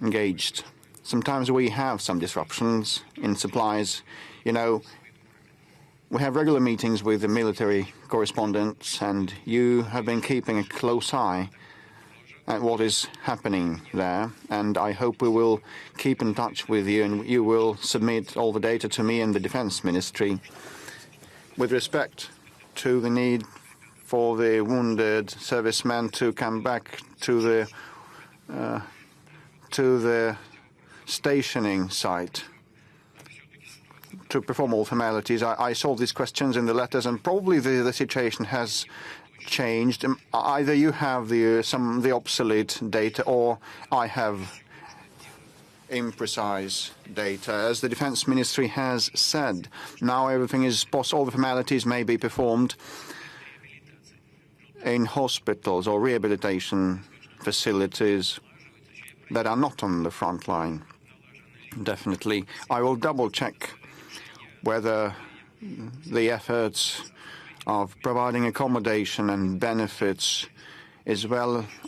engaged. Sometimes we have some disruptions in supplies. You know, we have regular meetings with the military correspondents, and you have been keeping a close eye at what is happening there. And I hope we will keep in touch with you, and you will submit all the data to me and the Defense Ministry with respect to the need for the wounded servicemen to come back to the stationing site to perform all formalities. I saw these questions in the letters, and probably the situation has changed. Either you have the obsolete data, or I have imprecise data. As the Defense Ministry has said, now everything is possible. All the formalities may be performed in hospitals or rehabilitation facilities that are not on the front line. Definitely. I will double-check whether the efforts of providing accommodation and benefits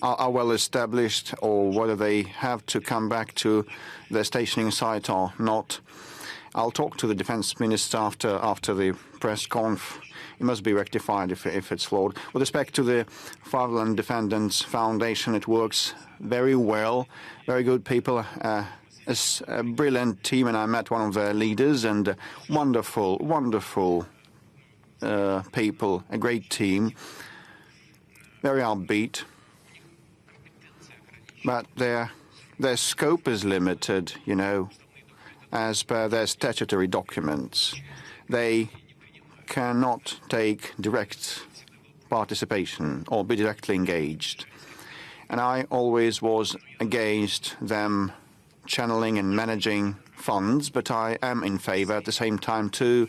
are well established, or whether they have to come back to their stationing site or not. I'll talk to the Defense Minister after the press conf. It must be rectified if it's flawed. With respect to the Fatherland Defendants Foundation, it works very well. Very good people. It's a brilliant team, and I met one of their leaders, and wonderful people, a great team, very upbeat. But their scope is limited, you know, as per their statutory documents. They cannot take direct participation or be directly engaged. And I always was against them channeling and managing funds, but I am in favor at the same time to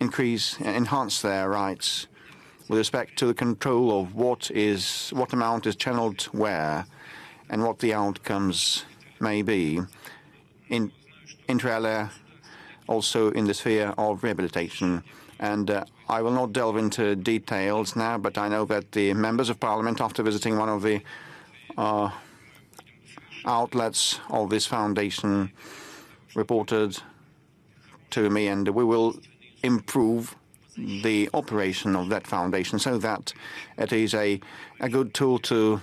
enhance their rights with respect to the control of what amount is channeled where and what the outcomes may be, inter alia, also in the sphere of rehabilitation. And I will not delve into details now, but I know that the members of parliament, after visiting one of the outlets of this foundation, reported to me, and we will improve the operation of that foundation so that it is a good tool to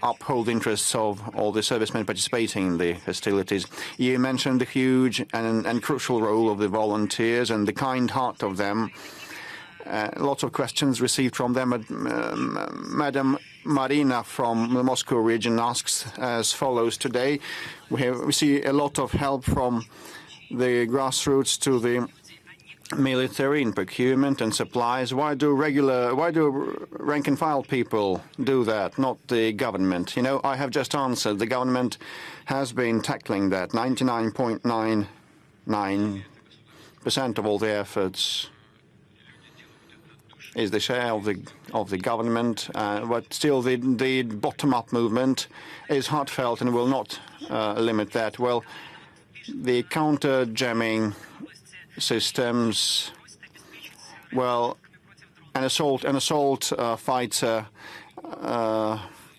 uphold the interests of all the servicemen participating in the hostilities. You mentioned the huge and crucial role of the volunteers and the kind heart of them. Lots of questions received from them. Madam Marina from the Moscow region asks as follows today. We see a lot of help from the grassroots to the military in procurement and supplies. Why do rank and file people do that, not the government? You know, I have just answered. The government has been tackling that. 99.99% of all the efforts is the share of the government, but still the bottom-up movement is heartfelt and will not limit that. Well, the counter-jamming systems, well, an assault fighter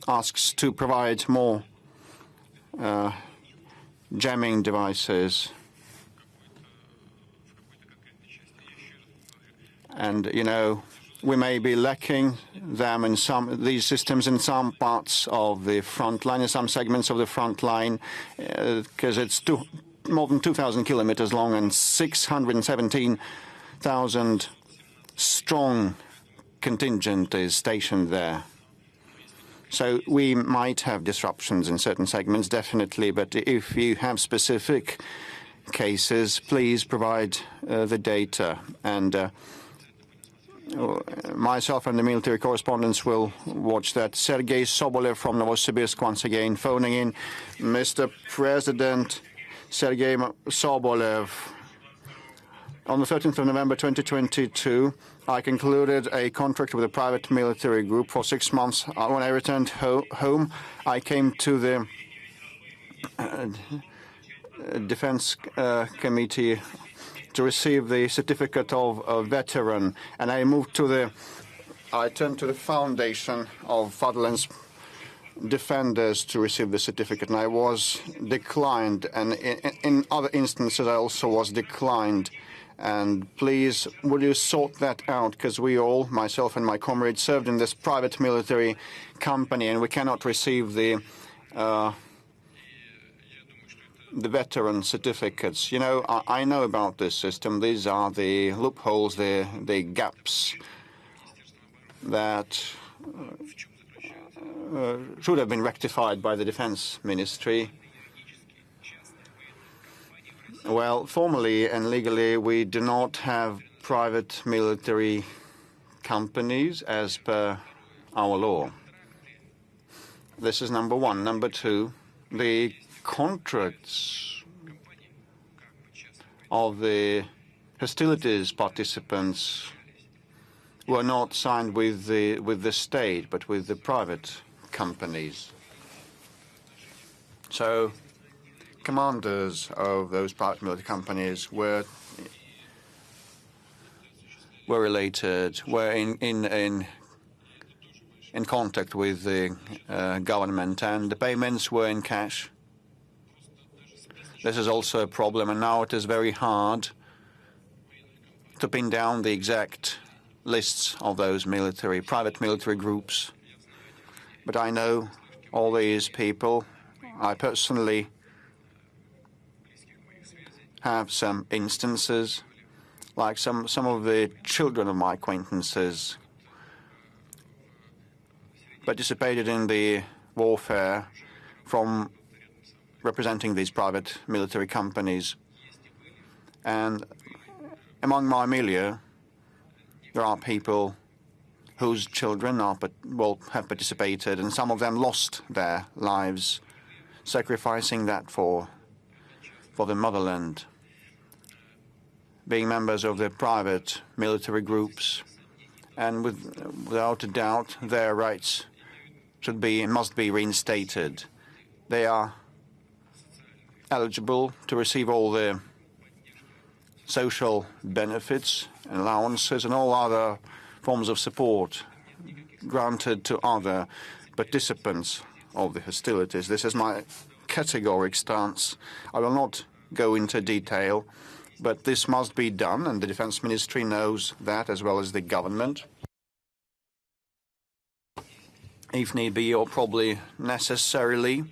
asks to provide more jamming devices, and you know, we may be lacking them in these systems in some parts of the front line, in some segments of the front line, because it's more than 2,000 kilometers long and 617,000 strong contingent is stationed there. So we might have disruptions in certain segments, definitely, but if you have specific cases, please provide the data, and myself and the military correspondents will watch that. Sergei Sobolev from Novosibirsk once again phoning in. Mr. President, Sergei Sobolev, on the 13th of November 2022, I concluded a contract with a private military group for 6 months. When I returned home, I came to the Defense Committee to receive the certificate of a veteran, and I turned to the foundation of Fatherland's defenders to receive the certificate, and I was declined. And in other instances, I also was declined. And please, will you sort that out? Because we all, myself and my comrades, served in this private military company, and we cannot receive the veteran certificates. You know, I know about this system. These are the loopholes, the gaps that should have been rectified by the Defense Ministry. Well, formally and legally, we do not have private military companies as per our law. This is number one. Number two, the contracts of the hostilities participants were not signed with the state, but with the private companies. So commanders of those private military companies were related, were in contact with the government, and the payments were in cash. This is also a problem, and now it is very hard to pin down the exact lists of those private military groups. But I know all these people. I personally have some instances, like some of the children of my acquaintances participated in the warfare from representing these private military companies. And among my milieu, there are people whose children have participated, and some of them lost their lives, sacrificing that for the motherland, being members of the private military groups, and without a doubt, their rights must be reinstated. They are eligible to receive all the social benefits and allowances and all other forms of support granted to other participants of the hostilities. This is my categoric stance. I will not go into detail, but this must be done, and the Defense Ministry knows that, as well as the government. If need be, or probably necessarily,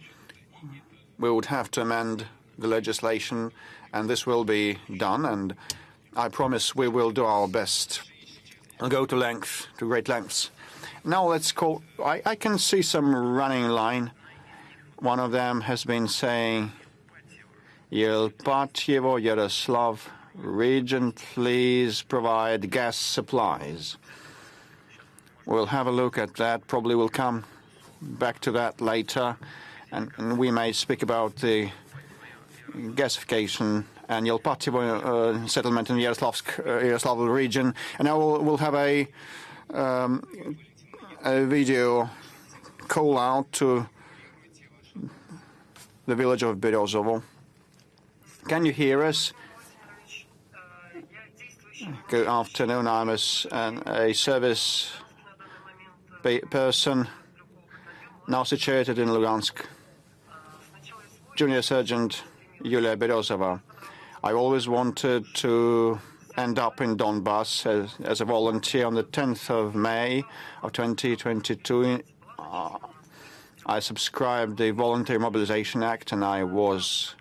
we would have to amend the legislation, and this will be done, and I promise we will do our best and go to great lengths. Now let's call. I can see some running line. One of them has been saying, Yelpatyevo, Yaroslav region, please provide gas supplies. We'll have a look at that. Probably we'll come back to that later, and we may speak about the gasification and Yelpatyevo settlement in the Yaroslav region. And now we'll have a video call out to the village of Beriozovo. Can you hear us? Good afternoon. I'm a service person now situated in Lugansk. Junior Sergeant Yulia Berezova. I always wanted to end up in Donbas as a volunteer. On the 10th of May of 2022, I subscribed the Voluntary Mobilization Act, and I was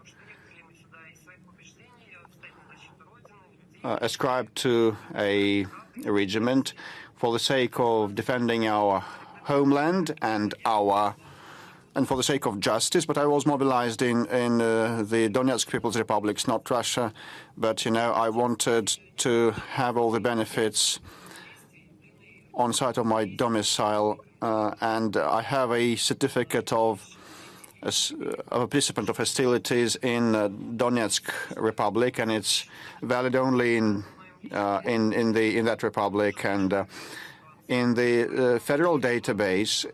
ascribed to a regiment for the sake of defending our homeland and for the sake of justice. But I was mobilized in the Donetsk People's Republics, not Russia. But, you know, I wanted to have all the benefits on site of my domicile, and I have a certificate of a participant of hostilities in Donetsk Republic, and it's valid only in that republic. And in the federal database,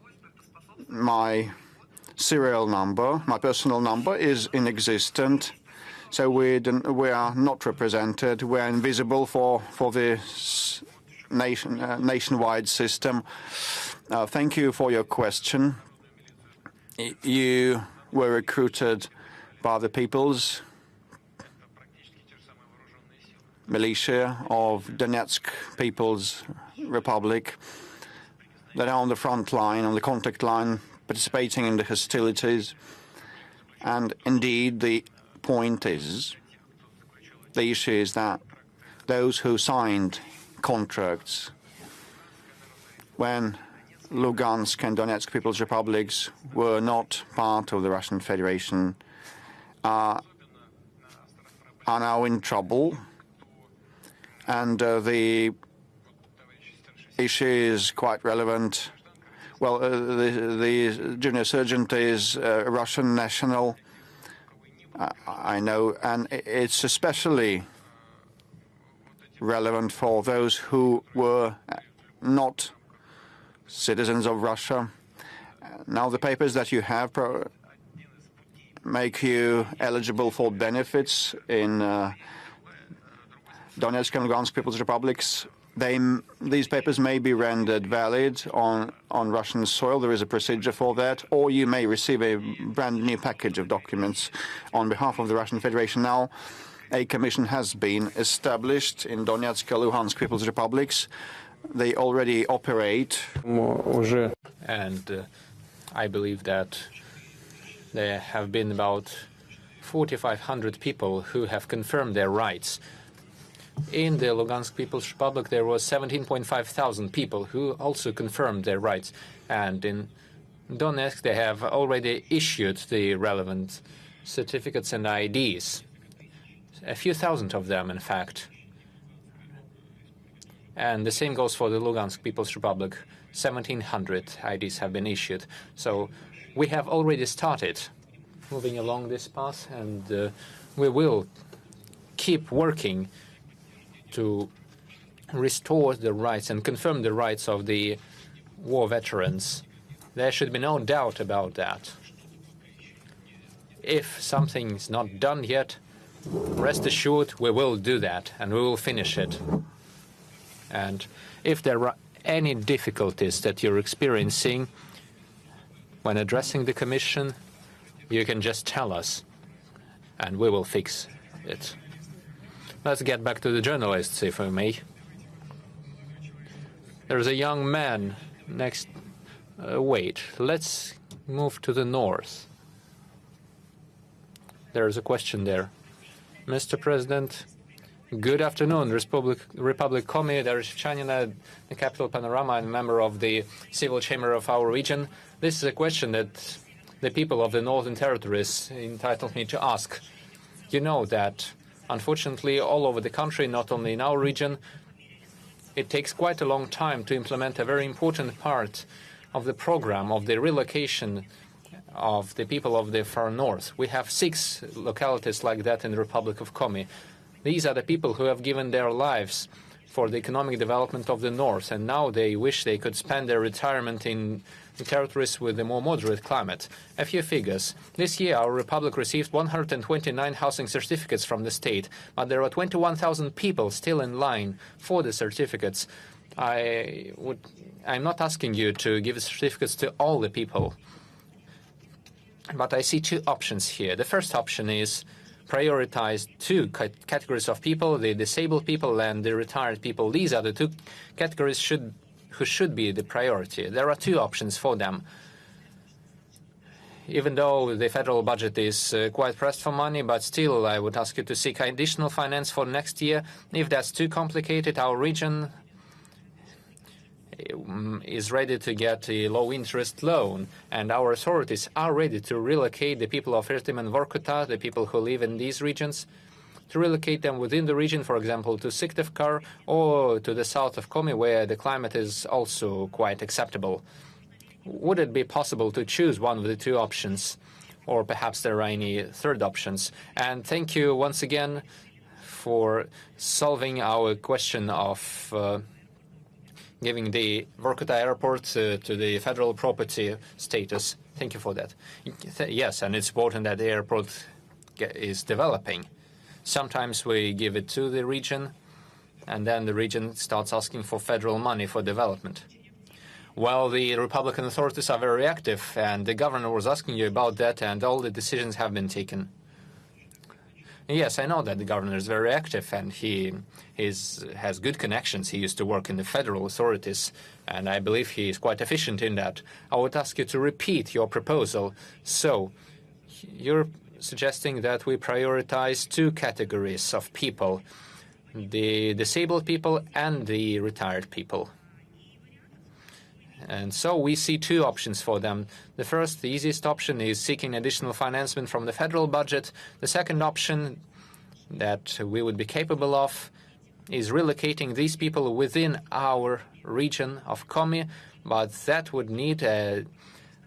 my serial number, my personal number, is inexistent. So we are not represented. We are invisible for the nationwide system. Thank you for your question. You were recruited by the People's Militia of Donetsk People's Republic that are on the front line, on the contact line, participating in the hostilities. And indeed, the point is, the issue is that those who signed contracts when Lugansk and Donetsk People's Republics were not part of the Russian Federation are now in trouble. And the issue is quite relevant. Well, the junior sergeant is a Russian national, I know, and it's especially relevant for those who were not citizens of Russia. Now, the papers that you have make you eligible for benefits in Donetsk and Lugansk People's Republics. These papers may be rendered valid on Russian soil. There is a procedure for that. Or you may receive a brand new package of documents on behalf of the Russian Federation. Now, a commission has been established in Donetsk and Luhansk People's Republics. They already operate. And I believe that there have been about 4,500 people who have confirmed their rights. In the Lugansk People's Republic, there was 17,500 people who also confirmed their rights. And in Donetsk, they have already issued the relevant certificates and IDs. A few thousand of them, in fact. And the same goes for the Lugansk People's Republic. 1,700 IDs have been issued. So we have already started moving along this path, and we will keep working to restore the rights and confirm the rights of the war veterans. There should be no doubt about that. If something's not done yet, rest assured we will do that, and we will finish it. And if there are any difficulties that you're experiencing when addressing the Commission, you can just tell us, and we will fix it. Let's get back to the journalists, if I may. There's a young man next. Wait, let's move to the north. There's a question there. Mr. President, good afternoon. Republic Komi, Darishchanina, the capital Panorama, and member of the civil chamber of our region. This is a question that the people of the Northern Territories entitled me to ask. You know that, unfortunately, all over the country, not only in our region, it takes quite a long time to implement a very important part of the program of the relocation of the people of the far north. We have 6 localities like that in the Republic of Komi. These are the people who have given their lives for the economic development of the north, and now they wish they could spend their retirement in the territories with a more moderate climate. A few figures. This year, our republic received 129 housing certificates from the state, but there are 21,000 people still in line for the certificates. I'm not asking you to give certificates to all the people, but I see 2 options here. The first option is prioritize 2 categories of people, the disabled people and the retired people. These are the 2 categories who should be the priority. There are 2 options for them. Even though the federal budget is quite pressed for money, but still I would ask you to seek additional finance for next year. If that's too complicated, our region is ready to get a low-interest loan, and our authorities are ready to relocate the people of Irtim and Vorkuta, the people who live in these regions, to relocate them within the region, for example, to Syktyvkar or to the south of Komi, where the climate is also quite acceptable. Would it be possible to choose one of the 2 options, or perhaps there are any third options? And thank you once again for solving our question of giving the Vorkuta airport to the federal property status. Thank you for that. Yes, and it's important that the airport is developing. Sometimes we give it to the region, and then the region starts asking for federal money for development. Well, the Republican authorities are very active, and the governor was asking you about that, and all the decisions have been taken. Yes, I know that the governor is very active, and he has good connections. He used to work in the federal authorities, and I believe he is quite efficient in that. I would ask you to repeat your proposal. So, you're suggesting that we prioritize two categories of people, the disabled people and the retired people. And so we see two options for them. The first, the easiest option, is seeking additional financing from the federal budget. The second option that we would be capable of is relocating these people within our region of Komi, but that would need a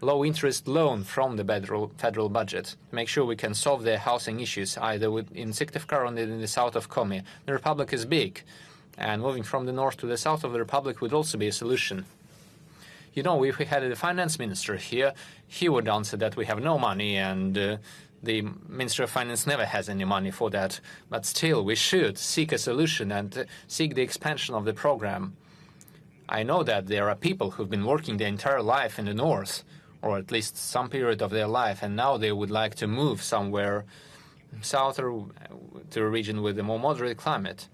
low-interest loan from the federal budget to make sure we can solve their housing issues, either in Syktyvkar or in the south of Komi. The republic is big, and moving from the north to the south of the republic would also be a solution. You know, if we had a finance minister here, he would answer that we have no money, and the Minister of Finance never has any money for that. But still, we should seek a solution and seek the expansion of the program. I know that there are people who've been working their entire life in the north, or at least some period of their life, and now they would like to move somewhere south or to a region with a more moderate climate.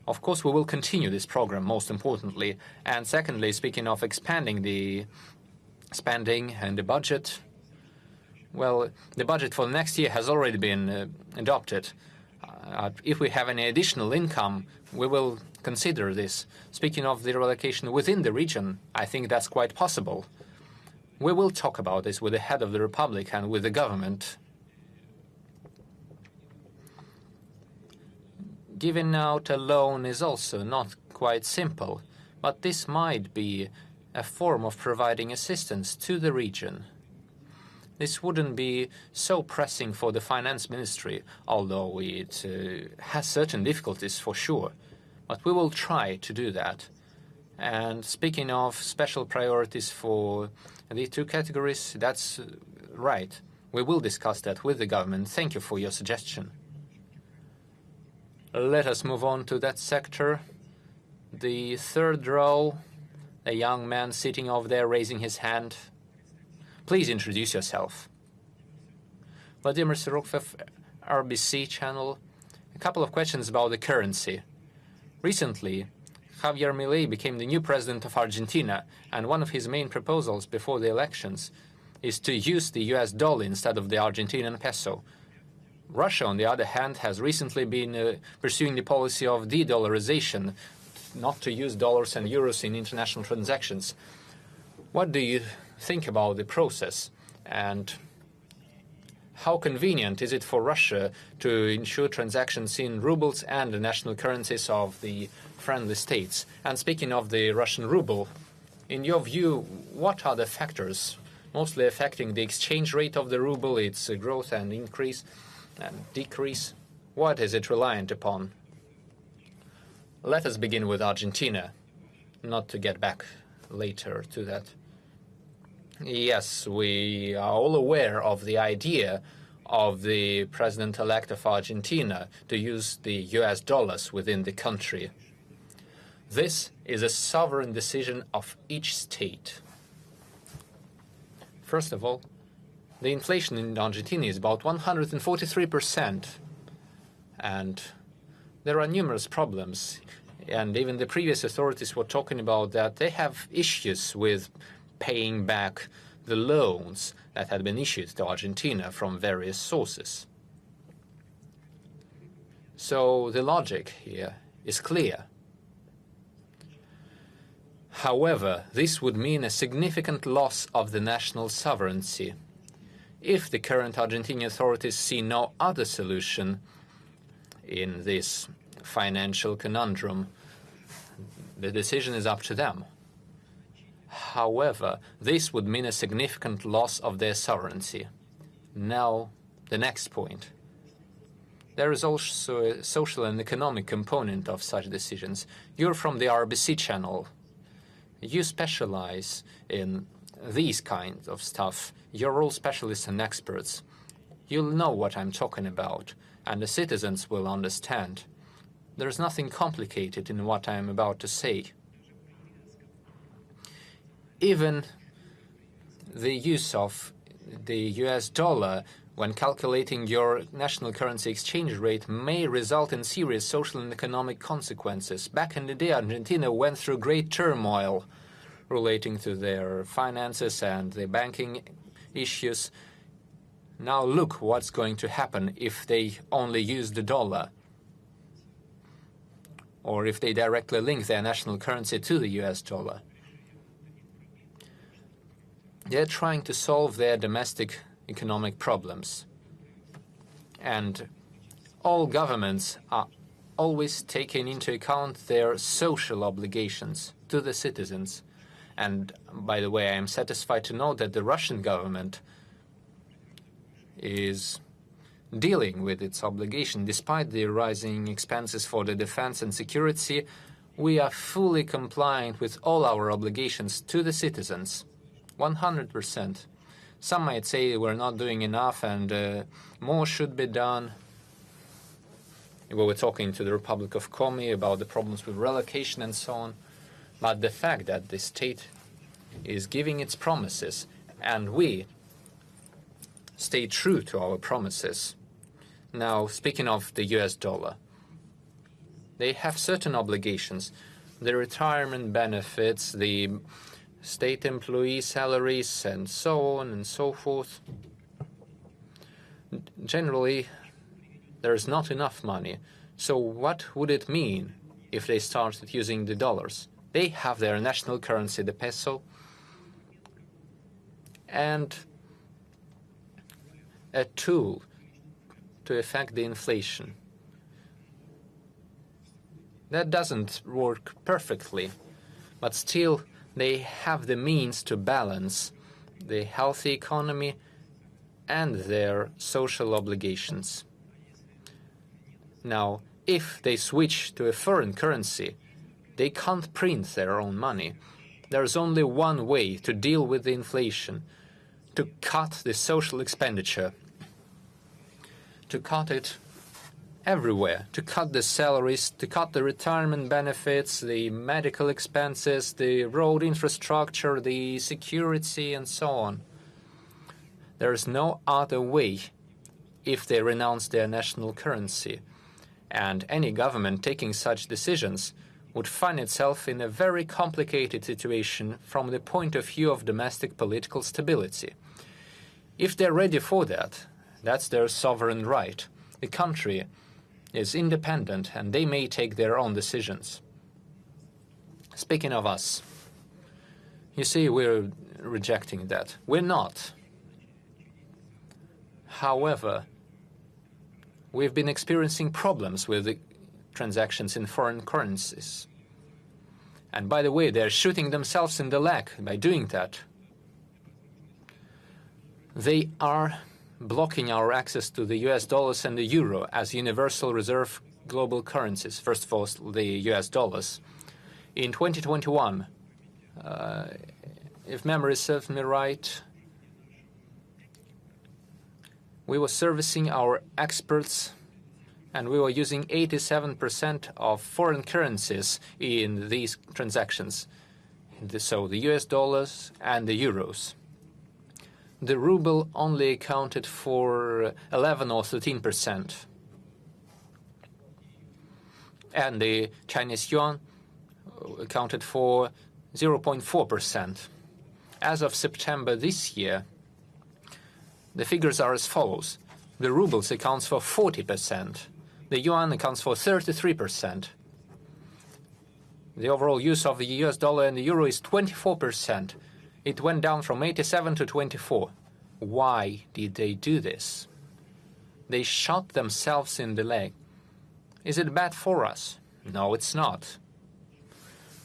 Of course, we will continue this program, most importantly. And secondly, speaking of expanding the spending and the budget, well, the budget for next year has already been adopted. If we have any additional income, we will consider this. Speaking of the relocation within the region, I think that's quite possible. We will talk about this with the head of the republic and with the government. Giving out a loan is also not quite simple, but this might be a form of providing assistance to the region. This wouldn't be so pressing for the finance ministry, although it has certain difficulties for sure, but we will try to do that. And speaking of special priorities for the two categories, that's right. We will discuss that with the government. Thank you for your suggestion. Let us move on to that sector. The third row, a young man sitting over there raising his hand. Please introduce yourself. Vladimir Putin, RBC channel. A couple of questions about the currency. Recently, Javier Milei became the new president of Argentina, and one of his main proposals before the elections is to use the US dollar instead of the Argentinian peso. Russia, on the other hand, has recently been pursuing the policy of de-dollarization, not to use dollars and euros in international transactions. What do you think about the process, and how convenient is it for Russia to ensure transactions in rubles and the national currencies of the friendly states? And speaking of the Russian ruble, in your view, what are the factors mostly affecting the exchange rate of the ruble, its growth and increase and decrease? What is it reliant upon? Let us begin with Argentina, not to get back later to that. Yes, we are all aware of the idea of the president-elect of Argentina to use the US dollars within the country. This is a sovereign decision of each state. First of all, the inflation in Argentina is about 143%, and there are numerous problems. And even the previous authorities were talking about that they have issues with paying back the loans that had been issued to Argentina from various sources. So the logic here is clear. However, this would mean a significant loss of the national sovereignty. If the current Argentinian authorities see no other solution in this financial conundrum, the decision is up to them. However, this would mean a significant loss of their sovereignty. Now, the next point. There is also a social and economic component of such decisions. You're from the RBC channel. You specialize in these kinds of stuff. You're all specialists and experts. You'll know what I'm talking about, and the citizens will understand. There's nothing complicated in what I'm about to say. even the use of the US dollar when calculating your national currency exchange rate may result in serious social and economic consequences. Back in the day, Argentina went through great turmoil relating to their finances and the banking issues. Now look what's going to happen if they only use the dollar, or if they directly link their national currency to the US dollar. They're trying to solve their domestic economic problems. And all governments are always taking into account their social obligations to the citizens. And by the way, I am satisfied to know that the Russian government is dealing with its obligation. Despite the rising expenses for the defense and security, we are fully compliant with all our obligations to the citizens, 100%. Some might say we're not doing enough and more should be done. We were talking to the Republic of Komi about the problems with relocation and so on. But the fact that the state is giving its promises and we stay true to our promises. Now, speaking of the US dollar, they have certain obligations. The retirement benefits, the state employee salaries, and so on and so forth. Generally, there's not enough money. So what would it mean if they started using the dollars? They have their national currency, the peso, and a tool to affect the inflation. That doesn't work perfectly, but still they have the means to balance the healthy economy and their social obligations. Now, if they switch to a foreign currency, they can't print their own money. There's only one way to deal with the inflation: to cut the social expenditure, to cut it everywhere, to cut the salaries, to cut the retirement benefits, the medical expenses, the road infrastructure, the security, and so on. There is no other way if they renounce their national currency. And any government taking such decisions would find itself in a very complicated situation from the point of view of domestic political stability. If they're ready for that, that's their sovereign right. The country is independent and they may take their own decisions. Speaking of us, you see, we're rejecting that. We're not. However, we've been experiencing problems with the transactions in foreign currencies. And by the way, they're shooting themselves in the leg by doing that. They are blocking our access to the US dollars and the euro as universal reserve global currencies. First of all, the US dollars. In 2021, if memory serves me right, we were servicing our experts and we were using 87% of foreign currencies in these transactions. So the US dollars and the euros. The ruble only accounted for 11 or 13%. And the Chinese yuan accounted for 0.4%. As of September this year, the figures are as follows. The rubles accounts for 40%. The yuan accounts for 33%. The overall use of the US dollar and the euro is 24%. It went down from 87 to 24. Why did they do this? They shot themselves in the leg. Is it bad for us? No, it's not.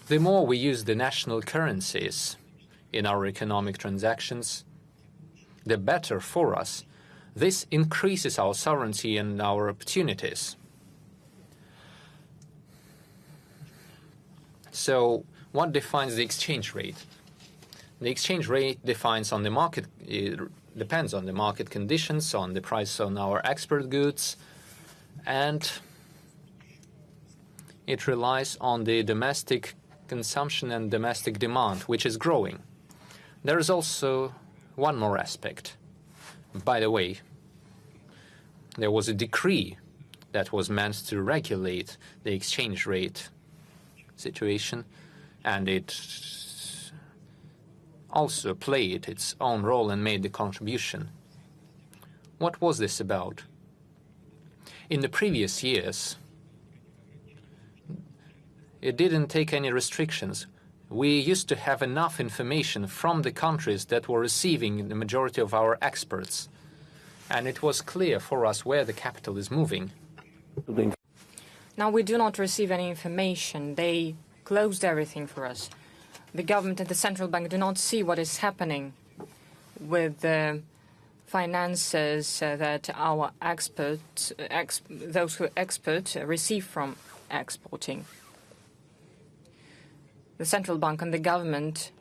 The more we use the national currencies in our economic transactions, the better for us. This increases our sovereignty and our opportunities. So, what defines the exchange rate? The exchange rate depends on the market conditions, on the price on our export goods, and it relies on the domestic consumption and domestic demand, which is growing. There is also one more aspect. By the way, there was a decree that was meant to regulate the exchange rate situation, and it also played its own role and made the contribution. What was this about? In the previous years, it didn't take any restrictions. We used to have enough information from the countries that were receiving the majority of our exports, and it was clear for us where the capital is moving. Now we do not receive any information. They closed everything for us. The government and the central bank do not see what is happening with the finances that our those who export receive from exporting. The central bank and the government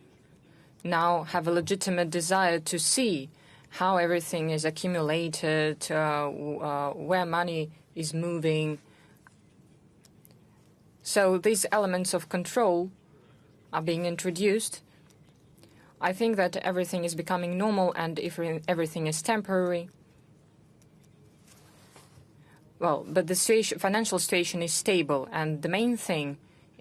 now have a legitimate desire to see how everything is accumulated, where money is moving. So these elements of control are being introduced. I think that everything is becoming normal, and if everything is temporary. Well, but the financial situation is stable, and the main thing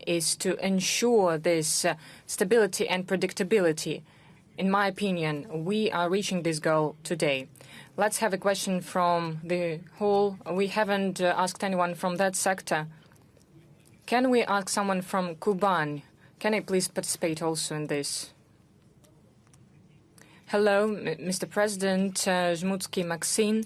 is to ensure this stability and predictability. In my opinion, we are reaching this goal today. Let's have a question from the hall. We haven't asked anyone from that sector. Can we ask someone from Kuban? Can I please participate also in this? Hello, Mr. President, Zhmutsky Maxine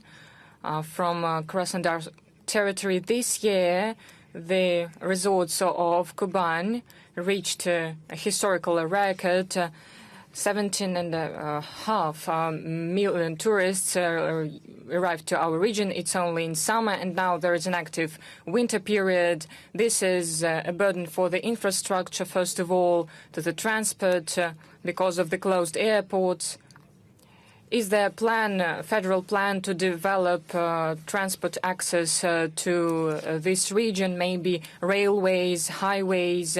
from Krasnodar territory. This year, the resorts of Kuban reached a historical record. 17.5 million tourists arrived to our region. It's only in summer, and now there is an active winter period. This is a burden for the infrastructure, first of all, to the transport because of the closed airports. Is there a federal plan to develop transport access to this region, maybe railways, highways?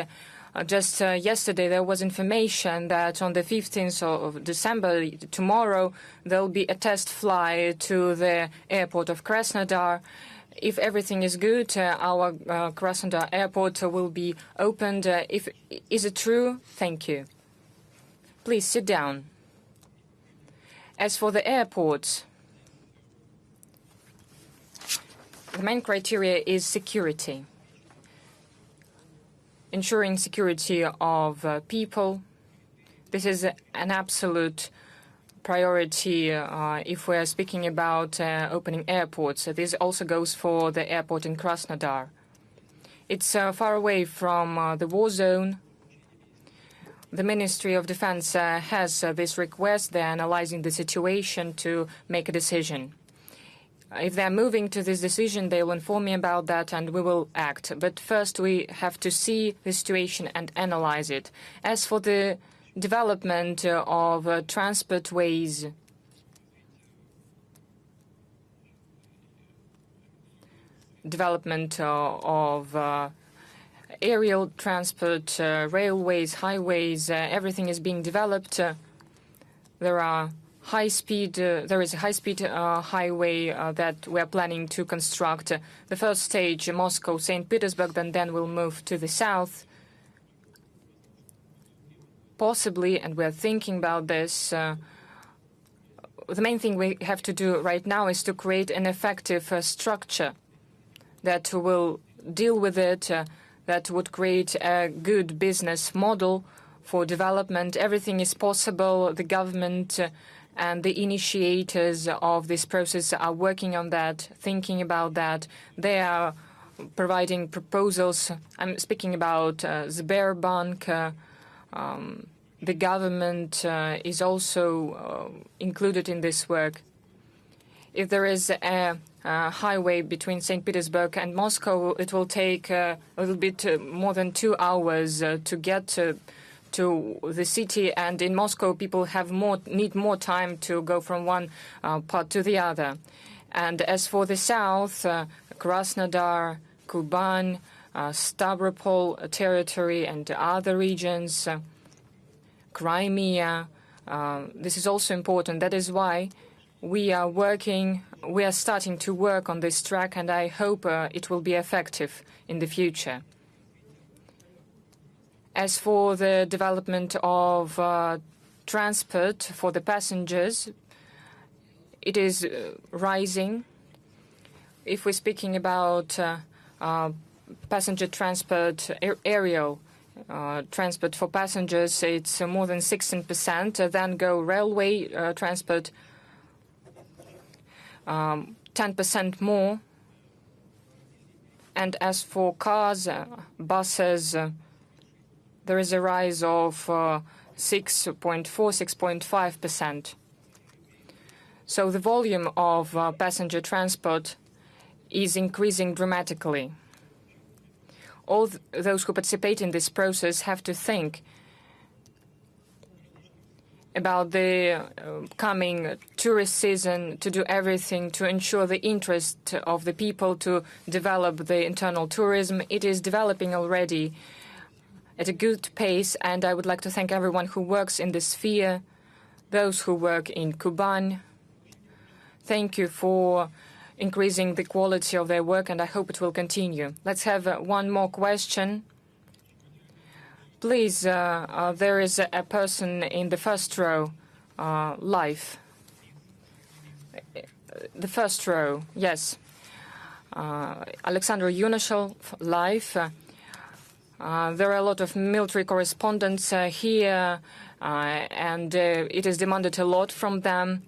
Just yesterday, there was information that on the 15th of December, tomorrow, there will be a test flight to the airport of Krasnodar. If everything is good, our Krasnodar airport will be opened. Is it true? Thank you. Please sit down. As for the airports, the main criteria is security. Ensuring security of people. This is an absolute priority if we are speaking about opening airports. This also goes for the airport in Krasnodar. It's far away from the war zone. The Ministry of Defense has this request. They're analyzing the situation to make a decision. If they're moving to this decision, they will inform me about that and we will act. But first, we have to see the situation and analyze it. As for the development of transport ways, development of aerial transport, railways, highways, everything is being developed. There is a high-speed highway that we are planning to construct. The first stage, Moscow, St. Petersburg, then we'll move to the south. Possibly, and we're thinking about this, the main thing we have to do right now is to create an effective structure that will deal with it, that would create a good business model for development. Everything is possible. The government and the initiators of this process are working on that, thinking about that. They are providing proposals. I'm speaking about Sberbank. The government is also included in this work. If there is a highway between St. Petersburg and Moscow, it will take a little bit more than 2 hours to get to the city, and in Moscow people need more time to go from one part to the other. And as for the south, Krasnodar, Kuban, Stavropol territory and other regions, Crimea, This is also important. That is why we are starting to work on this track, and I hope it will be effective in the future. As for the development of transport for the passengers, it is rising. If we're speaking about passenger transport, aerial transport for passengers, it's more than 16%. Then go railway transport, 10% more. And as for cars, buses, there is a rise of 6.5%. So the volume of passenger transport is increasing dramatically. All those who participate in this process have to think about the coming tourist season, to do everything to ensure the interest of the people to develop the internal tourism. It is developing already at a good pace, and I would like to thank everyone who works in this sphere, those who work in Kuban. Thank you for increasing the quality of their work, and I hope it will continue. Let's have one more question. Please, there is a person in the first row, live. The first row, yes. Alexander Yunashel, live. There are a lot of military correspondents here, and it is demanded a lot from them.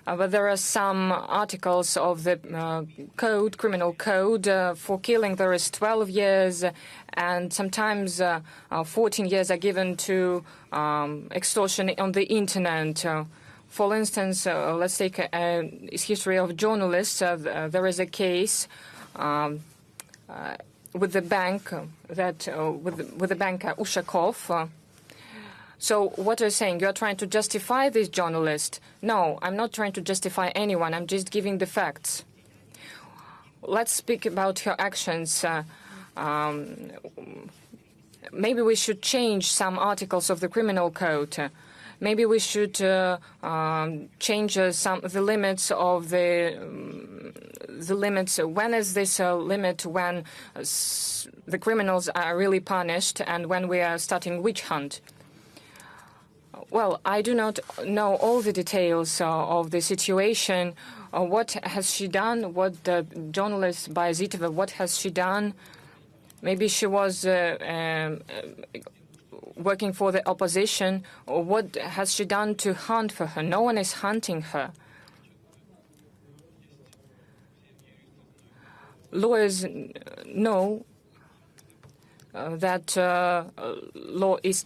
But there are some articles of the criminal code. For killing, there is 12 years, and sometimes 14 years are given to extortion on the internet. For instance, let's take a history of journalists. There is a case with the bank with the banker Ushakov. So what are you saying? You are trying to justify this journalist? No, I'm not trying to justify anyone. I'm just giving the facts. Let's speak about her actions. Maybe we should change some articles of the criminal code. Maybe we should change the limits of the limits. When is this limit? When the criminals are really punished, and when we are starting witch hunt? Well, I do not know all the details of the situation. What has she done? What the journalist Bayazitova, what has she done? Maybe she was working for the opposition. Or what has she done to hunt for her? No one is hunting her. Lawyers know that law is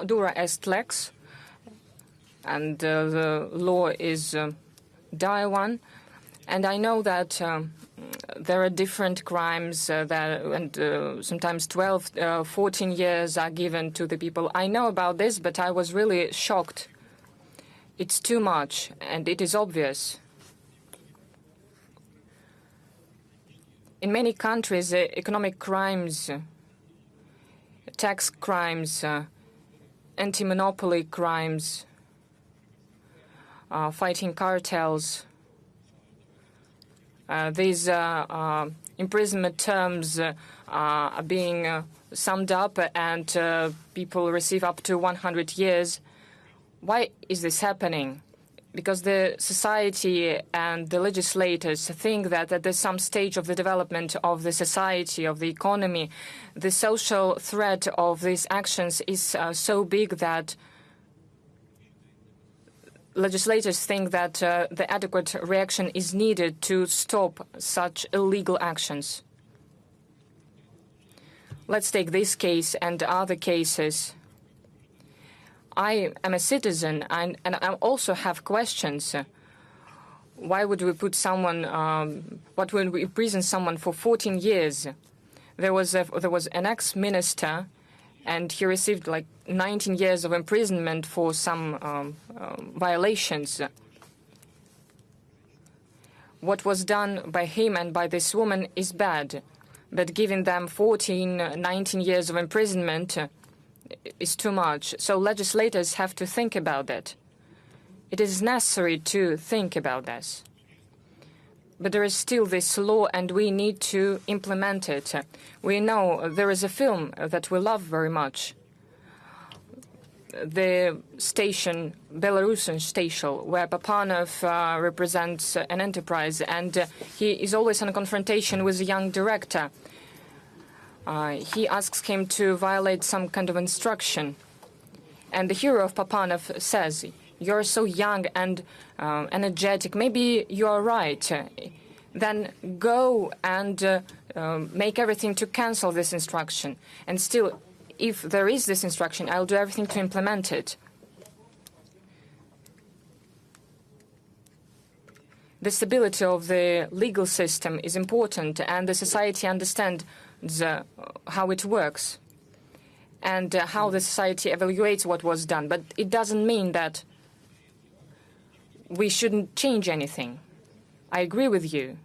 dura est lex, and the law is dire one. And I know that there are different crimes and sometimes 12, 14 years are given to the people. I know about this, but I was really shocked. It's too much, and it is obvious. In many countries, economic crimes, tax crimes, anti-monopoly crimes, fighting cartels, these imprisonment terms are being summed up, and people receive up to 100 years. Why is this happening? Because the society and the legislators think that at some stage of the development of the society, of the economy, the social threat of these actions is so big that legislators think that the adequate reaction is needed to stop such illegal actions. Let's take this case and other cases. I am a citizen, and I also have questions. Why would we put someone? What would we imprison someone for 14 years? There was an ex-minister, and he received like 19 years of imprisonment for some violations. What was done by him and by this woman is bad, but giving them 19 years of imprisonment, is too much. So legislators have to think about that. It is necessary to think about this. But there is still this law, and we need to implement it. We know there is a film that we love very much. The station, Belarusian station, where Papanov represents an enterprise, and he is always in a confrontation with a young director. He asks him to violate some kind of instruction. And the hero of Papanov says, "You're so young and energetic. Maybe you are right. Then go and make everything to cancel this instruction. And still, if there is this instruction, I'll do everything to implement it." The stability of the legal system is important, and the society understands how it works and how the society evaluates what was done. But it doesn't mean that we shouldn't change anything. I agree with you.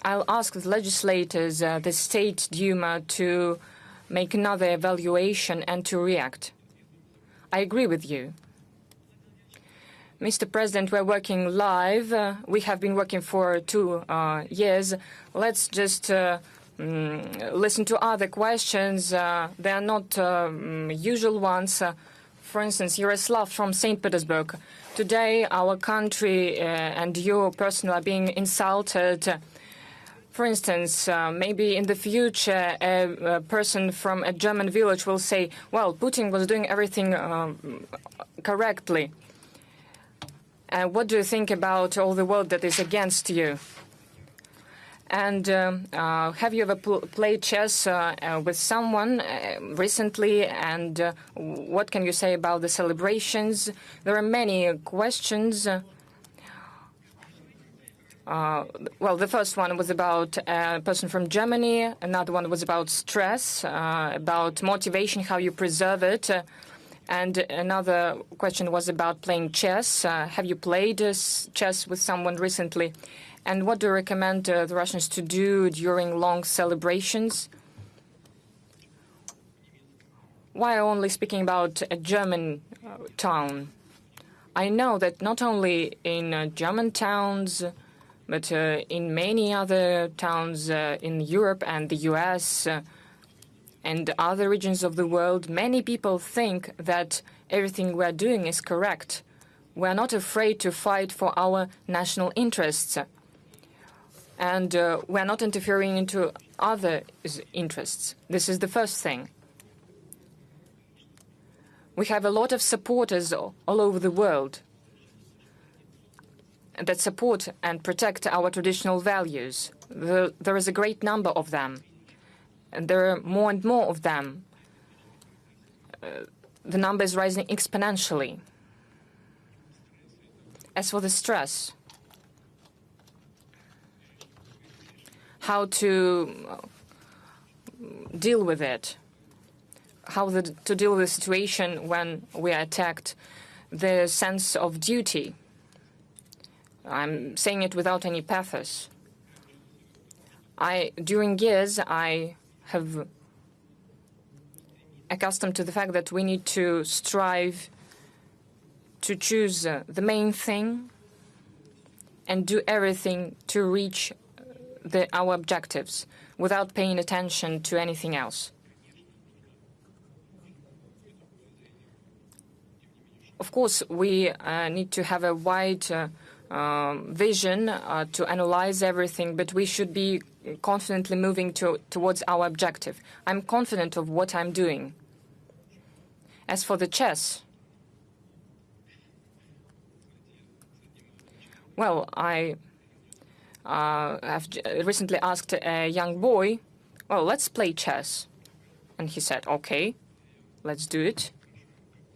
I'll ask the legislators, the State Duma, to make another evaluation and to react. I agree with you. Mr. President, we're working live. We have been working for 2 years. Let's just listen to other questions. They are not usual ones. For instance, Yaroslav from St. Petersburg. Today, our country and you personally are being insulted. For instance, maybe in the future, a person from a German village will say, well, Putin was doing everything correctly. What do you think about all the world that is against you? And have you ever played chess with someone recently? And what can you say about the celebrations? There are many questions. Well, the first one was about a person from Germany. Another one was about stress, about motivation, how you preserve it. And another question was about playing chess. Have you played chess with someone recently? And what do you recommend the Russians to do during long celebrations? Why only speaking about a German town? I know that not only in German towns, but in many other towns in Europe and the US and other regions of the world, many people think that everything we're doing is correct. We're not afraid to fight for our national interests. And we're not interfering into other interests. This is the first thing. We have a lot of supporters all over the world that support and protect our traditional values. There is a great number of them. And there are more and more of them. The number is rising exponentially. As for the stress, how to deal with it, how to deal with the situation when we are attacked, the sense of duty. I'm saying it without any pathos. During years, I have accustomed to the fact that we need to strive to choose the main thing and do everything to reach our objectives without paying attention to anything else. Of course, we need to have a wide vision to analyze everything, but we should be confidently moving towards our objective. I'm confident of what I'm doing. As for the chess, well, I have recently asked a young boy, well, let's play chess. And he said, okay, let's do it.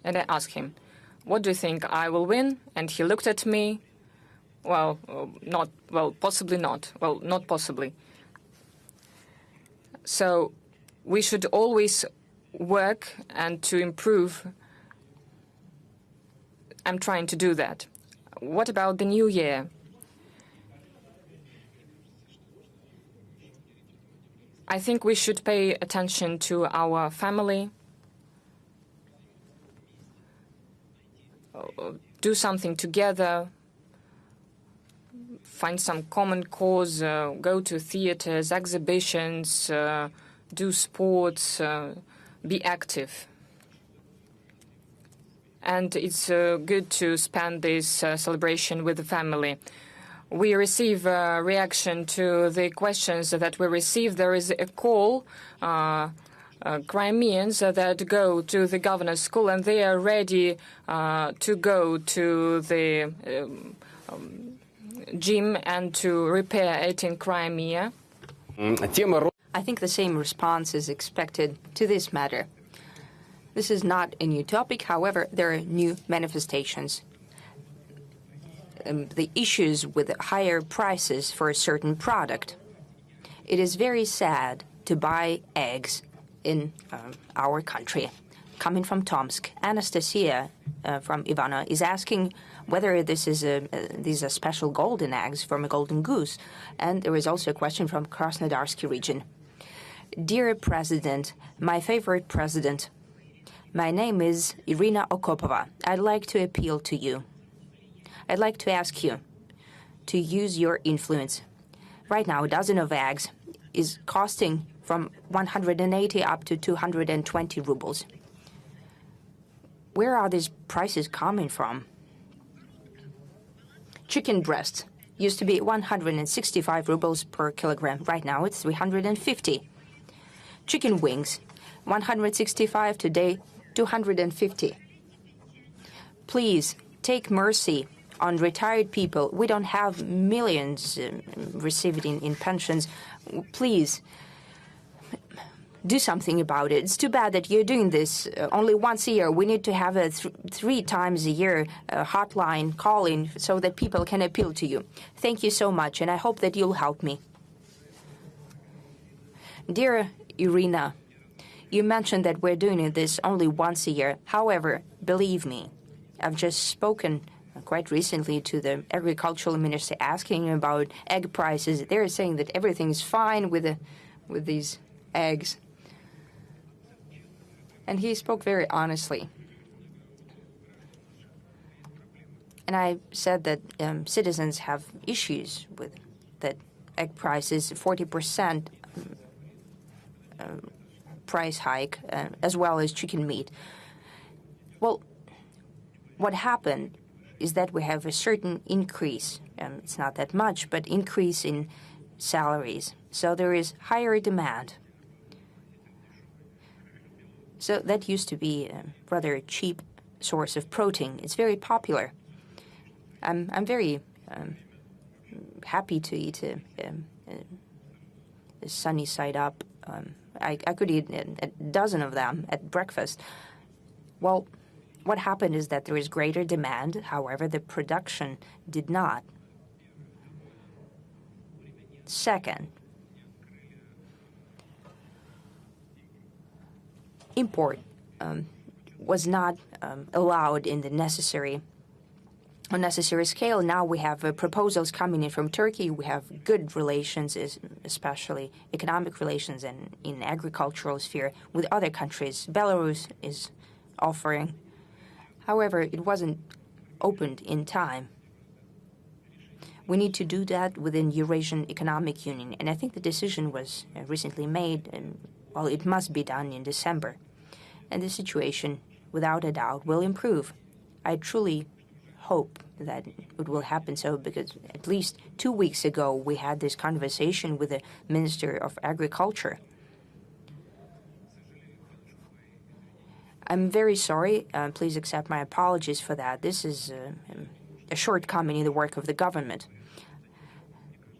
And I asked him, what do you think, I will win? And he looked at me, possibly not. Well, not possibly. So we should always work and to improve. I'm trying to do that. What about the new year? I think we should pay attention to our family, do something together, find some common cause, go to theaters, exhibitions, do sports, be active. And it's good to spend this celebration with the family. We receive a reaction to the questions that we receive. There is a call, Crimeans that go to the governor's school, and they are ready to go to the gym and to repair it in Crimea. I think the same response is expected to this matter. This is not a new topic, however, there are new manifestations. The issues with higher prices for a certain product. It is very sad to buy eggs in our country. Coming from Tomsk, Anastasia from Ivana is asking whether these are special golden eggs from a golden goose. And there is also a question from Krasnodarsky region. Dear President, my favorite president, my name is Irina Okopova. I'd like to appeal to you. I'd like to ask you to use your influence. Right now, a dozen of eggs is costing from 180 up to 220 rubles. Where are these prices coming from? Chicken breast used to be 165 rubles per kilogram. Right now, it's 350. Chicken wings, 165, today 250. Please take mercy on retired people. We don't have millions received in pensions. Please do something about it. It's too bad that you're doing this only once a year. We need to have a 3 times a year hotline call-in so that people can appeal to you. Thank you so much, and I hope that you'll help me. Dear Irina, you mentioned that we're doing this only once a year. However, believe me, I've just spoken quite recently to the agricultural minister asking about egg prices. They're saying that everything's fine with these eggs. And he spoke very honestly. And I said that citizens have issues with that egg prices, 40% price hike, as well as chicken meat. Well, what happened is that we have a certain increase, it's not that much, but increase in salaries. So there is higher demand. So that used to be a rather cheap source of protein. It's very popular. I'm very happy to eat a sunny side up. I could eat a dozen of them at breakfast. Well, what happened is that there is greater demand. However, the production did not. Second, import was not allowed in the necessary scale. Now we have proposals coming in from Turkey. We have good relations, especially economic relations and in agricultural sphere with other countries. Belarus is offering. However, it wasn't opened in time. We need to do that within Eurasian Economic Union, and I think the decision was recently made, and well, it must be done in December. And the situation, without a doubt, will improve. I truly hope that it will happen so, because at least 2 weeks ago we had this conversation with the Minister of Agriculture. I'm very sorry. Please accept my apologies for that. This is a shortcoming in the work of the government.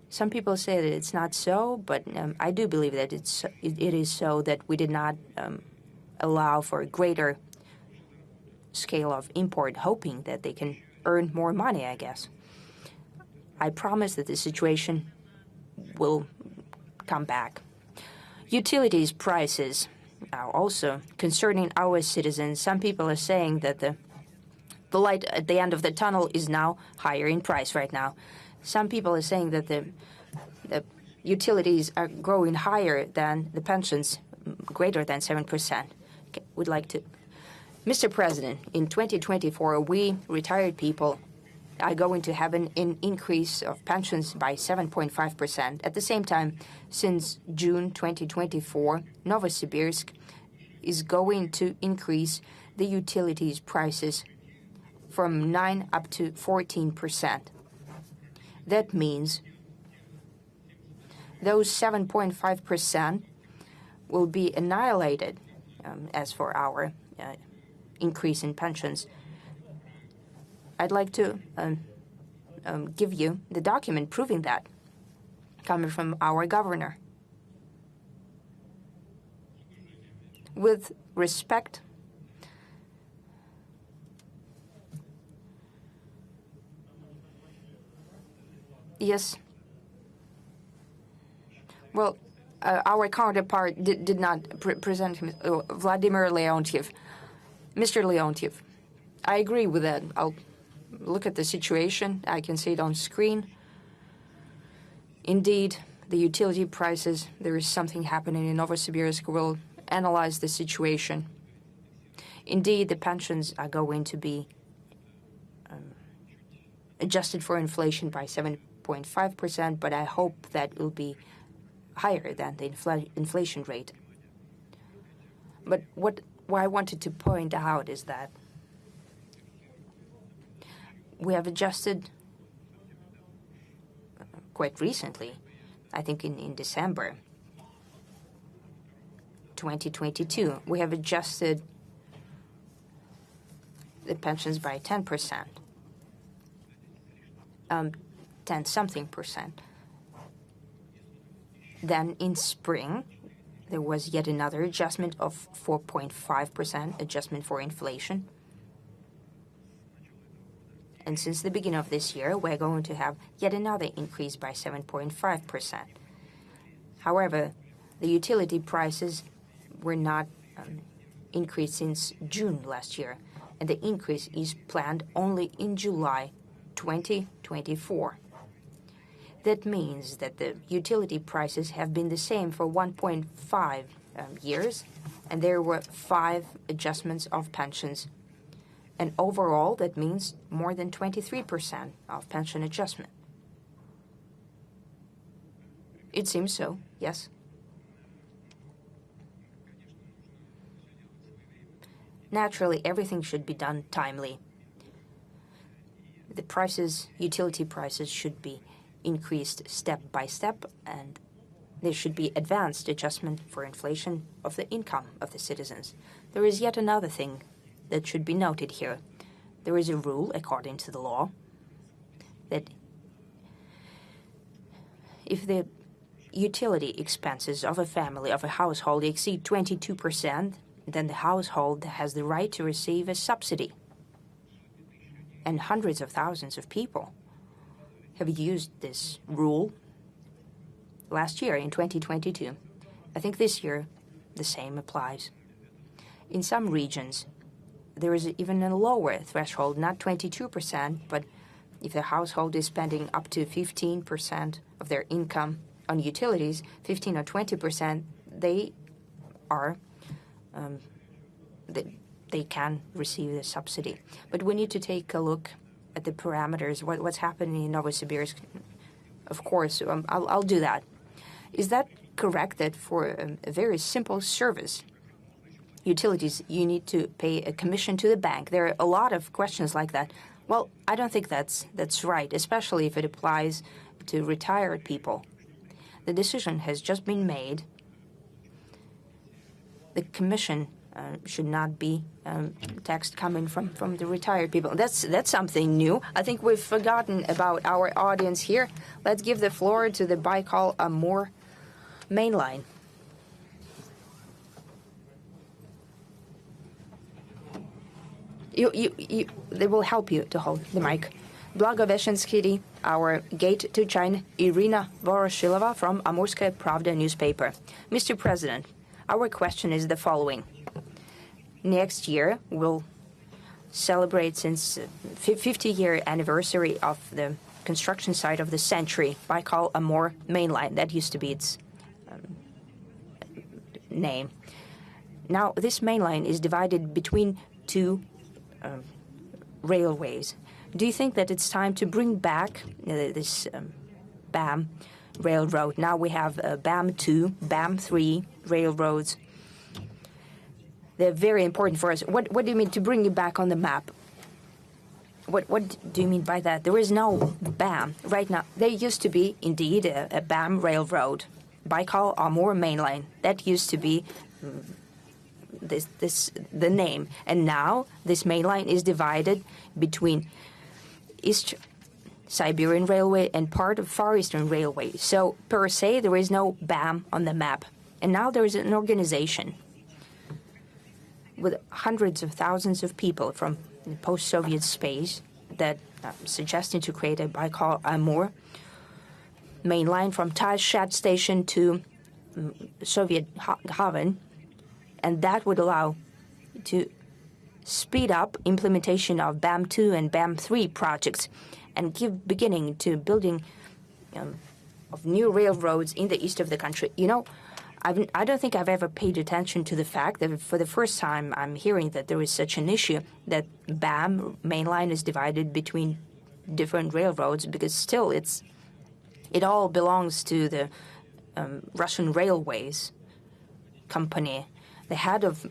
Some people say that it's not so, but I do believe that it is so, that we did not allow for a greater scale of import, hoping that they can earn more money, I guess. I promise that the situation will come back. Utilities prices are also concerning our citizens. Some people are saying that the light at the end of the tunnel is now higher in price right now. Some people are saying that the utilities are growing higher than the pensions, greater than 7%. Okay, would like to. Mr. President, in 2024, we retired people are going to have an increase of pensions by 7.5%. At the same time, since June 2024, Novosibirsk is going to increase the utilities prices from 9 up to 14%. That means those 7.5% will be annihilated as for our increase in pensions. I'd like to give you the document proving that, coming from our governor. With respect, yes. Well, our counterpart did not present him, Vladimir Leontiev. Mr. Leontiev, I agree with that. I'll look at the situation. I can see it on screen. Indeed, the utility prices, there is something happening in Novosibirsk. We'll analyze the situation. Indeed, the pensions are going to be adjusted for inflation by 7.5%, but I hope that will be higher than the inflation rate. But what I wanted to point out is that we have adjusted quite recently, I think in December 2022, we have adjusted the pensions by 10%, 10-something percent. Then in spring, there was yet another adjustment of 4.5% adjustment for inflation. And since the beginning of this year, we're going to have yet another increase by 7.5%. However, the utility prices were not increased since June last year, and the increase is planned only in July 2024. That means that the utility prices have been the same for 1.5 years, and there were 5 adjustments of pensions. And overall, that means more than 23% of pension adjustment. It seems so, yes. Naturally, everything should be done timely. The prices, utility prices, should be increased step by step, and there should be advanced adjustment for inflation of the income of the citizens. There is yet another thing that should be noted here. There is a rule, according to the law, that if the utility expenses of a family, of a household, exceed 22%, then the household has the right to receive a subsidy. And hundreds of thousands of people have used this rule last year in 2022. I think this year the same applies. In some regions, there is even a lower threshold, not 22%, but if the household is spending up to 15% of their income on utilities, 15 or 20%, they can receive the subsidy. But we need to take a look at the parameters, what's happening in Novosibirsk. Of course, I'll do that. Is that correct that for a very simple service, utilities, you need to pay a commission to the bank? There are a lot of questions like that. Well, I don't think that's right, especially if it applies to retired people. The decision has just been made. The commission should not be tax coming from the retired people. That's something new. I think we've forgotten about our audience here. Let's give the floor to the Baikal-Amur main line. They will help you to hold the mic. Blagoveshensky, our gate to China, Irina Voroshilova from Amurskaya Pravda newspaper. Mr. President, our question is the following. Next year, we'll celebrate since 50-year anniversary of the construction site of the century, Baikal-Amur main line. That used to be its name. Now, this main line is divided between two railways. Do you think that it's time to bring back this BAM railroad? Now we have BAM 2, BAM 3 railroads. They're very important for us. What do you mean to bring it back on the map? What do you mean by that? There is no BAM right now. There used to be, indeed, a BAM railroad, Baikal-Amur main line. That used to be the name. And now this main line is divided between East Siberian Railway and part of Far Eastern Railway. So, per se, there is no BAM on the map. And now there is an organization with hundreds of thousands of people from the post-Soviet space that suggesting to create a Baikal-Amur main line from Tashkent station to Soviet Haven, and that would allow to speed up implementation of BAM 2 and BAM 3 projects and give beginning to building of new railroads in the east of the country. You know, I don't think I've ever paid attention to the fact that for the first time I'm hearing that there is such an issue that BAM main line is divided between different railroads, because still it all belongs to the Russian Railways company. The head of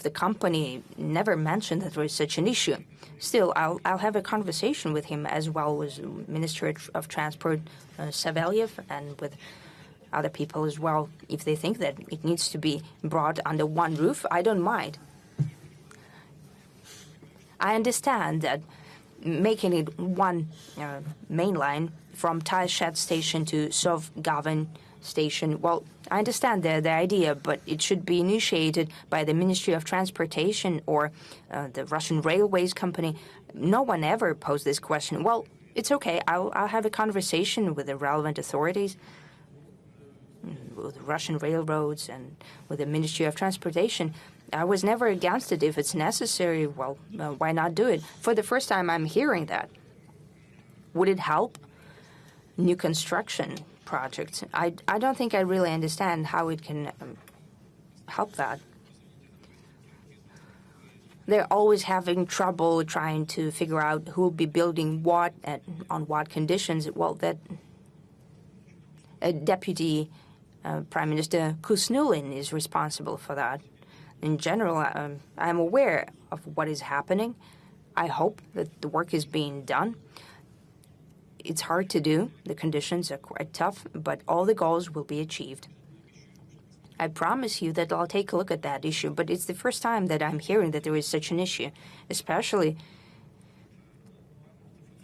the company never mentioned that there is such an issue. Still, I'll have a conversation with him, as well as Minister of Transport Savelyev, and with other people as well. If they think that it needs to be brought under one roof, I don't mind. I understand that making it one main line from Tashkent station to Sovgavin station, well, I understand the idea, but it should be initiated by the Ministry of Transportation or the Russian Railways company. No one ever posed this question. Well, it's okay. I'll have a conversation with the relevant authorities, with Russian railroads and with the Ministry of Transportation. I was never against it. If it's necessary, well, why not do it? For the first time, I'm hearing that. Would it help new construction projects? I don't think I really understand how it can help that. They're always having trouble trying to figure out who will be building what and on what conditions. Well, that Deputy Prime Minister Kusnulin is responsible for that. In general, I'm aware of what is happening. I hope that the work is being done. It's hard to do. The conditions are quite tough, but all the goals will be achieved. I promise you that I'll take a look at that issue, but it's the first time that I'm hearing that there is such an issue, especially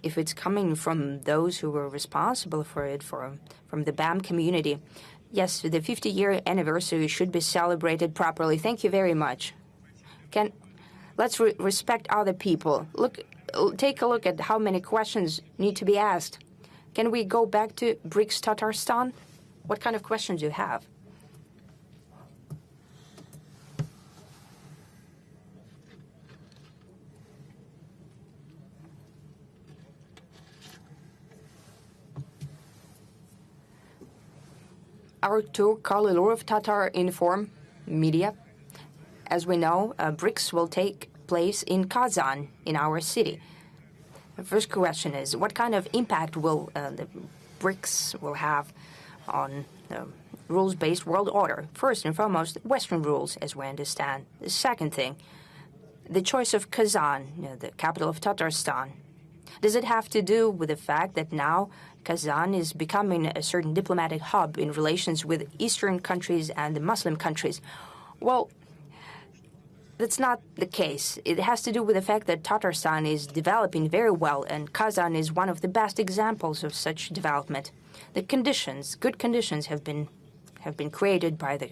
if it's coming from those who were responsible for it, from the BAM community. Yes, the 50-year anniversary should be celebrated properly. Thank you very much. Let's respect other people. Take a look at how many questions need to be asked. Can we go back to BRICS Tatarstan? What kind of questions do you have? Artur Karlilov, Tatar Inform Media. As we know, BRICS will take place in Kazan, in our city. The first question is, what kind of impact will the BRICS will have on the rules-based world order? First and foremost, Western rules, as we understand. The second thing, the choice of Kazan, the capital of Tatarstan. Does it have to do with the fact that now Kazan is becoming a certain diplomatic hub in relations with Eastern countries and the Muslim countries? Well, that's not the case. It has to do with the fact that Tatarstan is developing very well, and Kazan is one of the best examples of such development. The conditions, good conditions, have been created by the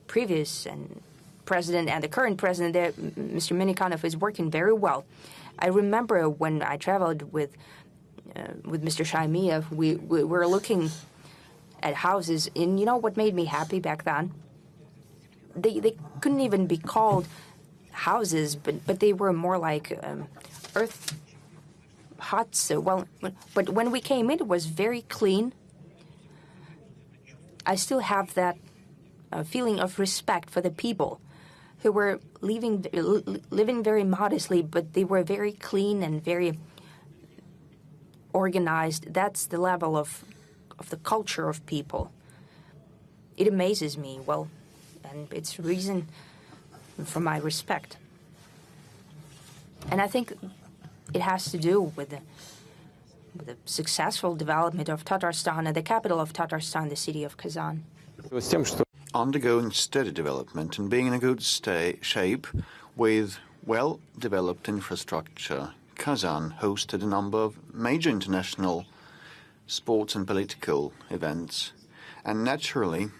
previous president and the current president. There, Mr. Minikanov is working very well. I remember when I traveled with Mr. Shaimiev, we were looking at houses, and you know what made me happy back then? They couldn't even be called houses, but they were more like huts. But when we came in, it was very clean. I still have that feeling of respect for the people who were living very modestly, but they were very clean and very organized. That's the level of the culture of people. It amazes me, and it's reason for my respect. And I think it has to do with the successful development of Tatarstan and the capital of Tatarstan, the city of Kazan. Undergoing steady development and being in a good shape with well-developed infrastructure. Kazan hosted a number of major international sports and political events, and naturally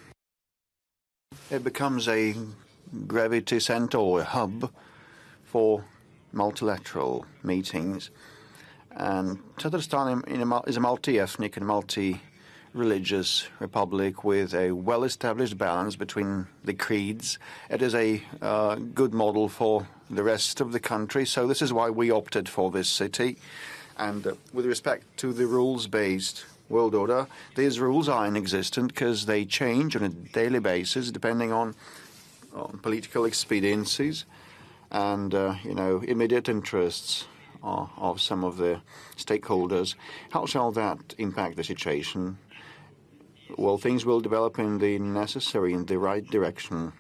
it becomes a gravity center or a hub for multilateral meetings. And Tatarstan is a multi-ethnic and multi-religious republic with a well-established balance between the creeds. It is a good model for the rest of the country, so this is why we opted for this city. And with respect to the rules-based world order, these rules are inexistent because they change on a daily basis depending on political expediencies and immediate interests of some of the stakeholders. How shall that impact the situation? Well, things will develop in the necessary, in the right direction.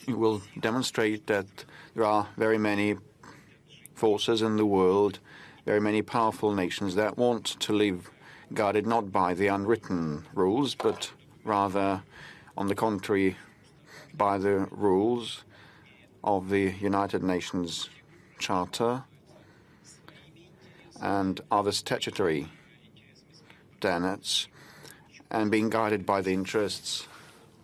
It will demonstrate that there are very many forces in the world, very many powerful nations that want to live guarded not by the unwritten rules, but rather, on the contrary, by the rules of the United Nations Charter and other statutory tenets, and being guided by the interests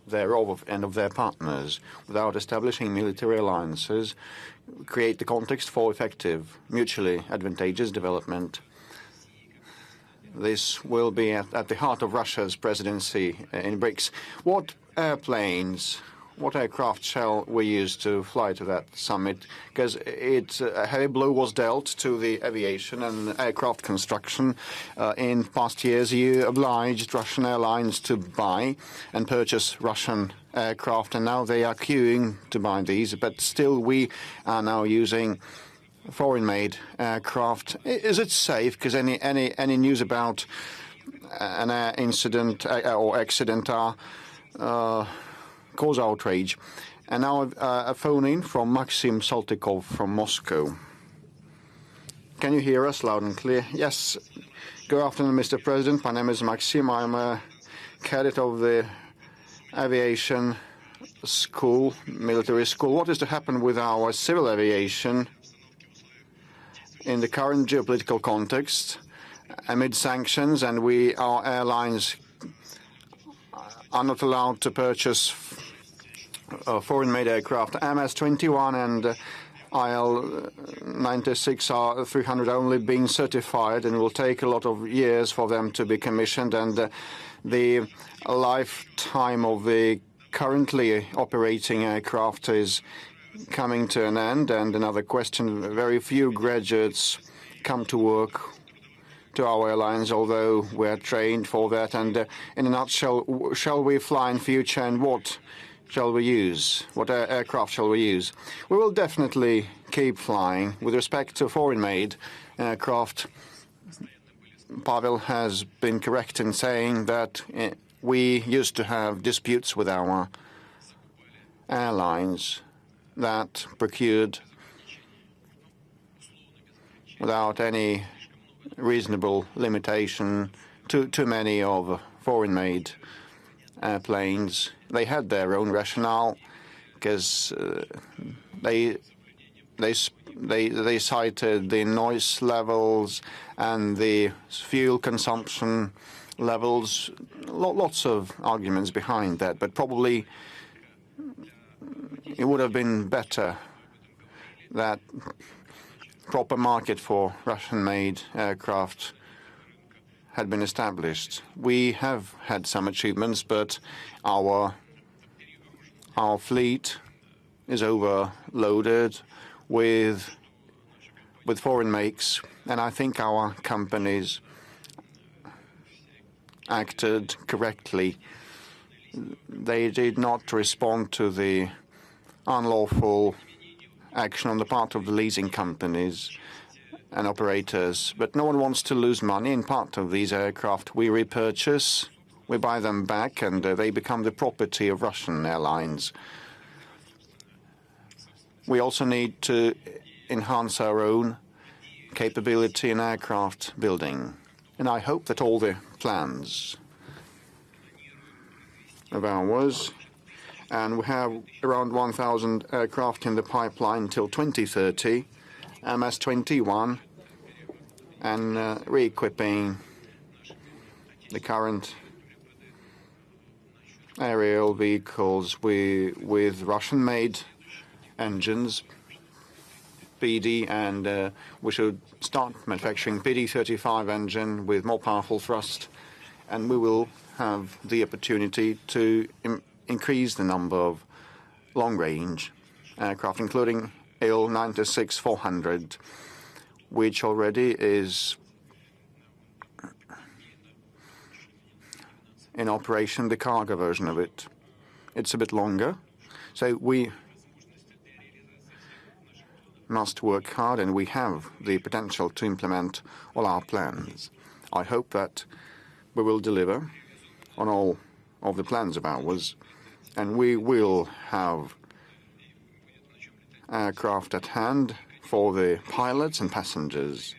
thereof and of their partners, without establishing military alliances, create the context for effective, mutually advantageous development. This will be at the heart of Russia's presidency in BRICS. What airplanes, what aircraft shall we use to fly to that summit? Because a heavy blow was dealt to the aviation and aircraft construction. In past years, you obliged Russian airlines to buy and purchase Russian aircraft, and now they are queuing to buy these. But still, we are now using foreign-made aircraft. Is it safe? Because any news about an air incident or accident cause outrage. And now a phone in from Maxim Saltykov from Moscow. Can you hear us loud and clear? Yes. Good afternoon, Mr. President. My name is Maxim. I'm a cadet of the Aviation School, military school. What is to happen with our civil aviation in the current geopolitical context amid sanctions, and our airlines are not allowed to purchase foreign-made aircraft? MS-21 and IL-96 are 300 only being certified, and it will take a lot of years for them to be commissioned, and the lifetime of the currently operating aircraft is coming to an end. And another question, very few graduates come to work to our airlines, although we're trained for that. And in a nutshell, shall we fly in future, and what shall we use? What aircraft shall we use? We will definitely keep flying. With respect to foreign-made aircraft, Pavel has been correct in saying that we used to have disputes with our airlines that procured without any reasonable limitation too many of foreign-made airplanes. They had their own rationale because they cited the noise levels and the fuel consumption levels. Lots of arguments behind that, but probably it would have been better that proper market for Russian-made aircraft had been established. We have had some achievements, but our fleet is overloaded with with foreign makes, and I think our companies acted correctly. They did not respond to the unlawful action on the part of the leasing companies and operators. But no one wants to lose money in part of these aircraft. We repurchase, we buy them back, and they become the property of Russian airlines. We also need to enhance our own capability in aircraft building. And I hope that all the plans of ours, and we have around 1,000 aircraft in the pipeline till 2030, MS-21, and re-equipping the current aerial vehicles with Russian-made engines, PD, and we should start manufacturing PD-35 engine with more powerful thrust, and we will have the opportunity to increase the number of long-range aircraft, including Il-96-400, which already is in operation, the cargo version of it. It's a bit longer, so we must work hard, and we have the potential to implement all our plans. I hope that we will deliver on all of the plans of ours, and we will have aircraft at hand for the pilots and passengers.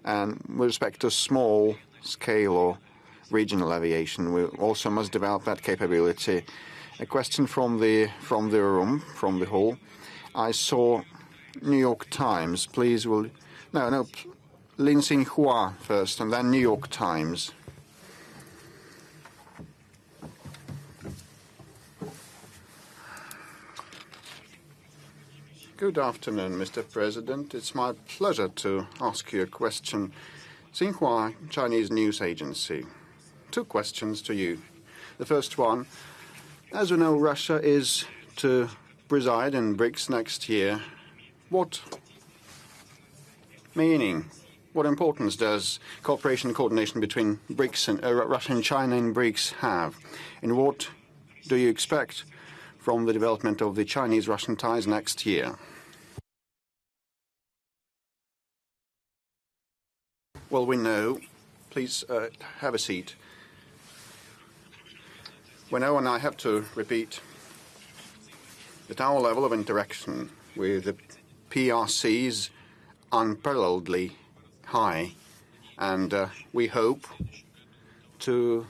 And with respect to small scale or regional aviation, we also must develop that capability. A question from the room, from the hall. I saw New York Times. Please, will no, Lin Xinhua first, and then New York Times. Good afternoon, Mr. President. It's my pleasure to ask you a question. Xinhua Chinese news agency. 2 questions to you. The first one, as we know, Russia is to preside in BRICS next year. What meaning, what importance does cooperation and coordination between BRICS and Russia and China in BRICS have? And what do you expect from the development of the Chinese-Russian ties next year? Well, we know. Please have a seat. We know, and I have to repeat, that our level of interaction with the PRC is unparalleledly high, and we hope to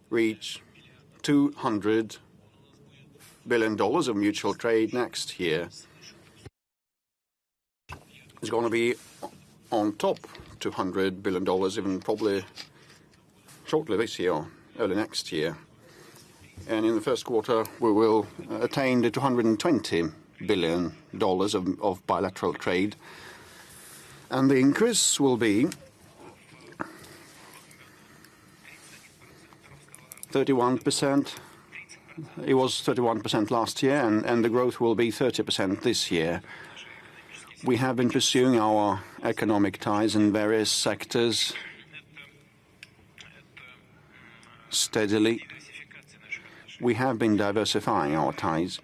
reach $200 billion of mutual trade next year. It's going to be on top $200 billion, even probably shortly this year, or early next year. And in the first quarter, we will attain the $220 billion of bilateral trade. And the increase will be 31%. It was 31% last year, and the growth will be 30% this year. We have been pursuing our economic ties in various sectors steadily. We have been diversifying our ties.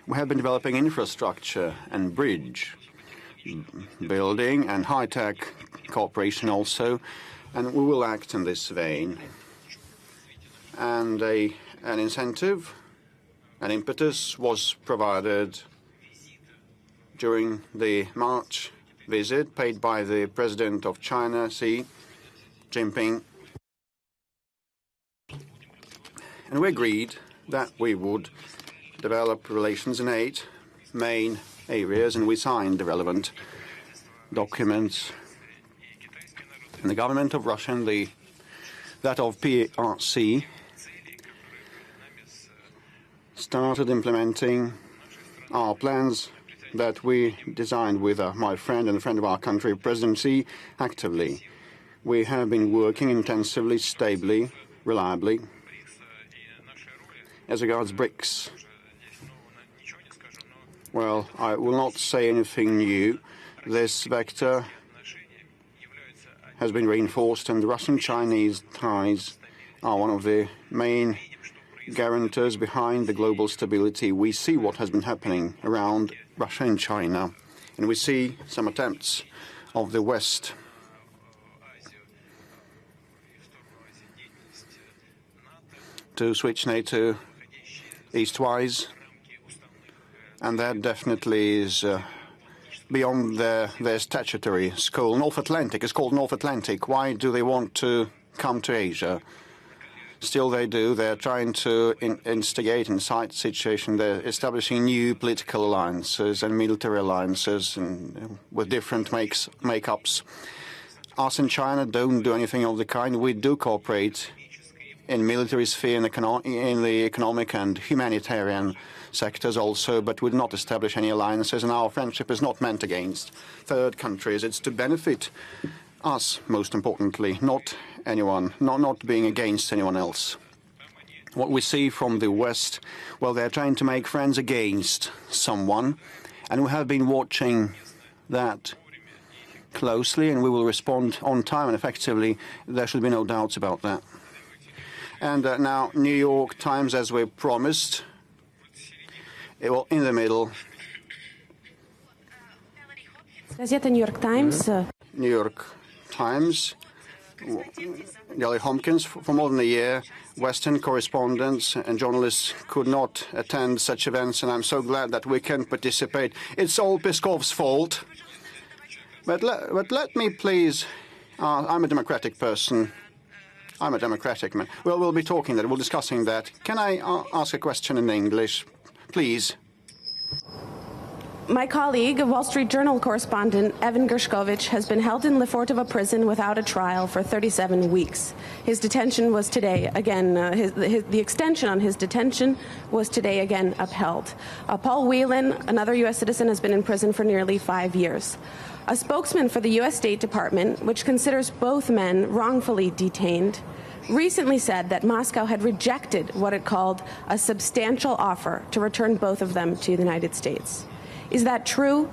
We have been developing infrastructure and bridge building and high-tech cooperation also, and we will act in this vein. And an incentive, an impetus was provided during the March visit paid by the President of China, Xi Jinping. And we agreed that we would develop relations in 8 main areas, and we signed the relevant documents. And the government of Russia and that of PRC started implementing our plans that we designed with my friend and a friend of our country, President Xi, actively. We have been working intensively, stably, reliably. As regards BRICS, Well, I will not say anything new. This vector has been reinforced, and the Russian-Chinese ties are one of the main guarantors behind the global stability. We see what has been happening around Russia and China, and we see some attempts of the West to switch NATO eastwise, and that definitely is beyond their statutory scope. North Atlantic is called North Atlantic. Why do they want to come to Asia? Still they do. They're trying to instigate, incite the situation. They're establishing new political alliances and military alliances with different makeups. Us and China don't do anything of the kind. We do cooperate in military sphere, in the economic and humanitarian sectors also, but we do not establish any alliances, and our friendship is not meant against third countries. It's to benefit us, most importantly, not anyone, not being against anyone else. What we see from the West, well, they're trying to make friends against someone, and we have been watching that closely, and we will respond on time and effectively. There should be no doubts about that. And now, New York Times, as we promised, well, in the middle. Газета New York Times. New York Times. Gally Hopkins, for more than a year, Western correspondents and journalists could not attend such events, and I'm so glad that we can participate. It's all Peskov's fault. But let me please, I'm a democratic person. I'm a democratic man. Well, we'll be talking that, we'll be discussing that. Can I ask a question in English, please? My colleague, Wall Street Journal correspondent Evan Gershkovich, has been held in Lefortovo prison without a trial for 37 weeks. His detention was today again, the extension on his detention was today again upheld. Paul Whelan, another U.S. citizen, has been in prison for nearly 5 years. A spokesman for the U.S. State Department, which considers both men wrongfully detained, recently said that Moscow had rejected what it called a substantial offer to return both of them to the United States. Is that true?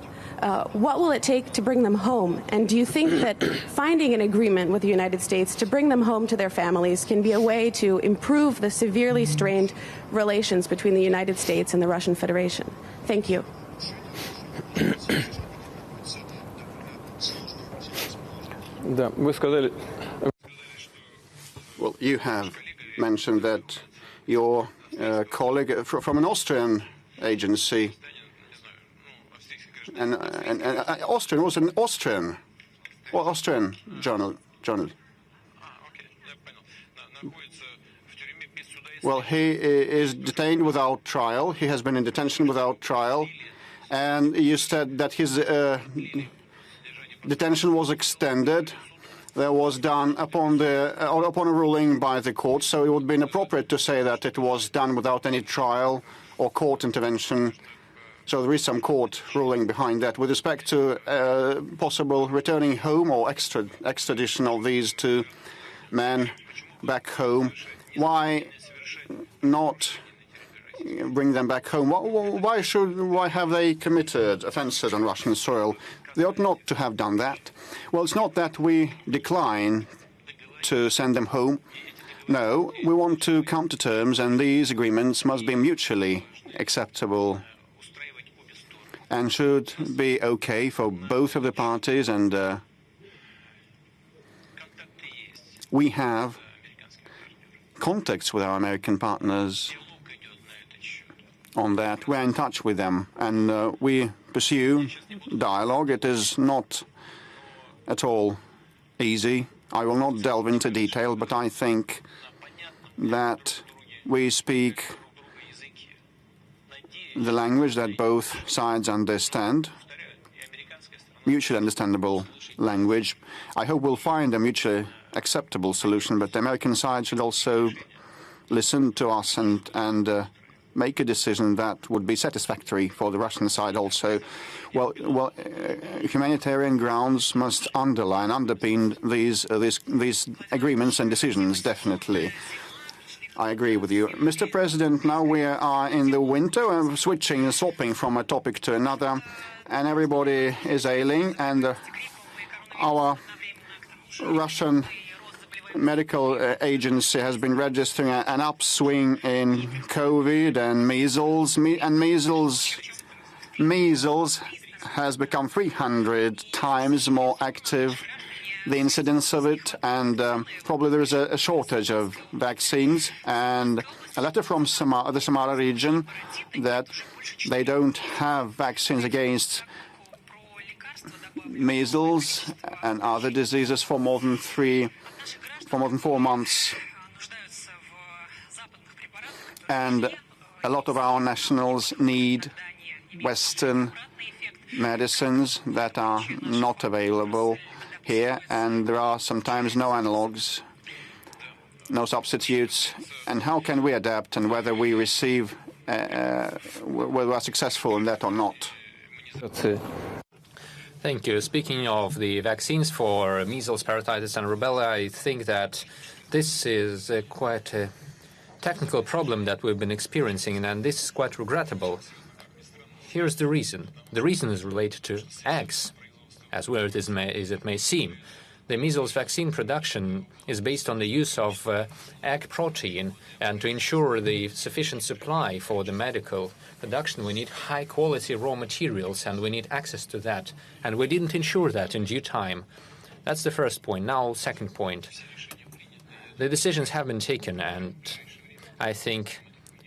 What will it take to bring them home? And do you think that finding an agreement with the United States to bring them home to their families can be a way to improve the severely strained relations between the United States and the Russian Federation? Thank you. Well, you have mentioned that your colleague from an Austrian agency, and Austrian was an Austrian journal. Well, he is detained without trial. He has been in detention without trial, and you said that his detention was extended. That was done upon a ruling by the court, so it would be inappropriate to say that it was done without any trial or court intervention. So there is some court ruling behind that. With respect to possible returning home or extradition of these two men back home, why not bring them back home? Why have they committed offences on Russian soil? They ought not to have done that. Well, it's not that we decline to send them home. No, we want to come to terms, and these agreements must be mutually acceptable and should be okay for both of the parties. And we have contacts with our American partners on that. We're in touch with them, and we pursue dialogue. It is not at all easy. I will not delve into detail, but I think that we speak the language that both sides understand, mutually understandable language. I hope we'll find a mutually acceptable solution, but the American side should also listen to us and make a decision that would be satisfactory for the Russian side also. Well, humanitarian grounds must underpin these agreements and decisions, definitely. I agree with you. Mr. President, now we are in the winter and switching and swapping from a topic to another, and everybody is ailing, and our Russian medical agency has been registering an upswing in COVID and measles, measles has become 300 times more active, the incidence of it, and probably there is a shortage of vaccines. And a letter from the Samara region that they don't have vaccines against measles and other diseases for more than 4 months. And a lot of our nationals need Western medicines that are not available here, and there are sometimes no analogues, no substitutes. And how can we adapt, and whether we receive, whether we are successful in that or not? Thank you. Speaking of the vaccines for measles, parotitis, and rubella, I think that this is quite a technical problem that we've been experiencing, and this is quite regrettable. Here's the reason. The reason is related to eggs, as weird as it may seem. The measles vaccine production is based on the use of egg protein, and to ensure the sufficient supply for the medical production, we need high-quality raw materials, and we need access to that. And we didn't ensure that in due time. That's the first point. Now, second point. The decisions have been taken, and I think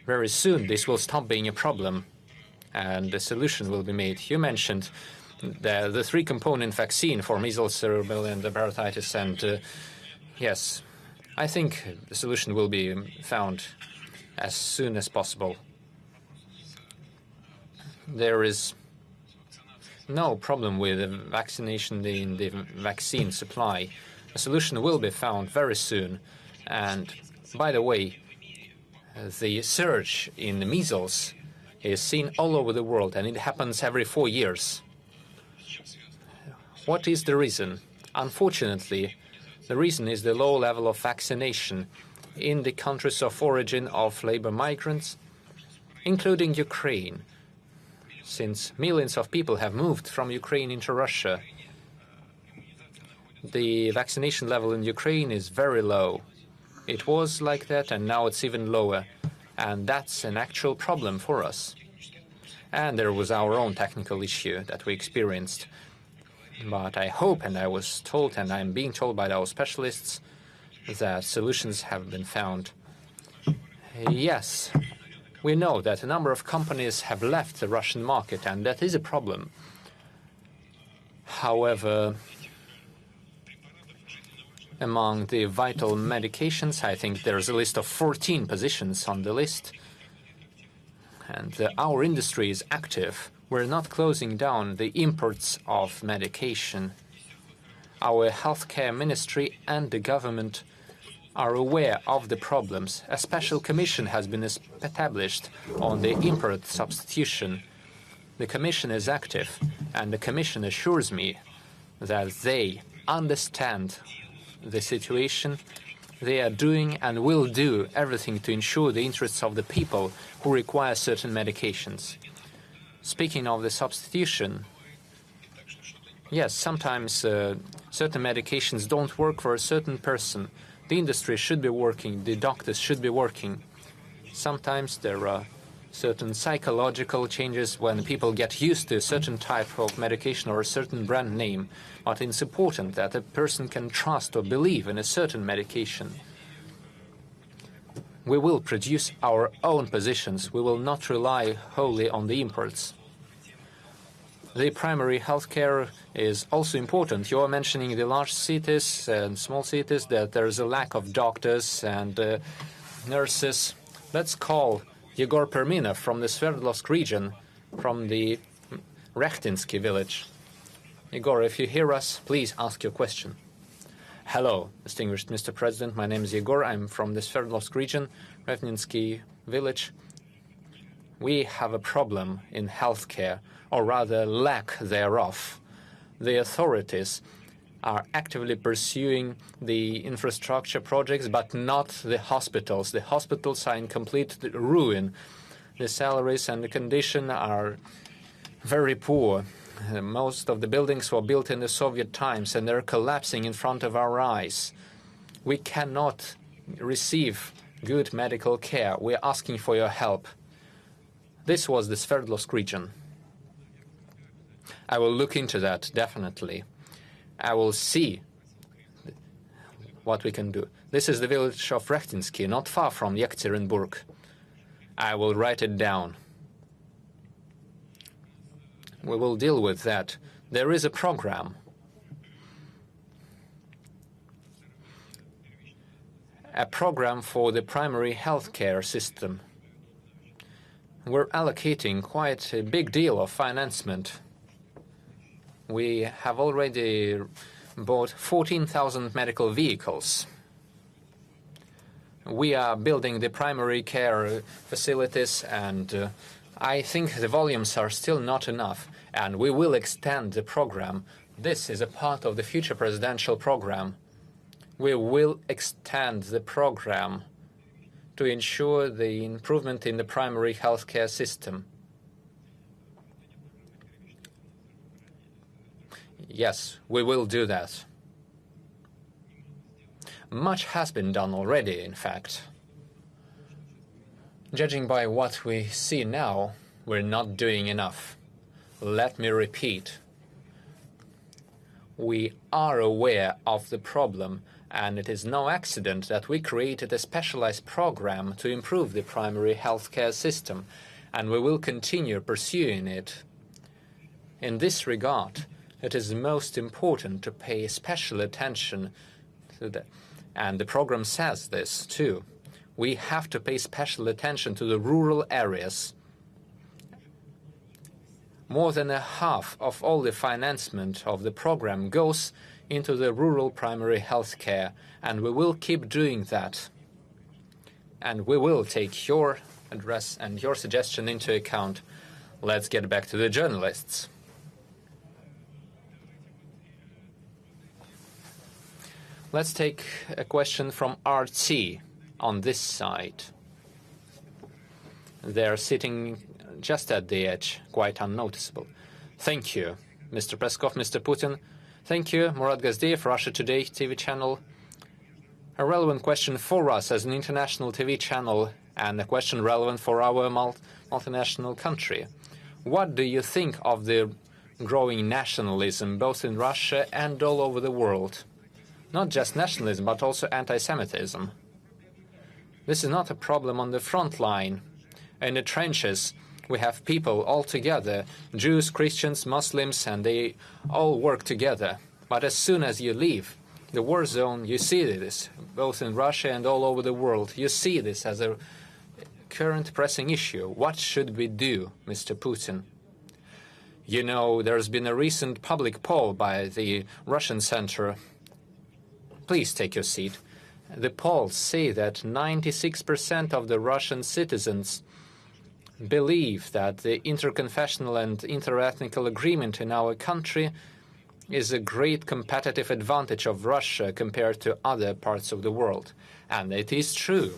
very soon this will stop being a problem, and the solution will be made. You mentioned the three-component vaccine for measles, rubella, and parotitis, and yes, I think the solution will be found as soon as possible. There is no problem with the vaccination in the vaccine supply. A solution will be found very soon. And by the way, the surge in the measles is seen all over the world, and it happens every 4 years. What is the reason? Unfortunately, the reason is the low level of vaccination in the countries of origin of labor migrants, including Ukraine, since millions of people have moved from Ukraine into Russia. The vaccination level in Ukraine is very low. It was like that, and now it's even lower, and that's an actual problem for us. And there was our own technical issue that we experienced. But I hope, and I was told, and I'm being told by our specialists, that solutions have been found. Yes, we know that a number of companies have left the Russian market, and that is a problem. However, among the vital medications, I think there's a list of 14 positions on the list, and our industry is active. We're not closing down the imports of medication. Our healthcare ministry and the government are aware of the problems. A special commission has been established on the import substitution. The commission is active, and the commission assures me that they understand the situation. They are doing and will do everything to ensure the interests of the people who require certain medications. Speaking of the substitution, yes, sometimes certain medications don't work for a certain person. The industry should be working, the doctors should be working. Sometimes there are certain psychological changes when people get used to a certain type of medication or a certain brand name, but it's important that a person can trust or believe in a certain medication. We will produce our own positions. We will not rely wholly on the imports. The primary healthcare is also important. You are mentioning the large cities and small cities, that there is a lack of doctors and nurses. Let's call Yegor Permina from the Sverdlovsk region, from the Rechtinsky village. Yegor, if you hear us, please ask your question. Hello, distinguished Mr. President. My name is Yegor. I'm from the Sverdlovsk region, Rechtinsky village. We have a problem in healthcare, or rather lack thereof. The authorities are actively pursuing the infrastructure projects, but not the hospitals. The hospitals are in complete ruin. The salaries and the condition are very poor. Most of the buildings were built in the Soviet times, and they're collapsing in front of our eyes. We cannot receive good medical care. We're asking for your help. This was the Sverdlovsk region. I will look into that, definitely. I will see what we can do. This is the village of Rechtinsky, not far from Yekaterinburg. I will write it down. We will deal with that. There is a program. A program for the primary healthcare system. We're allocating quite a big deal of financement. We have already bought 14,000 medical vehicles. We are building the primary care facilities, and I think the volumes are still not enough, and we will extend the program. This is a part of the future presidential program. We will extend the program to ensure the improvement in the primary healthcare system. Yes, we will do that. Much has been done already, in fact. Judging by what we see now, we're not doing enough. Let me repeat. We are aware of the problem, and it is no accident that we created a specialized program to improve the primary healthcare system, and we will continue pursuing it. In this regard, it is most important to pay special attention to that. And the program says this too. We have to pay special attention to the rural areas. More than a half of all the financement of the program goes into the rural primary health care, and we will keep doing that. And we will take your address and your suggestion into account. Let's get back to the journalists. Let's take a question from RT on this side. They're sitting just at the edge, quite unnoticeable. Thank you, Mr. Peskov, Mr. Putin. Thank you, Murat Gazdeev, Russia Today TV channel. A relevant question for us as an international TV channel, and a question relevant for our multinational country. What do you think of the growing nationalism, both in Russia and all over the world? Not just nationalism, but also anti-Semitism. This is not a problem on the front line. In the trenches, we have people all together, Jews, Christians, Muslims, and they all work together. But as soon as you leave the war zone, you see this, both in Russia and all over the world. You see this as a current pressing issue. What should we do, Mr. Putin? You know, there's been a recent public poll by the Russian Center. Please take your seat. The polls say that 96% of the Russian citizens believe that the interconfessional and interethnical agreement in our country is a great competitive advantage of Russia compared to other parts of the world. And it is true.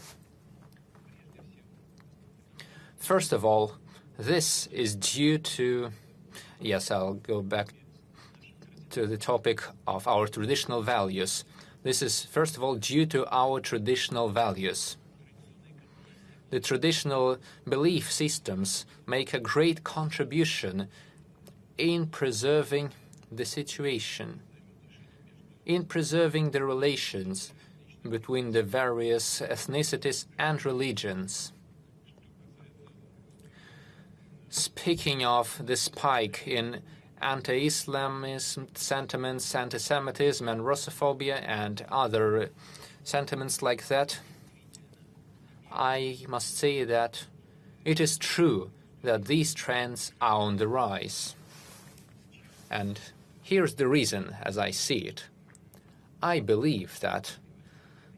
First of all, this is due to, yes, I'll go back to the topic of our traditional values. This is, first of all, due to our traditional values. The traditional belief systems make a great contribution in preserving the situation, in preserving the relations between the various ethnicities and religions. Speaking of the spike in anti-Islamism sentiments, anti-Semitism and Russophobia and other sentiments like that, I must say that it is true that these trends are on the rise. And here's the reason, as I see it. I believe that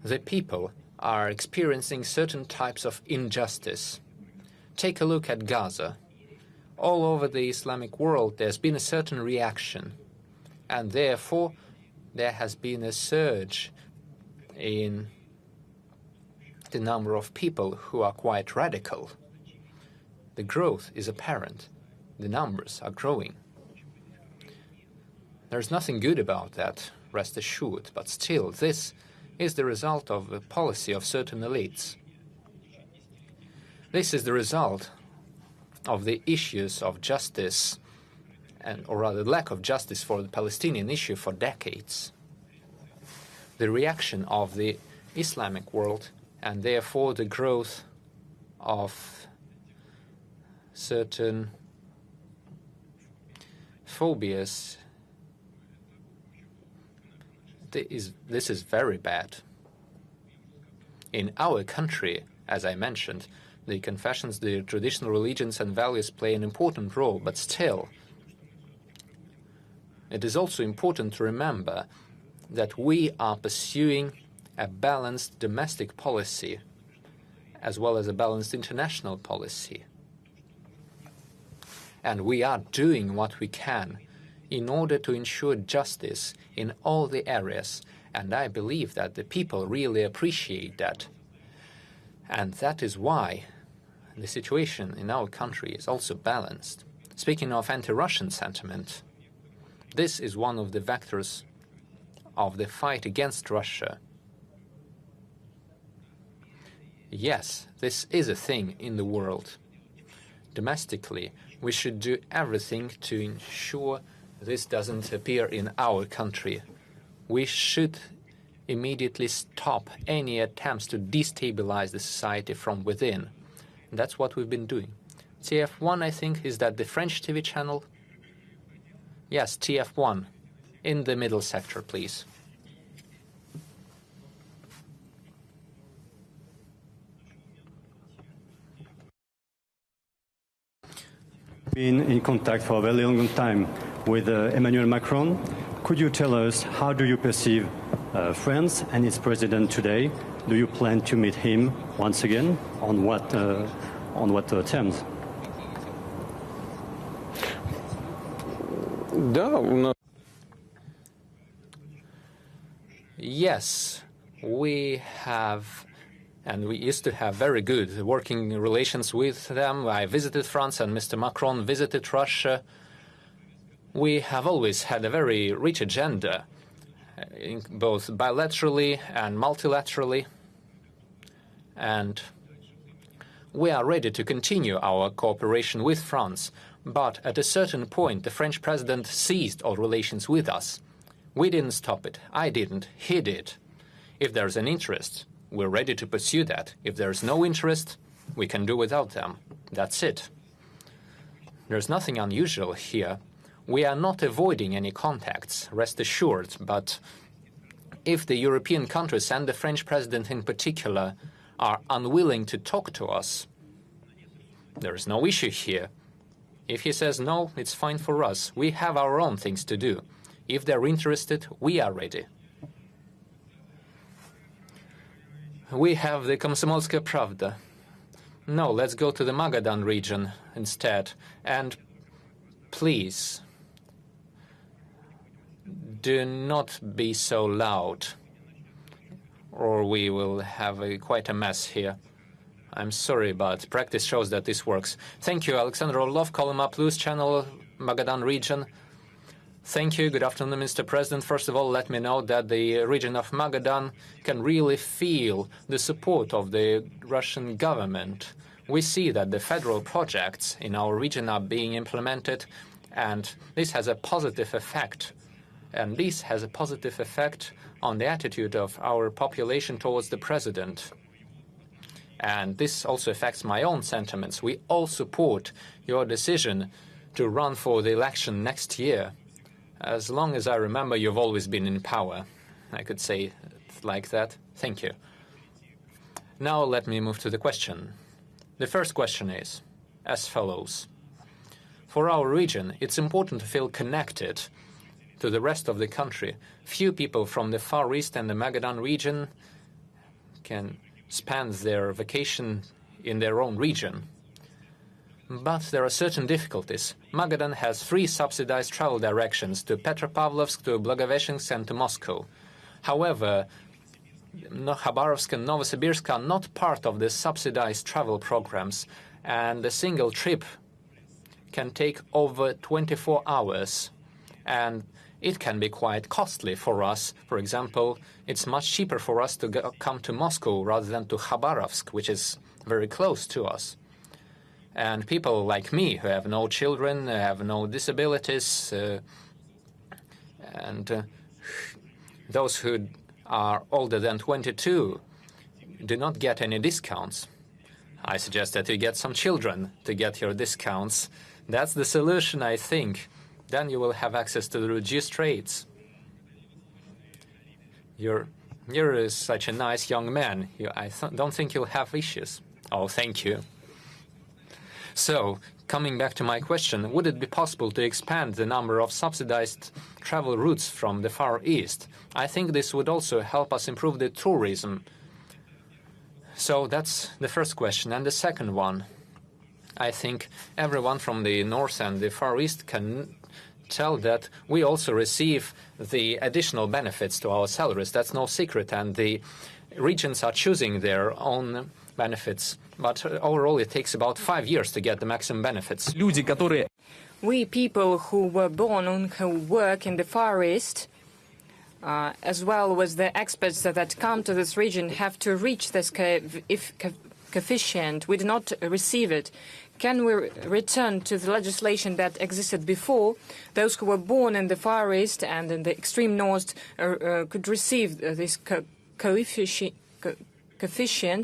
the people are experiencing certain types of injustice. Take a look at Gaza. All over the Islamic world, there's been a certain reaction, and therefore there has been a surge in the number of people who are quite radical. The growth is apparent. The numbers are growing. There's nothing good about that, rest assured, but still, this is the result of the policy of certain elites. This is the result of the issues of justice, or rather lack of justice for the Palestinian issue for decades. The reaction of the Islamic world, and therefore the growth of certain phobias. This is very bad. In our country, as I mentioned, the confessions, the traditional religions and values play an important role, but still, it is also important to remember that we are pursuing a balanced domestic policy as well as a balanced international policy. And we are doing what we can in order to ensure justice in all the areas, and I believe that the people really appreciate that. And that is why the situation in our country is also balanced. Speaking of anti-Russian sentiment, this is one of the vectors of the fight against Russia. Yes, this is a thing in the world. Domestically, we should do everything to ensure this doesn't appear in our country. We should immediately stop any attempts to destabilize the society from within. And that's what we've been doing. TF1, I think, is that the French TV channel? Yes, TF1. In the middle sector, please. Been in contact for a very long time with Emmanuel Macron. Could you tell us how do you perceive France and its president today? Do you plan to meet him once again? On what terms? Yes, we have, and we used to have very good working relations with them. I visited France and Mr. Macron visited Russia. We have always had a very rich agenda, both bilaterally and multilaterally. And we are ready to continue our cooperation with France. But at a certain point, the French president ceased all relations with us. We didn't stop it. I didn't. He did. If there's an interest, we're ready to pursue that. If there's no interest, we can do without them. That's it. There's nothing unusual here. We are not avoiding any contacts, rest assured. But if the European countries and the French president in particular are unwilling to talk to us, there is no issue here. If he says no, it's fine for us. We have our own things to do. If they're interested, we are ready. We have the Komsomolskaya Pravda. No, let's go to the Magadan region instead. And please, do not be so loud, or we will have quite a mess here. I'm sorry, but practice shows that this works. Thank you, Alexander Orlov, Kolyma Plus channel, Magadan region. Thank you. Good afternoon, Mr. President. First of all, let me know that the region of Magadan can really feel the support of the Russian government. We see that the federal projects in our region are being implemented, and this has a positive effect. And this has a positive effect on the attitude of our population towards the president. And this also affects my own sentiments. We all support your decision to run for the election next year. As long as I remember, you've always been in power. I could say it like that. Thank you. Now let me move to the question. The first question is as follows. For our region, it's important to feel connected to the rest of the country. Few people from the Far East and the Magadan region can spend their vacation in their own region. But there are certain difficulties. Magadan has 3 subsidized travel directions to Petropavlovsk, to Blagoveshchensk and to Moscow. However, Khabarovsk and Novosibirsk are not part of the subsidized travel programs, and a single trip can take over 24 hours, and it can be quite costly for us. For example, it's much cheaper for us to come to Moscow rather than to Khabarovsk, which is very close to us. And people like me, who have no children, have no disabilities, and those who are older than 22 do not get any discounts. I suggest that you get some children to get your discounts. That's the solution, I think. Then you will have access to the reduced rates. You're such a nice young man. I don't think you'll have issues. Oh, thank you. So, coming back to my question, would it be possible to expand the number of subsidized travel routes from the Far East? I think this would also help us improve the tourism. So that's the first question. And the second one, I think everyone from the North and the Far East can tell that we also receive the additional benefits to our salaries. That's no secret, and the regions are choosing their own benefits. But overall, it takes about 5 years to get the maximum benefits. We people who were born and who work in the Far East, as well as the experts that come to this region, have to reach this coefficient. We do not receive it. Can we return to the legislation that existed before? Those who were born in the Far East and in the extreme North could receive this coefficients.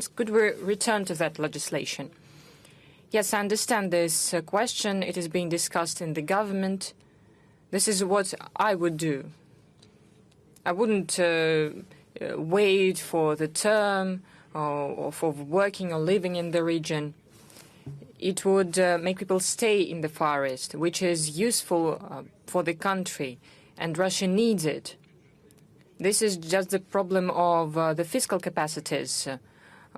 Could we return to that legislation? Yes, I understand this question. It is being discussed in the government. This is what I would do. I wouldn't wait for the term or for working or living in the region. It would make people stay in the Far East, which is useful for the country, and Russia needs it. This is just the problem of the fiscal capacities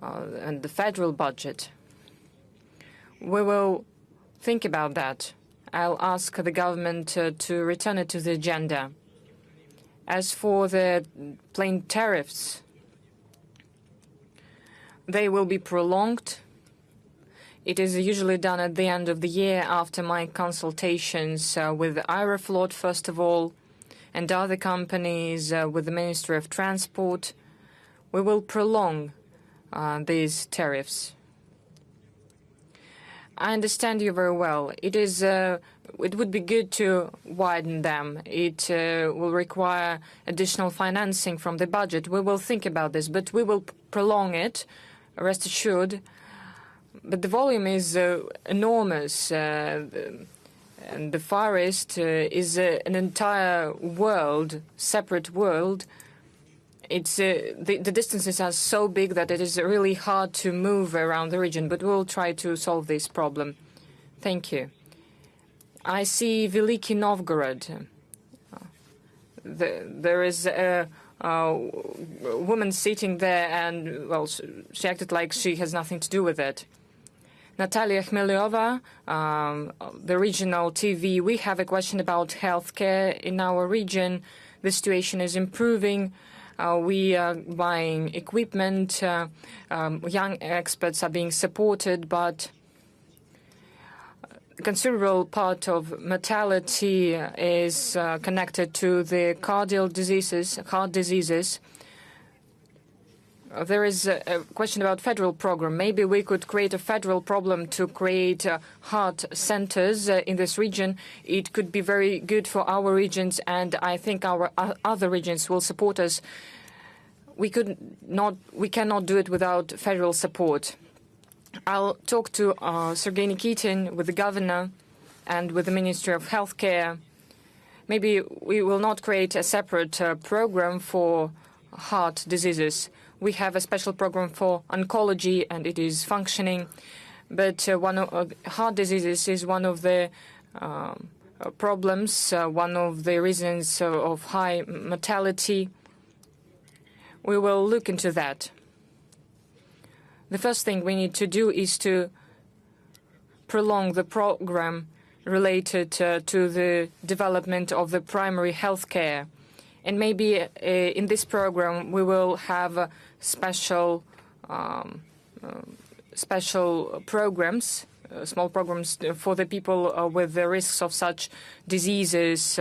and the federal budget. We will think about that. I'll ask the government to return it to the agenda. As for the plane tariffs, they will be prolonged. It is usually done at the end of the year after my consultations with Aeroflot, first of all, and other companies with the Ministry of Transport. We will prolong these tariffs. I understand you very well. It would be good to widen them. It will require additional financing from the budget. We will think about this, but we will prolong it, rest assured. But the volume is enormous. And the Far East is an entire world, separate world. It's the distances are so big that it is really hard to move around the region, but we'll try to solve this problem. Thank you. I see Veliki Novgorod. There is a woman sitting there, and, well, she acted like she has nothing to do with it. Natalia Khmelyova, the regional TV. We have a question about healthcare in our region. The situation is improving. We are buying equipment. Young experts are being supported, but a considerable part of mortality is connected to the cardiac diseases, heart diseases. There is a question about federal program. Maybe we could create a federal program to create heart centers in this region. It could be very good for our regions, and I think our other regions will support us. We cannot do it without federal support. I'll talk to Sergei Nikitin with the governor and with the Ministry of Healthcare. Maybe we will not create a separate program for heart diseases. We have a special program for oncology, and it is functioning. But heart diseases is one of the problems, one of the reasons of high mortality. We will look into that. The first thing we need to do is to prolong the program related to the development of the primary health care. And maybe in this program we will have special programs, small programs for the people with the risks of such diseases,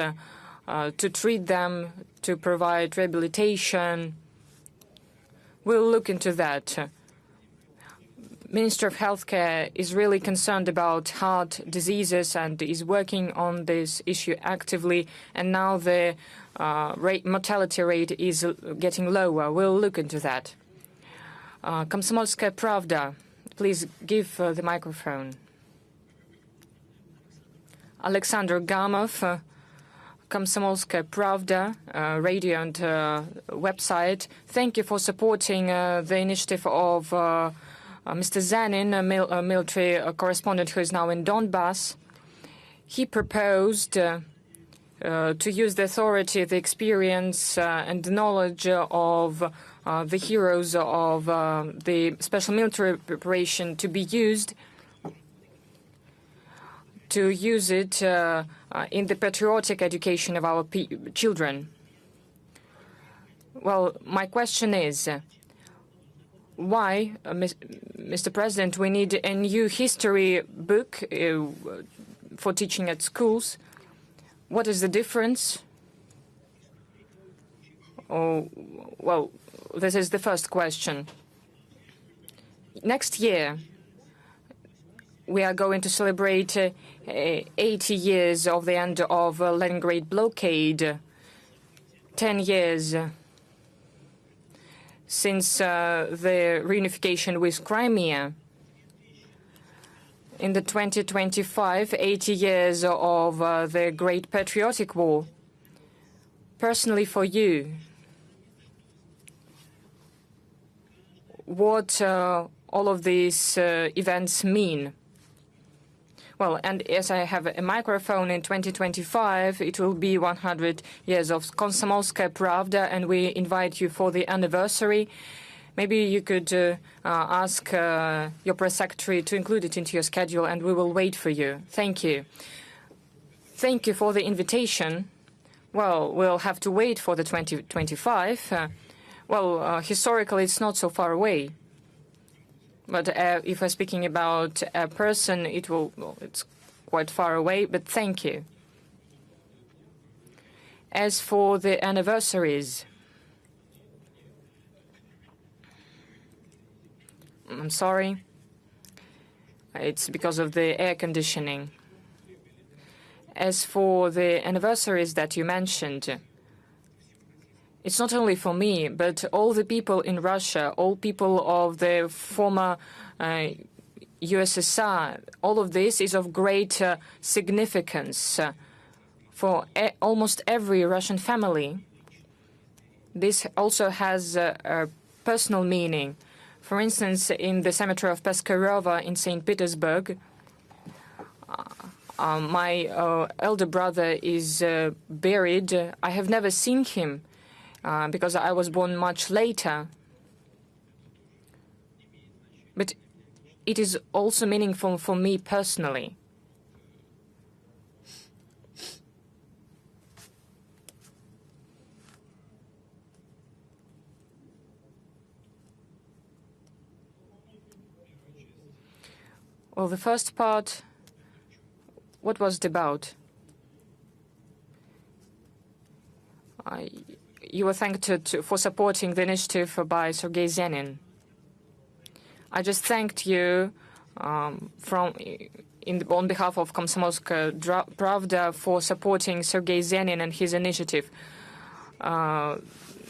to treat them, to provide rehabilitation. We'll look into that. Minister of Healthcare is really concerned about heart diseases and is working on this issue actively. And now the mortality rate is getting lower. We'll look into that. Komsomolskaya Pravda, please give the microphone. Alexander Gamov, Komsomolskaya Pravda, radio and website. Thank you for supporting the initiative of Mr. Zanin, a military correspondent who is now in Donbas. He proposed to use the authority, the experience, and the knowledge of the heroes of the special military operation to be used, to use it in the patriotic education of our children. Well, my question is, why, Mr. President, we need a new history book for teaching at schools? What is the difference? Oh, well, this is the first question. Next year, we are going to celebrate 80 years of the end of Leningrad blockade, 10 years since the reunification with Crimea. In the 2025, 80 years of the Great Patriotic War. Personally, for you, what all of these events mean? Well, and as I have a microphone, in 2025, it will be 100 years of Komsomolskaya Pravda, and we invite you for the anniversary. Maybe you could ask your press secretary to include it into your schedule, and we will wait for you. Thank you. Thank you for the invitation. Well, we'll have to wait for the 2025. Historically, it's not so far away. But if we're speaking about a person, it's quite far away, but thank you. As for the anniversaries, I'm sorry, it's because of the air conditioning. As for the anniversaries that you mentioned, it's not only for me, but all the people in Russia, all people of the former USSR, all of this is of great significance for almost every Russian family. This also has a personal meaning. For instance, in the cemetery of Peskarova in St. Petersburg, my elder brother is buried. I have never seen him because I was born much later. But it is also meaningful for me personally. Well, the first part, what was it about? You were thanked for supporting the initiative by Sergei Zenin. I just thanked you on behalf of Komsomolskaya Pravda for supporting Sergei Zenin and his initiative.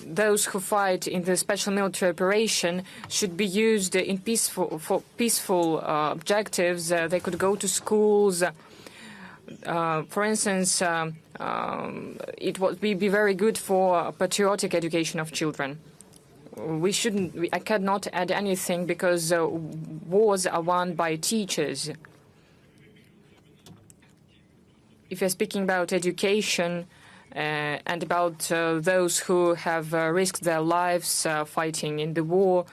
Those who fight in the special military operation should be used in for peaceful objectives. They could go to schools. For instance, it would be very good for patriotic education of children. I cannot add anything because wars are won by teachers. If you're speaking about education and about those who have risked their lives fighting in the war,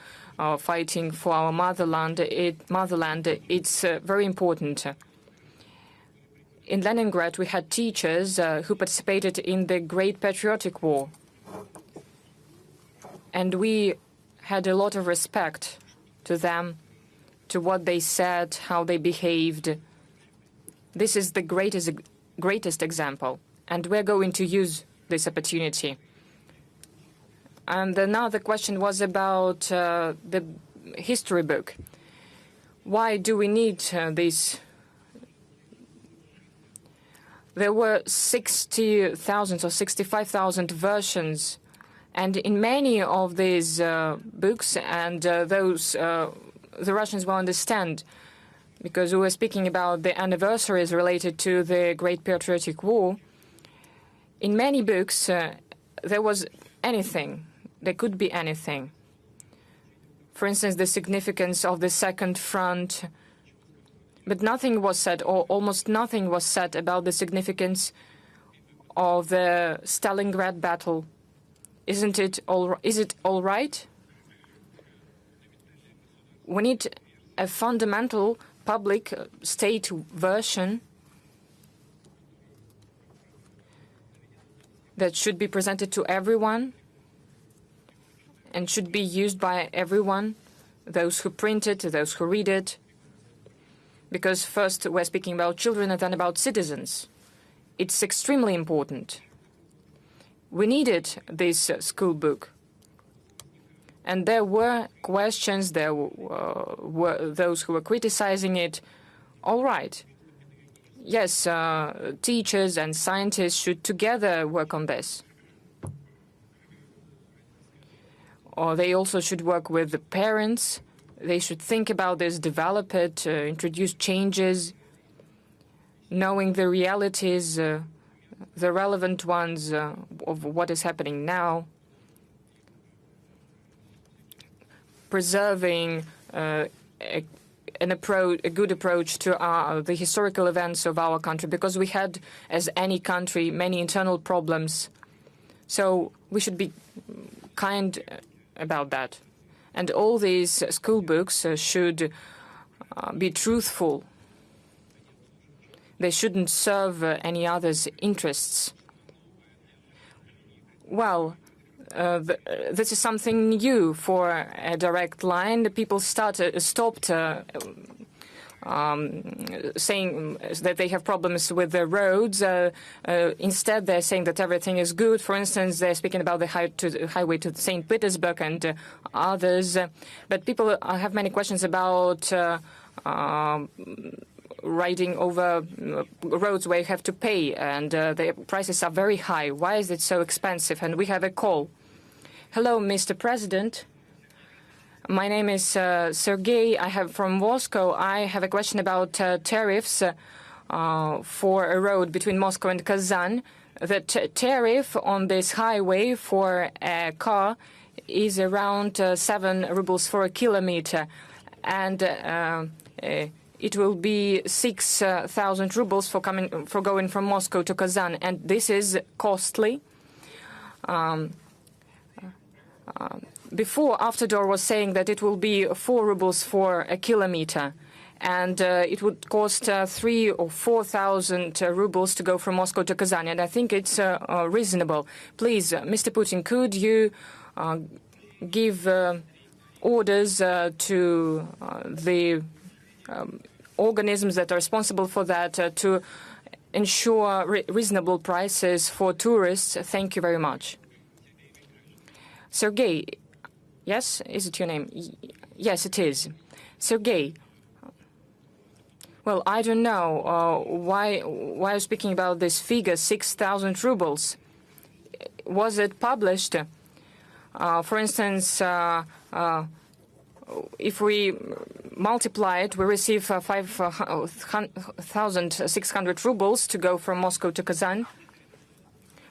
fighting for our motherland. It's very important. In Leningrad, we had teachers who participated in the Great Patriotic War. And we had a lot of respect to them, to what they said, how they behaved. This is the greatest example, and we're going to use this opportunity. And now the question was about the history book. Why do we need this? There were 60,000 or 65,000 versions, and in many of these books, and those the Russians will understand, because we were speaking about the anniversaries related to the Great Patriotic War. In many books, there was anything. There could be anything. For instance, the significance of the Second Front. But nothing was said, or almost nothing was said, about the significance of the Stalingrad battle. Is it all right? We need a fundamental public state version that should be presented to everyone and should be used by everyone, those who print it, those who read it. Because first we're speaking about children and then about citizens. It's extremely important. We needed this school book. And there were questions, there were those who were criticizing it. All right. Yes, teachers and scientists should together work on this. Or they also should work with the parents. They should think about this, develop it, introduce changes, knowing the realities, the relevant ones of what is happening now, preserving a good approach to the historical events of our country, because we had, as any country, many internal problems. So we should be kind about that. And all these school books should be truthful. They shouldn't serve any other's interests. Well, this is something new for a direct line. The people stopped saying that they have problems with the roads. Instead, they're saying that everything is good. For instance, they're speaking about the highway to St. Petersburg and others. But people have many questions about riding over roads where you have to pay, and the prices are very high. Why is it so expensive? And we have a call. Hello, Mr. President. My name is Sergey. I have from Moscow. I have a question about tariffs for a road between Moscow and Kazan. The tariff on this highway for a car is around 7 rubles for a kilometer, and it will be 6,000 rubles for going from Moscow to Kazan, and this is costly. Before, Avtodor was saying that it will be 4 rubles for a kilometer, and it would cost 3,000 or 4,000 rubles to go from Moscow to Kazan, and I think it's reasonable. Please, Mr. Putin, could you give orders to the organisms that are responsible for that to ensure reasonable prices for tourists? Thank you very much. Sergey. Yes, is it your name? Yes, it is. Sergey. Well, I don't know why I'm speaking about this figure, 6,000 rubles. Was it published? For instance, if we multiply it, we receive 5,600 rubles to go from Moscow to Kazan.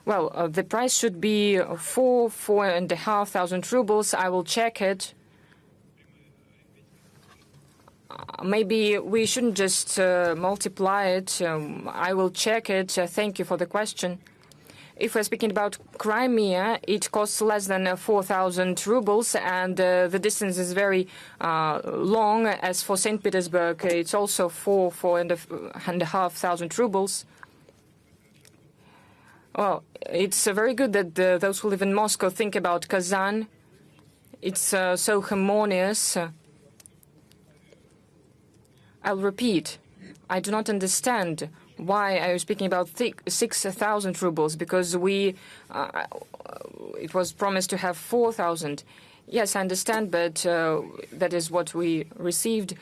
Well, the price should be 4,500 rubles. I will check it. Maybe we shouldn't just multiply it. I will check it. Thank you for the question. If we're speaking about Crimea, it costs less than 4,000 rubles, and the distance is very long. As for St. Petersburg, it's also 4,500 rubles. Well, it's very good that those who live in Moscow think about Kazan. It's so harmonious. I'll repeat. I do not understand why I was speaking about 6,000 rubles, because it was promised to have 4,000. Yes, I understand, but that is what we received,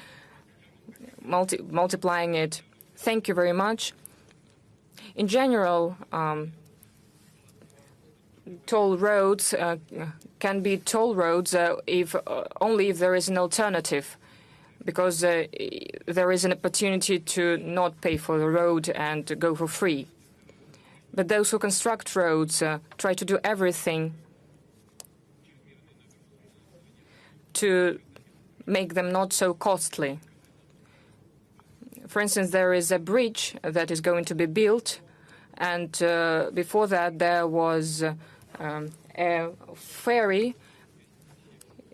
multiplying it. Thank you very much. In general, toll roads can be toll roads only if there is an alternative, because there is an opportunity to not pay for the road and to go for free. But those who construct roads try to do everything to make them not so costly. For instance, there is a bridge that is going to be built, and before that there was a ferry.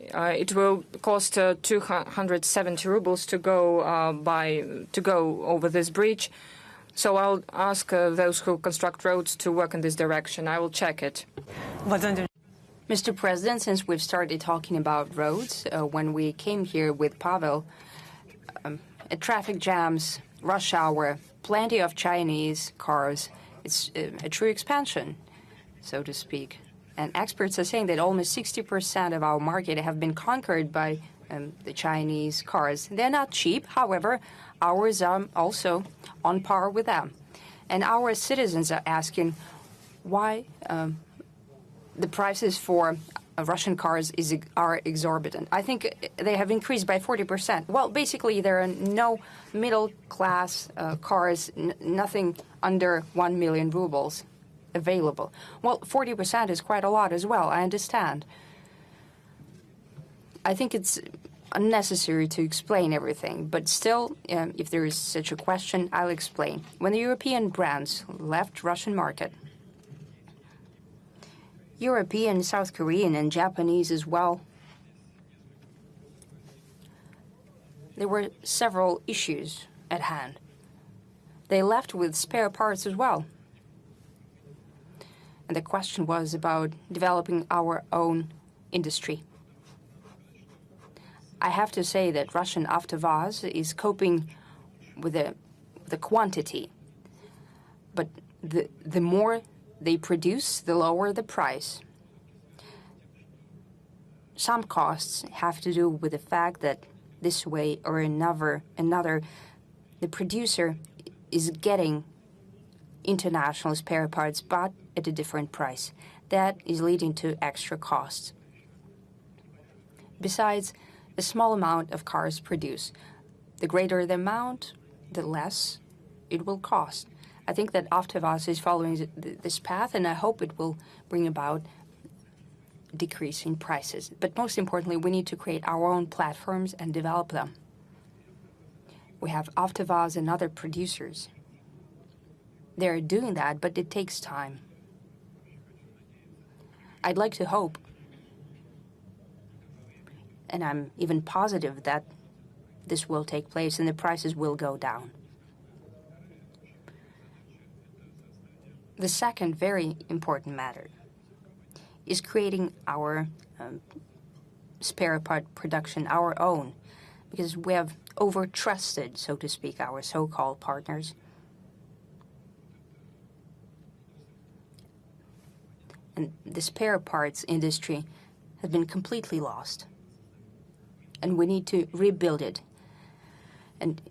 It will cost 270 rubles to go over this bridge. So I'll ask those who construct roads to work in this direction. I will check it. Mr. President, since we've started talking about roads, when we came here with Pavel, traffic jams, rush hour, plenty of Chinese cars. It's a true expansion, so to speak. And experts are saying that almost 60% of our market have been conquered by the Chinese cars. They're not cheap, however, ours are also on par with them. And our citizens are asking why the prices for Russian cars are exorbitant. I think they have increased by 40%. Well, basically, there are no middle-class cars, nothing under 1 million rubles available. Well, 40% is quite a lot as well, I understand. I think it's unnecessary to explain everything, but still, if there is such a question, I'll explain. When the European brands left Russian market, European, South Korean, and Japanese as well, there were several issues at hand. They left with spare parts as well. And the question was about developing our own industry. I have to say that Russian Avtovaz is coping with the quantity. But the more they produce, the lower the price. Some costs have to do with the fact that this way or another, the producer is getting international spare parts, but at a different price. That is leading to extra costs. Besides, a small amount of cars produced. The greater the amount, the less it will cost. I think that Avtovaz is following this path, and I hope it will bring about decrease in prices. But most importantly, we need to create our own platforms and develop them. We have Avtovaz and other producers. They're doing that, but it takes time. I'd like to hope, and I'm even positive that this will take place and the prices will go down. The second very important matter is creating our spare part production, our own, because we have over-trusted, so to speak, our so-called partners. And the spare parts industry has been completely lost. And we need to rebuild it. And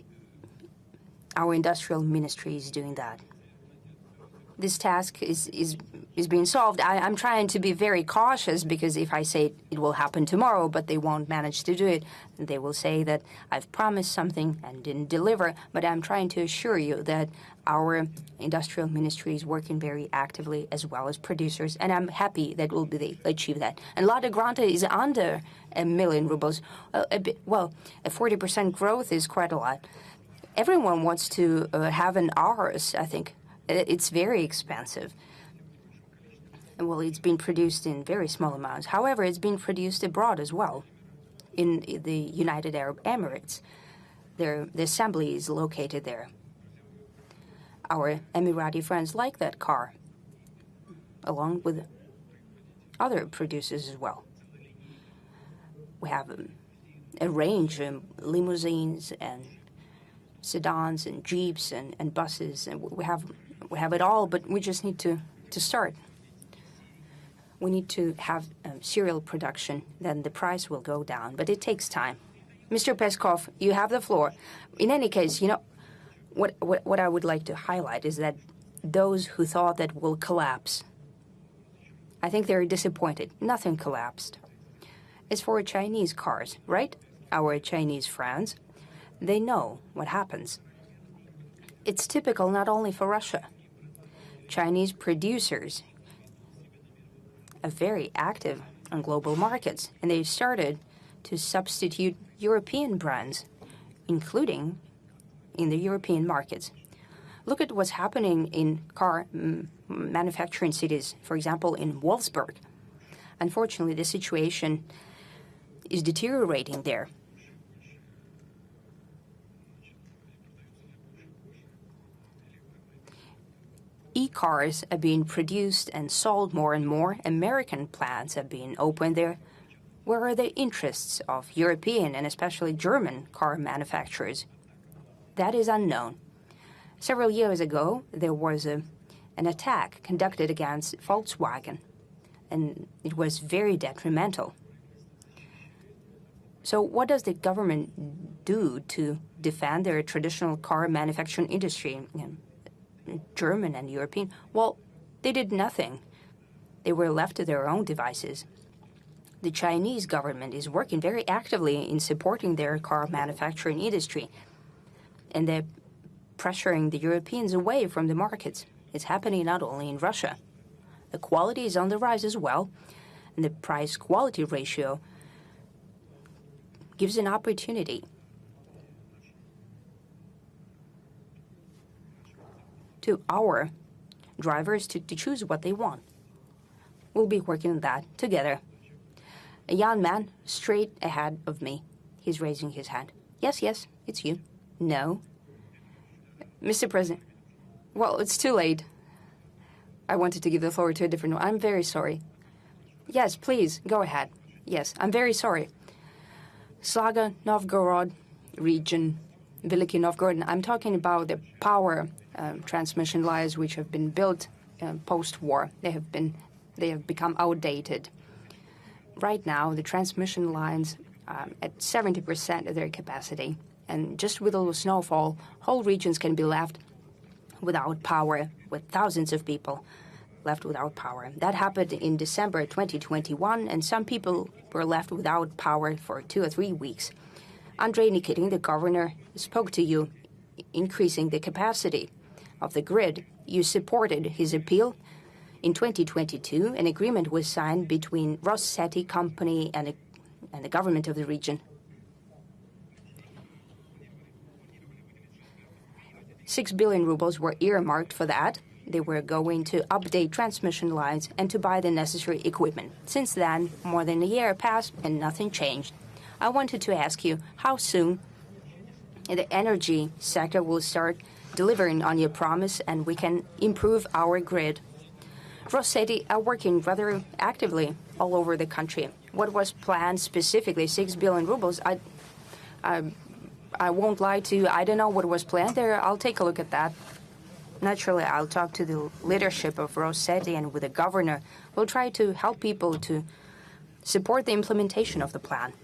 our industrial ministry is doing that. This task is being solved. I'm trying to be very cautious, because if I say it will happen tomorrow, but they won't manage to do it, they will say that I've promised something and didn't deliver. But I'm trying to assure you that our industrial ministry is working very actively, as well as producers, and I'm happy that we'll achieve that. And Lada Granta is under 1 million rubles. A 40% growth is quite a lot. Everyone wants to have an Rs, I think. It's very expensive. Well, it's been produced in very small amounts. However, it's been produced abroad as well, in the United Arab Emirates. The assembly is located there. Our Emirati friends like that car, along with other producers as well. We have a range of limousines and sedans and jeeps and buses, and we have it all, but we just need to start. We need to have serial production, then the price will go down, but it takes time. Mr. Peskov, you have the floor. In any case, you know, what I would like to highlight is that those who thought that will collapse, I think they're disappointed. Nothing collapsed. As for Chinese cars, right? Our Chinese friends, they know what happens. It's typical not only for Russia. Chinese producers are very active on global markets, and they've started to substitute European brands, including in the European markets. Look at what's happening in car manufacturing cities, for example, in Wolfsburg. Unfortunately, the situation is deteriorating there. E-cars are being produced and sold more and more. American plants are being opened there. Where are the interests of European and especially German car manufacturers? That is unknown. Several years ago, there was an attack conducted against Volkswagen, and it was very detrimental. So what does the government do to defend their traditional car manufacturing industry, German and European? Well, they did nothing. They were left to their own devices. The Chinese government is working very actively in supporting their car manufacturing industry, and they're pressuring the Europeans away from the markets. It's happening not only in Russia. The quality is on the rise as well, and the price-quality ratio gives an opportunity to our drivers to choose what they want. We'll be working on that together. A young man straight ahead of me. He's raising his hand. Yes, yes, it's you. No. Mr. President, well, it's too late. I wanted to give the floor to a different one. I'm very sorry. Yes, please, go ahead. Yes, I'm very sorry. Slaga, Novgorod region, Veliki Novgorod. I'm talking about the power transmission lines which have been built post-war. They have become outdated. Right now, the transmission lines at 70% of their capacity, and just with a little snowfall, whole regions can be left without power, with thousands of people left without power. That happened in December 2021, and some people were left without power for 2 or 3 weeks. Andrei Nikitin, the governor, spoke to you, increasing the capacity of the grid. You supported his appeal. In 2022, an agreement was signed between Rossetti company and the government of the region. 6 billion rubles were earmarked for that. They were going to update transmission lines and to buy the necessary equipment. Since then, more than a year passed and nothing changed. I wanted to ask you how soon the energy sector will start delivering on your promise and we can improve our grid. Rossetti are working rather actively all over the country. What was planned specifically, 6 billion rubles, I won't lie to you, I don't know what was planned there. I'll take a look at that. Naturally, I'll talk to the leadership of Rossetti and with the governor. We'll try to help people to support the implementation of the plan.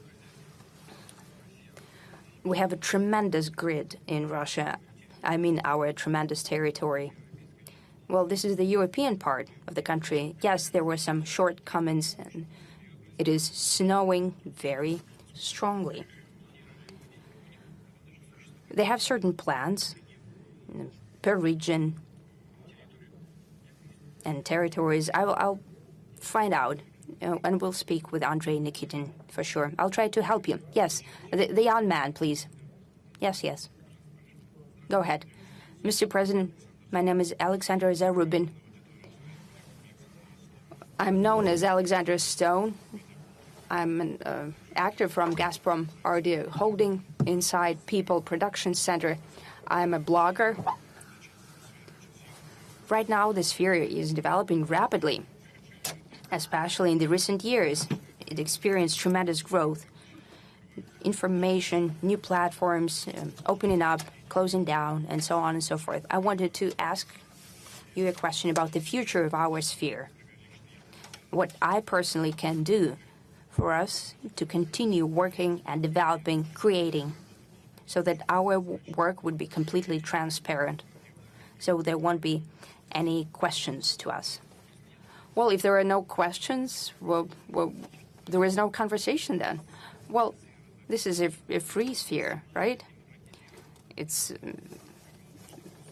We have a tremendous grid in Russia. I mean, our tremendous territory. Well, this is the European part of the country. Yes, there were some shortcomings, and it is snowing very strongly. They have certain plans per region and territories. I'll find out, and we'll speak with Andrei Nikitin for sure. I'll try to help you. Yes, the young man, please. Yes, yes. Go ahead. Mr. President, my name is Alexander Zarubin. I'm known as Alexander Stone. I'm an actor from Gazprom RD Holding inside People Production Center. I'm a blogger. Right now, the sphere is developing rapidly, especially in the recent years. It experienced tremendous growth. Information, new platforms, opening up, closing down, and so on and so forth. I wanted to ask you a question about the future of our sphere. What I personally can do for us to continue working and developing, creating, so that our work would be completely transparent, so there won't be any questions to us. Well, if there are no questions, well, there is no conversation then. Well, this is a free sphere, right? It's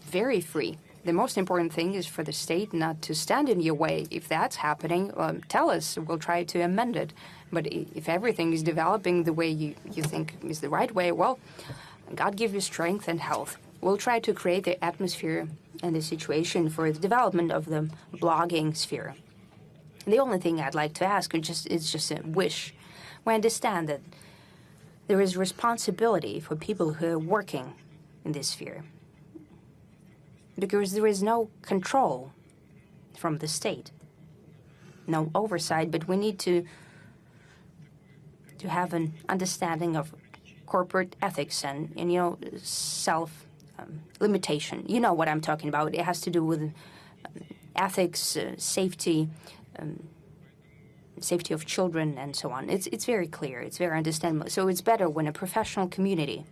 very free. The most important thing is for the state not to stand in your way. If that's happening, tell us. We'll try to amend it. But if everything is developing the way you think is the right way, well, God give you strength and health. We'll try to create the atmosphere and the situation for the development of the blogging sphere. The only thing I'd like to ask is just a wish. We understand that there is responsibility for people who are working in this sphere, because there is no control from the state, no oversight, but we need to have an understanding of corporate ethics and self limitation. You know what I'm talking about. It has to do with ethics, safety, safety of children, and so on. It's very clear. It's very understandable. So it's better when a professional community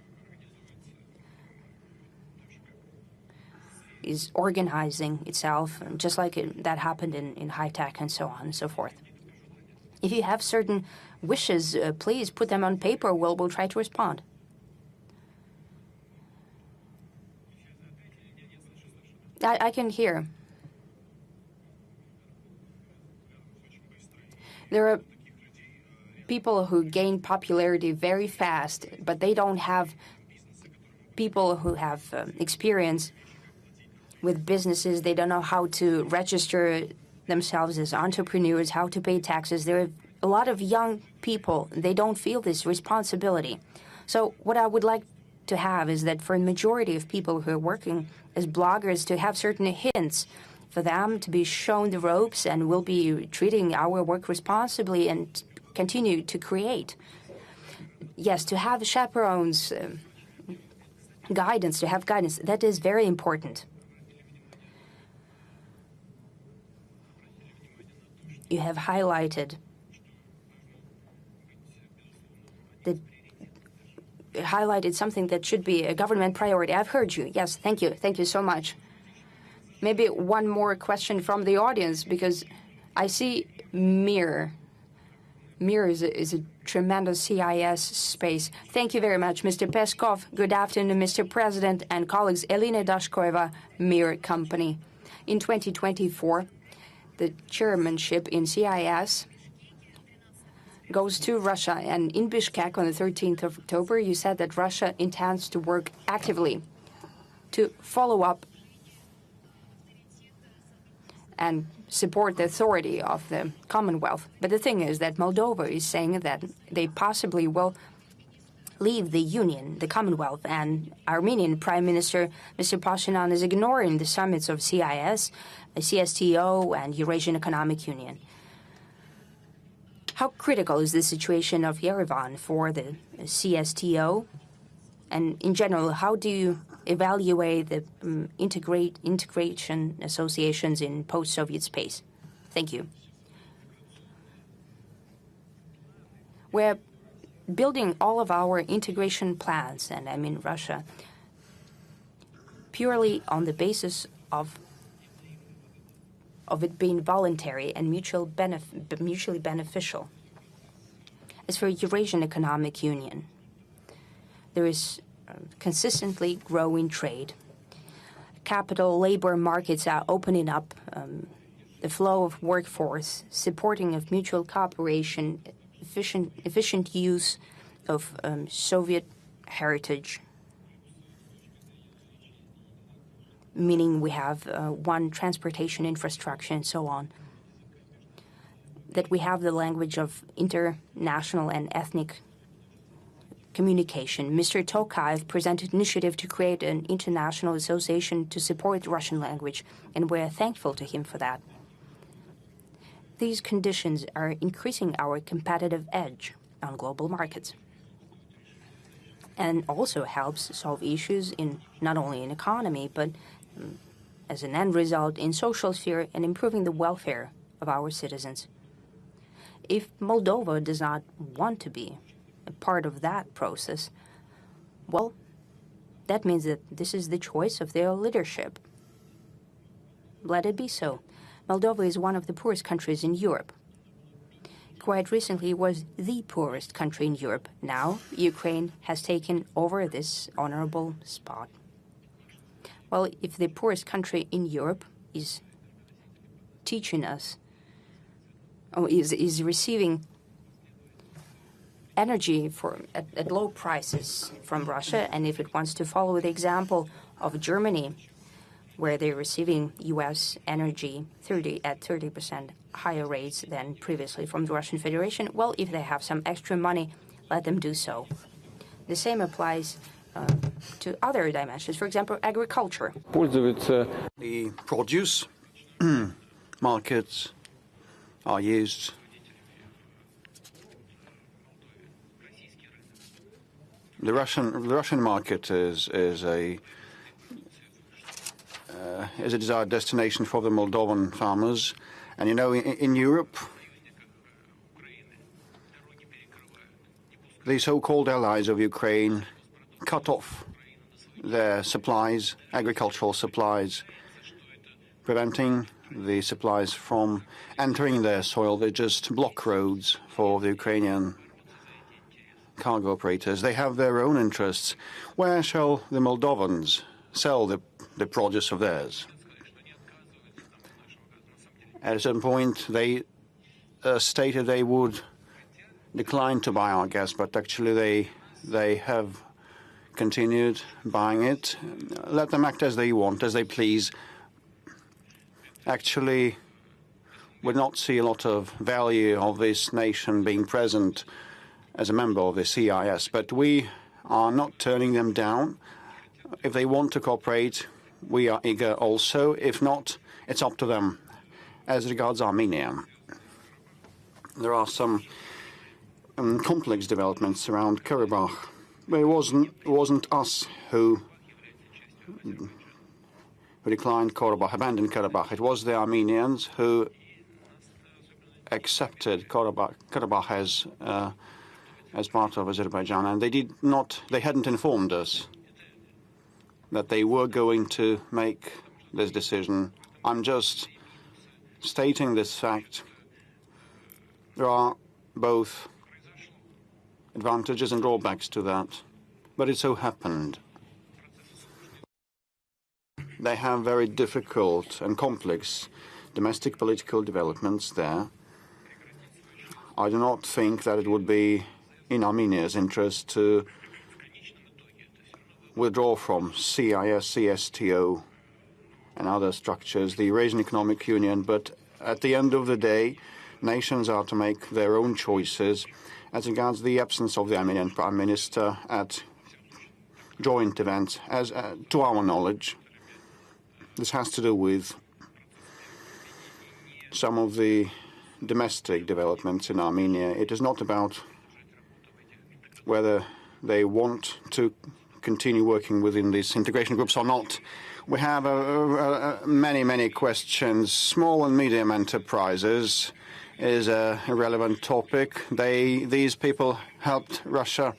is organizing itself, just like that happened in high tech and so on and so forth. If you have certain wishes, please put them on paper. We'll try to respond. I can hear. There are people who gain popularity very fast, but they don't have people who have experience with businesses. They don't know how to register themselves as entrepreneurs, how to pay taxes. There are a lot of young people. They don't feel this responsibility. So what I would like to have is that for a majority of people who are working as bloggers, to have certain hints for them to be shown the ropes, and we'll be treating our work responsibly and continue to create. Yes, to have chaperones, guidance, to have guidance, that is very important. You have highlighted something that should be a government priority. I've heard you. Yes, thank you. Thank you so much. Maybe one more question from the audience, because I see Mir. Mir is a tremendous CIS space. Thank you very much, Mr. Peskov. Good afternoon, Mr. President and colleagues. Elena Dashkoeva, Mir Company. In 2024, the chairmanship in CIS goes to Russia. And in Bishkek on the 13th of October, you said that Russia intends to work actively to follow up and support the authority of the Commonwealth. But the thing is that Moldova is saying that they possibly will leave the Union, the Commonwealth, and Armenian Prime Minister Mr. Pashinyan is ignoring the summits of CIS, CSTO, and Eurasian Economic Union. How critical is the situation of Yerevan for the CSTO? And in general, how do you evaluate the integration associations in post-Soviet space? Thank you. We're building all of our integration plans, and I mean Russia, purely on the basis of it being voluntary and mutually beneficial. As for Eurasian Economic Union, there is consistently growing trade. Capital labor markets are opening up, the flow of workforce, supporting of mutual cooperation, efficient use of Soviet heritage, meaning we have one transportation infrastructure and so on. that we have the language of international and ethnic communication. Mr. Tokayev presented an initiative to create an international association to support the Russian language, and we're thankful to him for that. These conditions are increasing our competitive edge on global markets and also helps solve issues in not only in economy, but as an end result in social sphere and improving the welfare of our citizens. If Moldova does not want to be a part of that process, well, that means that this is the choice of their leadership. Let it be so. Moldova is one of the poorest countries in Europe. Quite recently, it was the poorest country in Europe. Now, Ukraine has taken over this honorable spot. Well, if the poorest country in Europe is teaching us, or is receiving energy at low prices from Russia, and if it wants to follow the example of Germany, where they're receiving U.S. energy at 30% higher rates than previously from the Russian Federation, well, if they have some extra money, let them do so. The same applies to other dimensions, for example, agriculture. The produce markets are used the Russian market is a desired destination for the Moldovan farmers, and you know, in Europe, the so-called allies of Ukraine cut off their supplies, agricultural supplies, preventing the supplies from entering their soil. They just block roads for the Ukrainian cargo operators. They have their own interests. Where shall the Moldovans sell the produce of theirs? At a certain point, they stated they would decline to buy our gas, but actually they have continued buying it. Let them act as they want, as they please. Actually, would not see a lot of value of this nation being present as a member of the CIS, but we are not turning them down. If they want to cooperate, we are eager also. If not, it's up to them. As regards Armenia, there are some complex developments around Karabakh. But it wasn't us who declined Karabakh, abandoned Karabakh. It was the Armenians who accepted Karabakh as part of Azerbaijan, and they hadn't informed us that they were going to make this decision. I'm just stating this fact. There are both advantages and drawbacks to that, but it so happened they have very difficult and complex domestic political developments there. I do not think that it would be in Armenia's interest to withdraw from CIS, CSTO, and other structures, the Eurasian Economic Union, but at the end of the day, nations are to make their own choices. As regards the absence of the Armenian Prime Minister at joint events, as to our knowledge, this has to do with some of the domestic developments in Armenia. It is not about whether they want to continue working within these integration groups or not. We have many questions. Small and medium enterprises is a relevant topic. These people helped Russia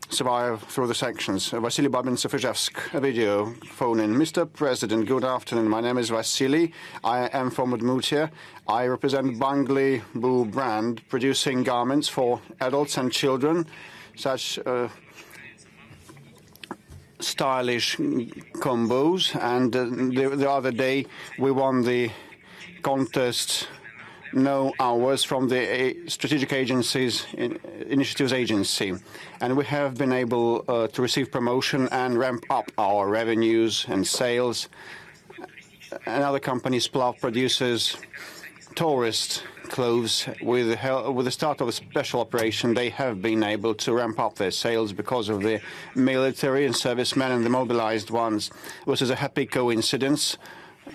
survive through the sanctions. Vasily Babin-Sofizhevsk, a video phone in. Mr. President, good afternoon. My name is Vasily. I am from Udmurtia. I represent Bangli Boo brand, producing garments for adults and children, such stylish combos. And the other day, we won the contest No Hours from the Strategic Initiatives Agency. And we have been able to receive promotion and ramp up our revenues and sales. Another company, Splav, produces tourist clothes. With the start of a special operation, they have been able to ramp up their sales because of the military and servicemen and the mobilized ones, which is a happy coincidence,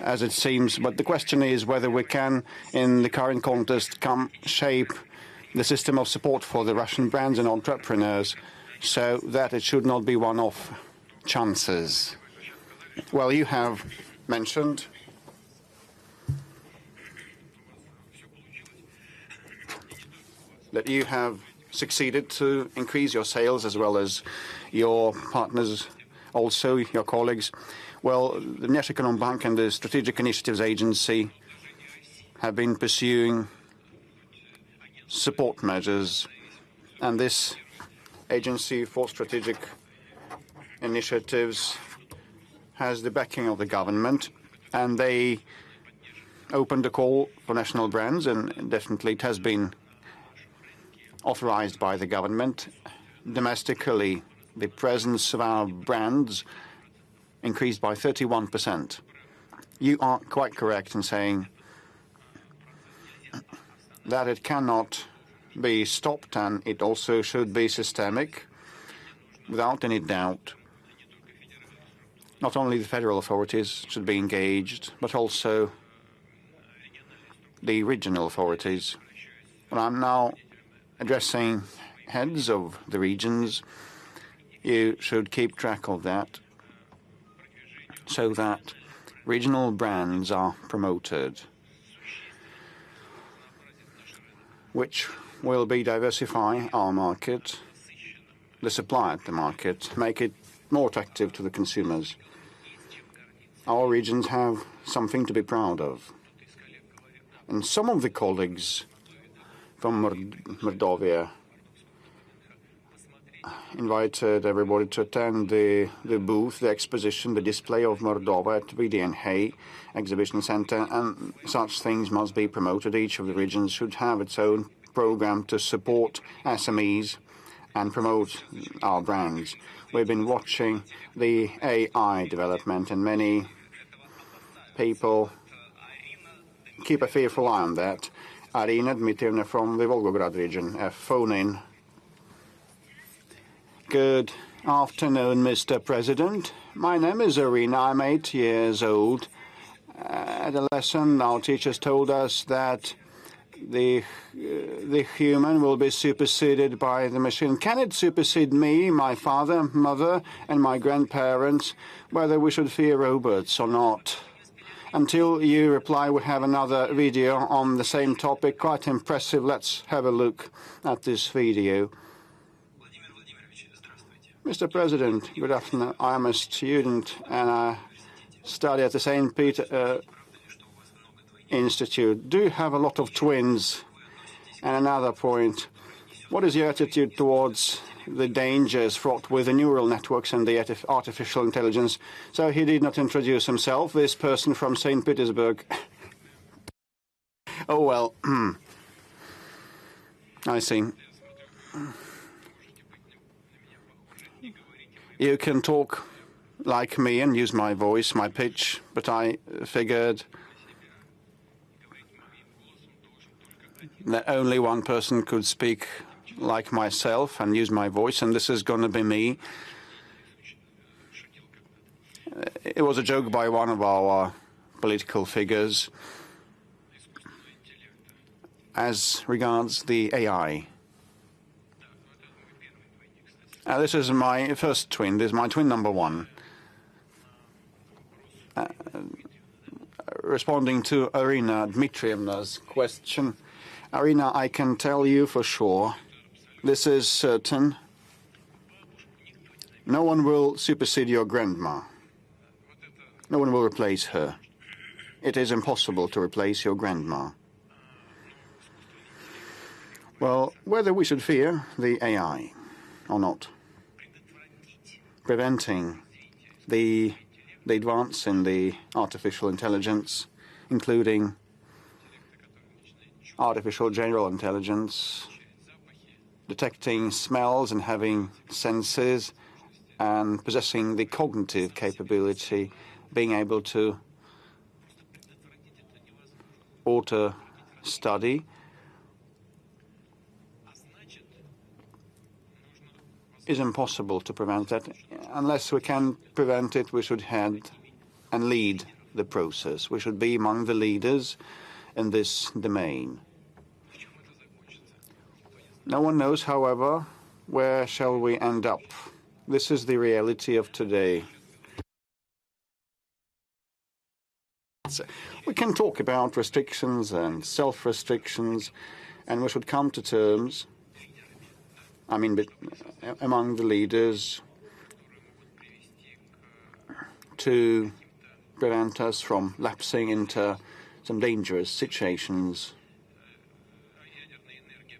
as it seems. But the question is whether we can, in the current context, shape the system of support for the Russian brands and entrepreneurs so that it should not be one-off chances. Well, you have mentioned that you have succeeded to increase your sales as well as your partners, also your colleagues. Well, the Nationalism Bank and the Strategic Initiatives Agency have been pursuing support measures, and this agency for strategic initiatives has the backing of the government, and they opened a call for national brands, and definitely it has been authorized by the government. Domestically, the presence of our brands increased by 31%. You are quite correct in saying that it cannot be stopped, and it also should be systemic, without any doubt. Not only the federal authorities should be engaged, but also the regional authorities. And I'm now addressing heads of the regions. You should keep track of that so that regional brands are promoted, which will be diversify our market, the supply at the market, make it more attractive to the consumers. Our regions have something to be proud of. And some of the colleagues from Mordovia invited everybody to attend the booth, the exposition, the display of Moldova at VDNH Exhibition Center, and such things must be promoted. Each of the regions should have its own program to support SMEs and promote our brands. We've been watching the AI development, and many people keep a fearful eye on that. Arina Dmitrievna from the Volgograd region, a phone-in. Good afternoon, Mr. President. My name is Arina. I'm 8 years old. At a lesson, our teachers told us that the human will be superseded by the machine. Can it supersede me, my father, mother, and my grandparents, whether we should fear robots or not? Until you reply, we have another video on the same topic, quite impressive. Let's have a look at this video. Mr. President, good afternoon. I'm a student and I study at the St. Peter Institute. Do you have a lot of twins? And another point, what is your attitude towards the dangers fraught with the neural networks and the artificial intelligence? So he did not introduce himself, this person from St. Petersburg. Oh, well, I see. You can talk like me and use my voice, my pitch, but I figured that only one person could speak like myself and use my voice, and this is going to be me. It was a joke by one of our political figures as regards the AI. This is my first twin. This is my twin number one. Responding to Arina Dmitrievna's question, Arina, I can tell you for sure, this is certain, no one will supersede your grandma. No one will replace her. It is impossible to replace your grandma. Well, whether we should fear the AI or not, preventing the advance in the artificial intelligence, including artificial general intelligence, detecting smells and having senses, and possessing the cognitive capability, being able to auto-study is impossible to prevent that. Unless we can prevent it, we should head and lead the process. We should be among the leaders in this domain. No one knows, however, where shall we end up. This is the reality of today. We can talk about restrictions and self-restrictions, and we should come to terms, I mean, among the leaders to prevent us from lapsing into some dangerous situations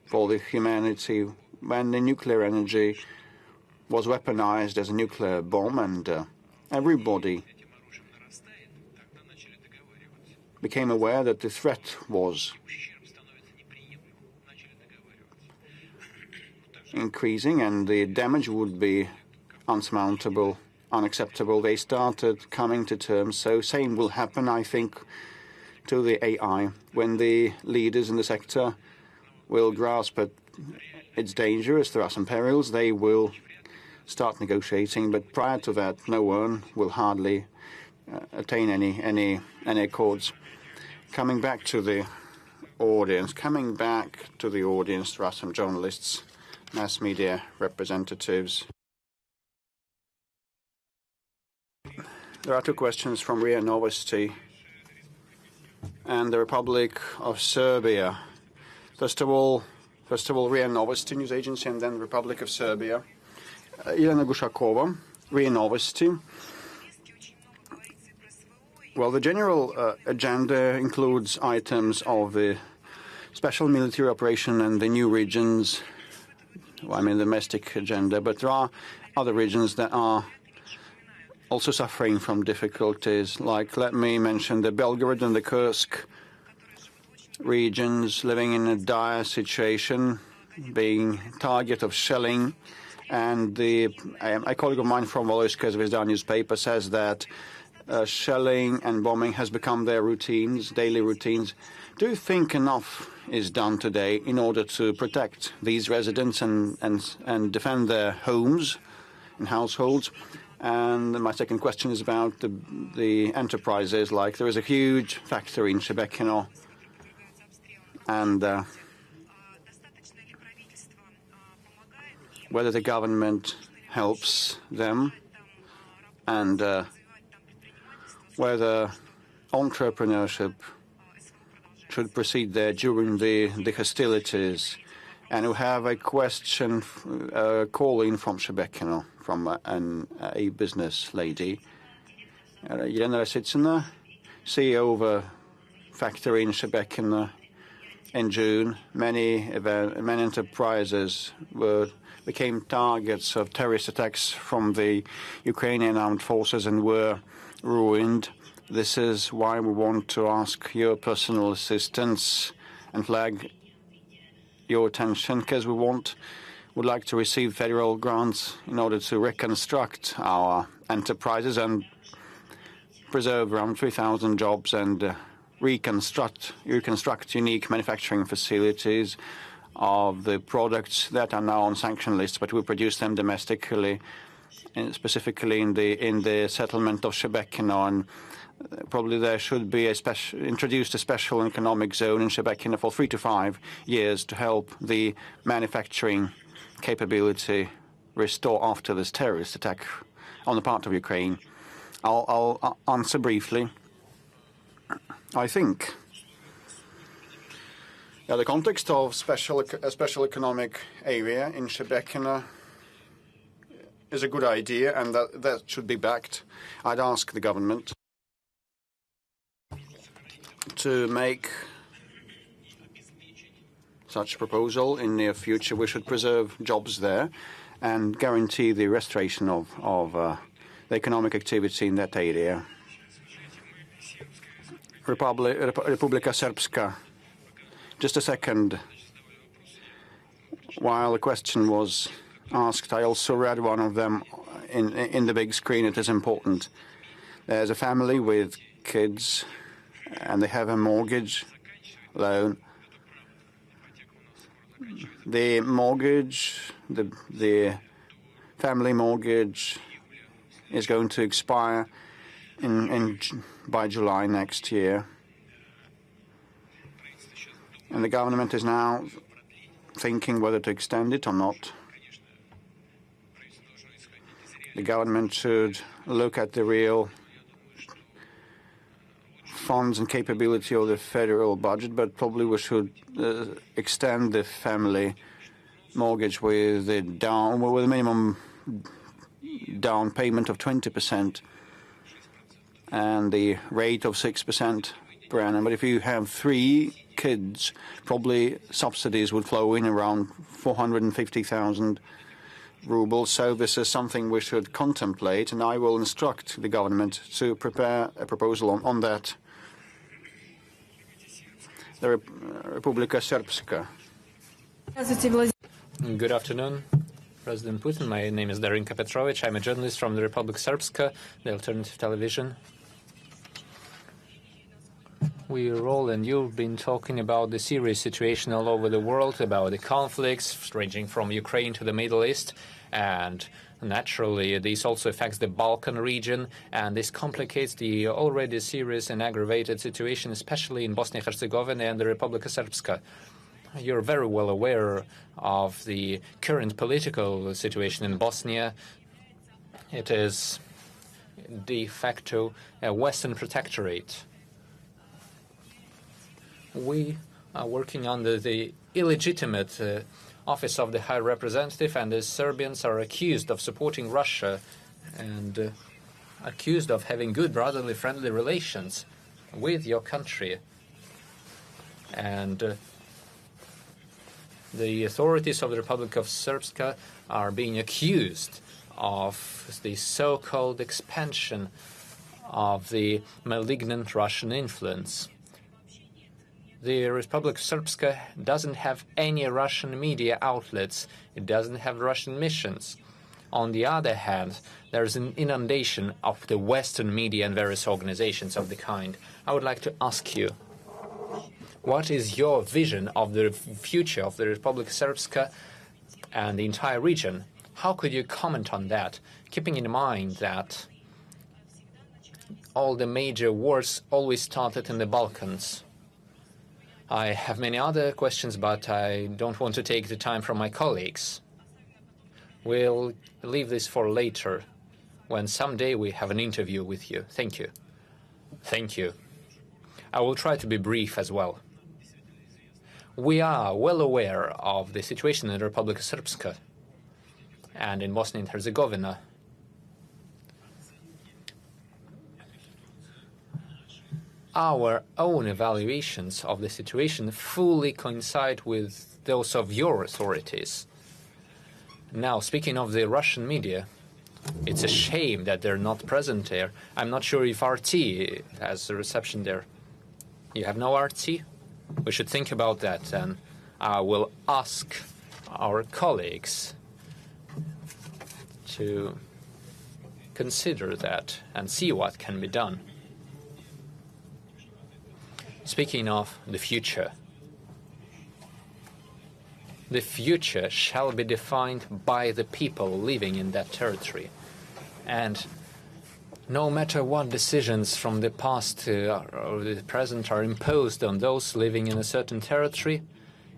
for the humanity when the nuclear energy was weaponized as a nuclear bomb, and everybody became aware that the threat was increasing and the damage would be unsurmountable, unacceptable. They started coming to terms. So same will happen, I think, to the AI when the leaders in the sector will grasp that it's dangerous, there are some perils, they will start negotiating. But prior to that, no one will hardly attain any accords. Coming back to the audience, there are some journalists, mass media representatives. There are two questions from RIA Novosti and the Republic of Serbia. First of all, RIA Novosti news agency, and then Republic of Serbia. Elena Gushakova, RIA Novosti. Well, the general agenda includes items of the special military operation and the new regions, well, I mean the domestic agenda, but there are other regions that are also suffering from difficulties, like, let me mention, the Belgorod and the Kursk regions living in a dire situation, being target of shelling. And a colleague of mine from Volojska Zvezda newspaper says that shelling and bombing has become their routines, daily routines. Do you think enough is done today in order to protect these residents and defend their homes and households? And my second question is about the enterprises. Like, there is a huge factory in Shebekino, and whether the government helps them, and whether entrepreneurship should proceed there during the hostilities. And we have a question calling from Shebekino, from a business lady. Elena Resitsina, CEO of a factory in Shebekino. In June, many enterprises became targets of terrorist attacks from the Ukrainian armed forces and were ruined. This is why we want to ask your personal assistance and flag your attention, because we would like to receive federal grants in order to reconstruct our enterprises and preserve around 3,000 jobs and reconstruct unique manufacturing facilities of the products that are now on sanction lists, but we produce them domestically, and specifically in the settlement of Shebekino. And probably there should be introduced a special economic zone in Shebekino for 3 to 5 years to help the manufacturing capability restore after this terrorist attack on the part of Ukraine. I'll answer briefly. I think the context of a special economic area in Shebekino is a good idea, and that should be backed. I'd ask the government to make such proposal in near future. We should preserve jobs there and guarantee the restoration of the economic activity in that area. Republika Srpska. Just a second. While the question was asked, I also read one of them in the big screen. It is important. There's a family with kids, and they have a mortgage loan. The mortgage, the family mortgage is going to expire by July next year. And the government is now thinking whether to extend it or not. The government should look at the real funds and capability of the federal budget, but probably we should extend the family mortgage with a minimum down payment of 20% and the rate of 6% per annum. But if you have 3 kids, probably subsidies would flow in around 450,000 rubles. So this is something we should contemplate, and I will instruct the government to prepare a proposal on that. The Republika Srpska. Good afternoon, President Putin. My name is Darinka Petrovich. I'm a journalist from the Republika Srpska, the alternative television. We're all, and you've been talking about the serious situation all over the world, about the conflicts ranging from Ukraine to the Middle East, and naturally this also affects the Balkan region, and this complicates the already serious and aggravated situation, especially in Bosnia and Herzegovina and the Republika Srpska. You're very well aware of the current political situation in Bosnia. It is de facto a Western protectorate. We are working under the illegitimate office of the High Representative, and the Serbians are accused of supporting Russia and accused of having good brotherly friendly relations with your country. And the authorities of the Republic of Srpska are being accused of the so-called expansion of the malignant Russian influence. The Republic of Srpska doesn't have any Russian media outlets. It doesn't have Russian missions. On the other hand, there's an inundation of the Western media and various organizations of the kind. I would like to ask you, what is your vision of the future of the Republic of Srpska and the entire region? How could you comment on that, keeping in mind that all the major wars always started in the Balkans? I have many other questions, but I don't want to take the time from my colleagues. We'll leave this for later, when someday we have an interview with you. Thank you. Thank you. I will try to be brief as well. We are well aware of the situation in the Republika Srpska and in Bosnia and Herzegovina. Our own evaluations of the situation fully coincide with those of your authorities. Now, speaking of the Russian media, it's a shame that they're not present there. I'm not sure if RT has a reception there. You have no RT? We should think about that, and I will ask our colleagues to consider that and see what can be done. Speaking of the future shall be defined by the people living in that territory. And no matter what decisions from the past or the present are imposed on those living in a certain territory,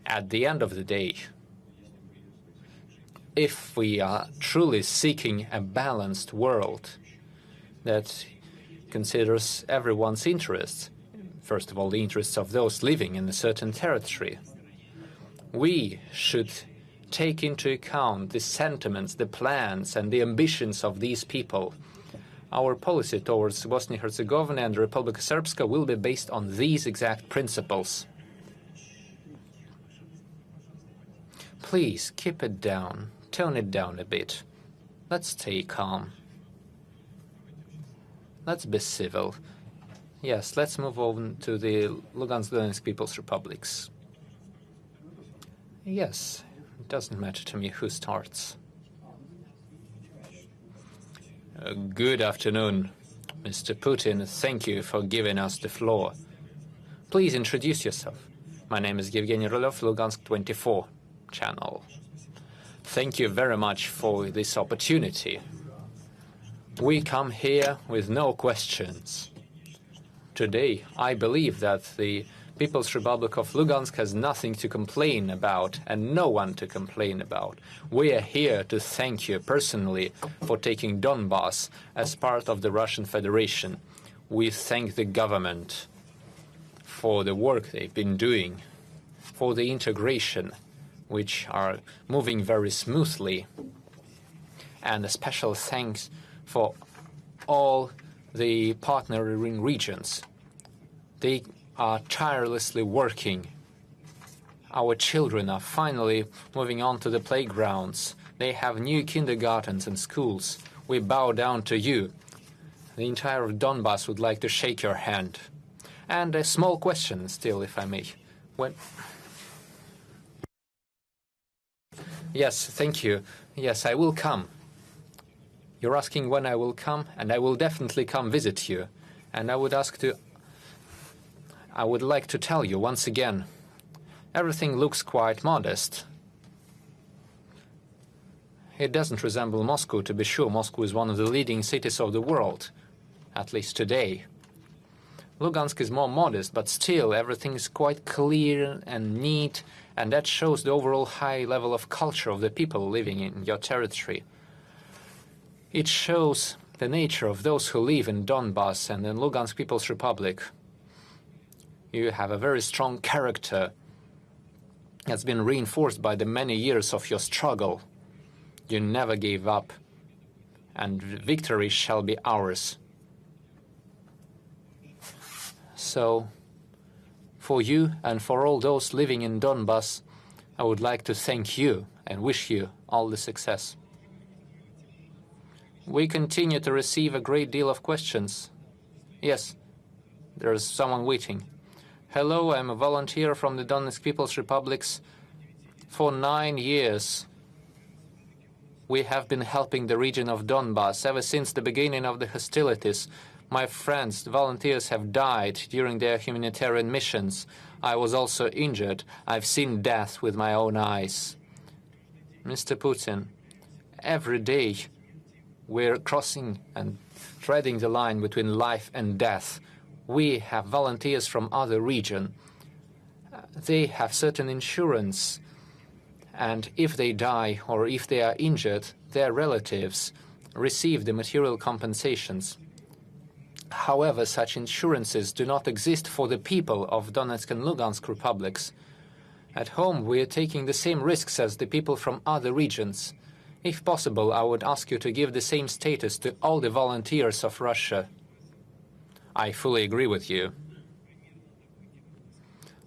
at the end of the day, if we are truly seeking a balanced world that considers everyone's interests, first of all, the interests of those living in a certain territory, we should take into account the sentiments, the plans, and the ambitions of these people. Our policy towards Bosnia and Herzegovina and the Republika Srpska will be based on these exact principles. Please keep it down, tone it down a bit. Let's stay calm. Let's be civil. Yes, let's move on to the Lugansk Donetsk People's Republics. Yes, it doesn't matter to me who starts. Good afternoon, Mr. Putin. Thank you for giving us the floor. Please introduce yourself. My name is Evgeny Rylov, Lugansk 24 channel. Thank you very much for this opportunity. We come here with no questions. Today, I believe that the People's Republic of Lugansk has nothing to complain about and no one to complain about. We are here to thank you personally for taking Donbas as part of the Russian Federation. We thank the government for the work they've been doing, for the integration, which are moving very smoothly, and a special thanks for all the partnering regions. They are tirelessly working. Our children are finally moving on to the playgrounds. They have new kindergartens and schools. We bow down to you. The entire Donbas would like to shake your hand. And a small question still, if I may. Yes, thank you. Yes, I will come. You're asking when I will come, and I will definitely come visit you. And I would like to tell you once again, everything looks quite modest. It doesn't resemble Moscow, to be sure. Moscow is one of the leading cities of the world, at least today. Lugansk is more modest, but still everything is quite clear and neat, and that shows the overall high level of culture of the people living in your territory. It shows the nature of those who live in Donbas and in Lugansk People's Republic. You have a very strong character that's been reinforced by the many years of your struggle. You never gave up, and victory shall be ours. So, for you and for all those living in Donbas, I would like to thank you and wish you all the success. We continue to receive a great deal of questions. Yes, there's someone waiting. Hello, I'm a volunteer from the Donetsk People's Republics. For 9 years, we have been helping the region of Donbas ever since the beginning of the hostilities. My friends, the volunteers, have died during their humanitarian missions. I was also injured. I've seen death with my own eyes. Mr. Putin, every day we're crossing and treading the line between life and death. We have volunteers from other regions. They have certain insurance, and if they die or if they are injured, their relatives receive the material compensations. However, such insurances do not exist for the people of Donetsk and Lugansk republics. At home, we are taking the same risks as the people from other regions. If possible, I would ask you to give the same status to all the volunteers of Russia. I fully agree with you.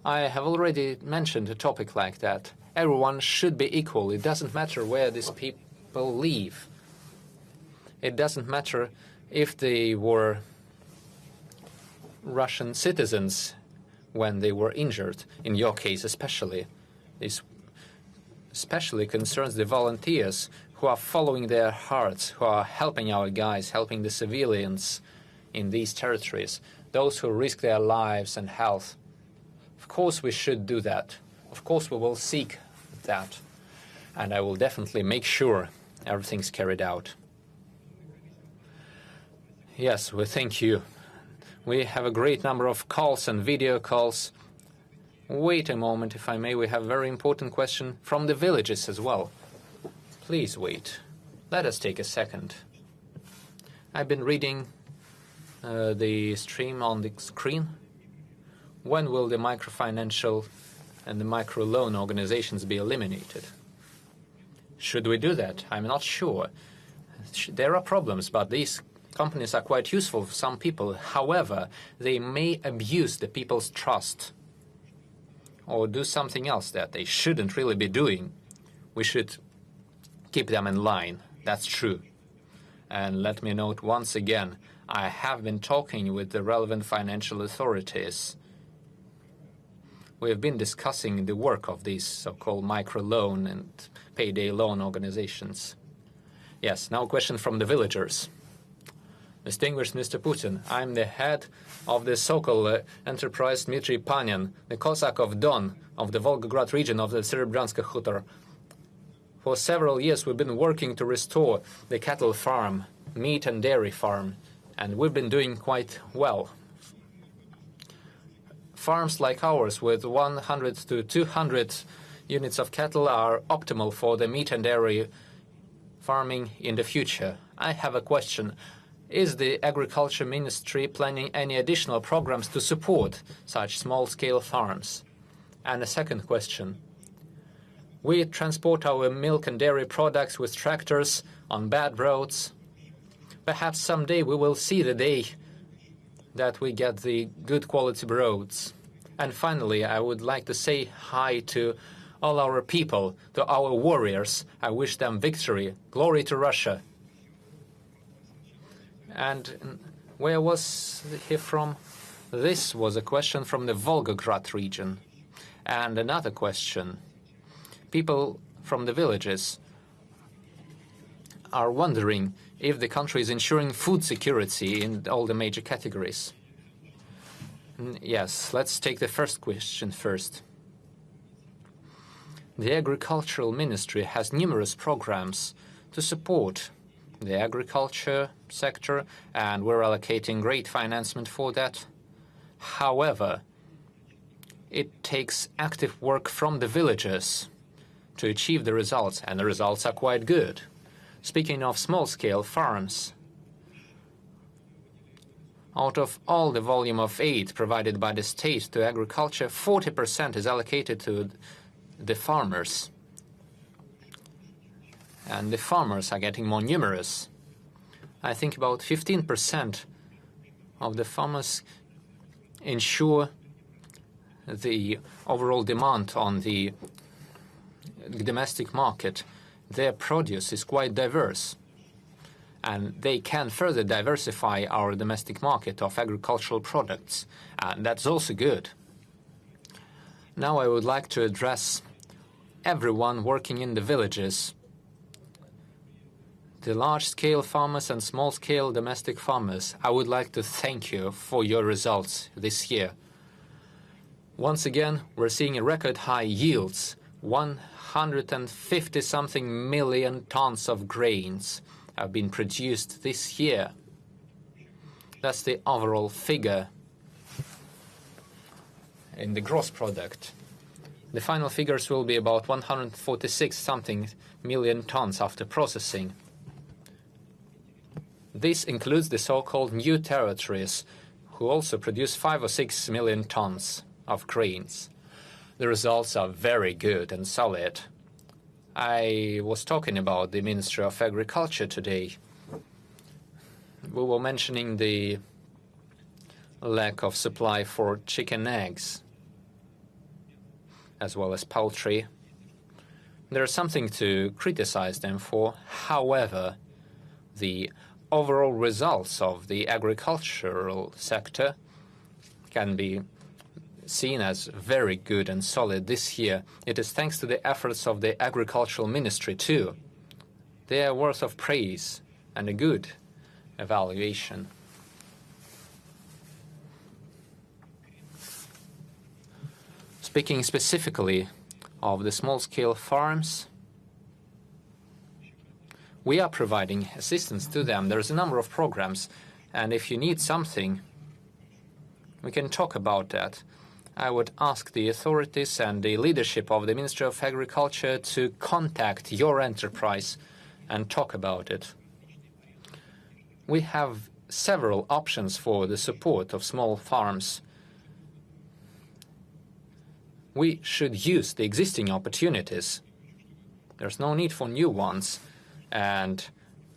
I have already mentioned a topic like that. Everyone should be equal. It doesn't matter where these people live. It doesn't matter if they were Russian citizens when they were injured. In your case especially. This especially concerns the volunteers who are following their hearts, who are helping our guys, helping the civilians in these territories, those who risk their lives and health. Of course we should do that. Of course we will seek that. And I will definitely make sure everything's carried out. Yes, we thank you. We have a great number of calls and video calls. Wait a moment, if I may. We have a very important question from the villages as well. Please wait. Let us take a second. I've been reading the stream on the screen. When will the microfinancial and the microloan organizations be eliminated? Should we do that? I'm not sure. There are problems, but these companies are quite useful for some people. However, they may abuse the people's trust or do something else that they shouldn't really be doing. We should keep them in line. That's true. And let me note once again, I have been talking with the relevant financial authorities. We have been discussing the work of these so-called microloan and payday loan organizations. Yes, now a question from the villagers. Distinguished Mr. Putin, I'm the head of the so-called enterprise Dmitry Panin, the Cossack of Don, of the Volgograd region of the Serebranska Hutor. For several years, we've been working to restore the cattle farm, meat and dairy farm, and we've been doing quite well. Farms like ours with 100 to 200 units of cattle are optimal for the meat and dairy farming in the future. I have a question. Is the Agriculture Ministry planning any additional programs to support such small-scale farms? And a second question. We transport our milk and dairy products with tractors on bad roads. Perhaps someday we will see the day that we get the good quality roads. And finally, I would like to say hi to all our people, to our warriors. I wish them victory. Glory to Russia. And where was he from? This was a question from the Volgograd region. And another question. People from the villages are wondering if the country is ensuring food security in all the major categories. Yes, let's take the first question first. The Agricultural Ministry has numerous programs to support the agriculture sector, and we're allocating great financement for that. However, it takes active work from the villagers to achieve the results, and the results are quite good. Speaking of small-scale farms, out of all the volume of aid provided by the state to agriculture, 40% is allocated to the farmers. And the farmers are getting more numerous. I think about 15% of the farmers ensure the overall demand on the domestic market. Their produce is quite diverse, and they can further diversify our domestic market of agricultural products, and that's also good. Now I would like to address everyone working in the villages, the large-scale farmers and small-scale domestic farmers. I would like to thank you for your results this year. Once again, we're seeing record high yields, 150-something million tons of grains have been produced this year. That's the overall figure in the gross product. The final figures will be about 146-something million tons after processing. This includes the so-called new territories, who also produce 5 or 6 million tons of grains. The results are very good and solid. I was talking about the Ministry of Agriculture today. We were mentioning the lack of supply for chicken eggs, as well as poultry. There's something to criticize them for. However, the overall results of the agricultural sector can be seen as very good and solid this year. It is thanks to the efforts of the Agricultural Ministry too. They are worth of praise and a good evaluation. Speaking specifically of the small-scale farms, we are providing assistance to them. There's a number of programs, and if you need something, we can talk about that. I would ask the authorities and the leadership of the Ministry of Agriculture to contact your enterprise and talk about it. We have several options for the support of small farms. We should use the existing opportunities. There's no need for new ones. And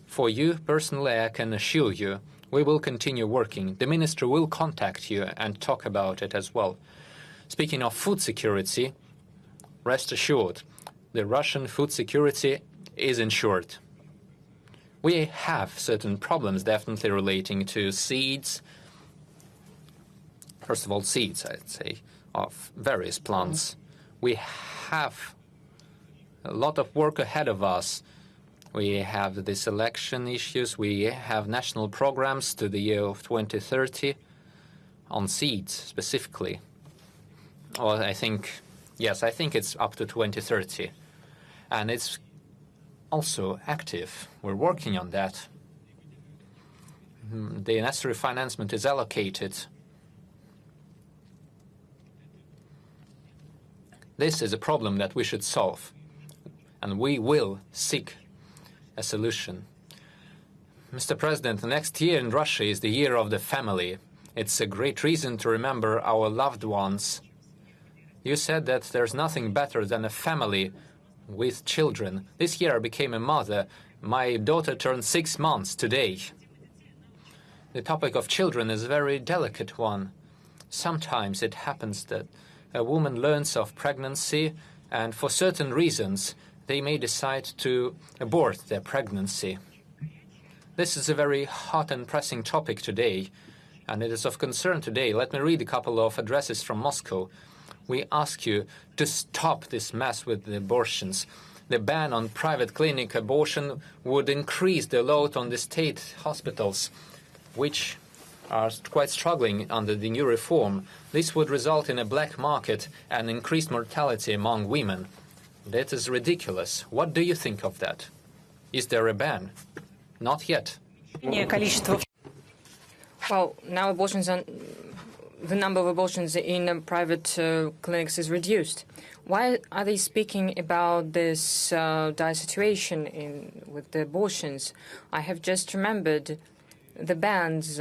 for you personally, I can assure you, we will continue working. The ministry will contact you and talk about it as well. Speaking of food security, rest assured, the Russian food security is ensured. We have certain problems definitely relating to seeds. First of all, seeds, I'd say, of various plants. We have a lot of work ahead of us. We have the selection issues. We have national programs to the year of 2030 on seeds specifically. Well, I think it's up to 2030. And it's also active. We're working on that. The necessary financement is allocated. This is a problem that we should solve, and we will seek a solution. Mr. President, next year in Russia is the year of the family. It's a great reason to remember our loved ones. You said that there's nothing better than a family with children. This year I became a mother. My daughter turned 6 months today. The topic of children is a very delicate one. Sometimes it happens that a woman learns of pregnancy, and for certain reasons they may decide to abort their pregnancy. This is a very hot and pressing topic today, and it is of concern today. Let me read a couple of addresses from Moscow. We ask you to stop this mess with the abortions. The ban on private clinic abortion would increase the load on the state hospitals, which are quite struggling under the new reform. This would result in a black market and increased mortality among women. That is ridiculous. What do you think of that? Is there a ban? Not yet. Well, now the number of abortions in private clinics is reduced. Why are they speaking about this dire situation with the abortions? I have just remembered the bans,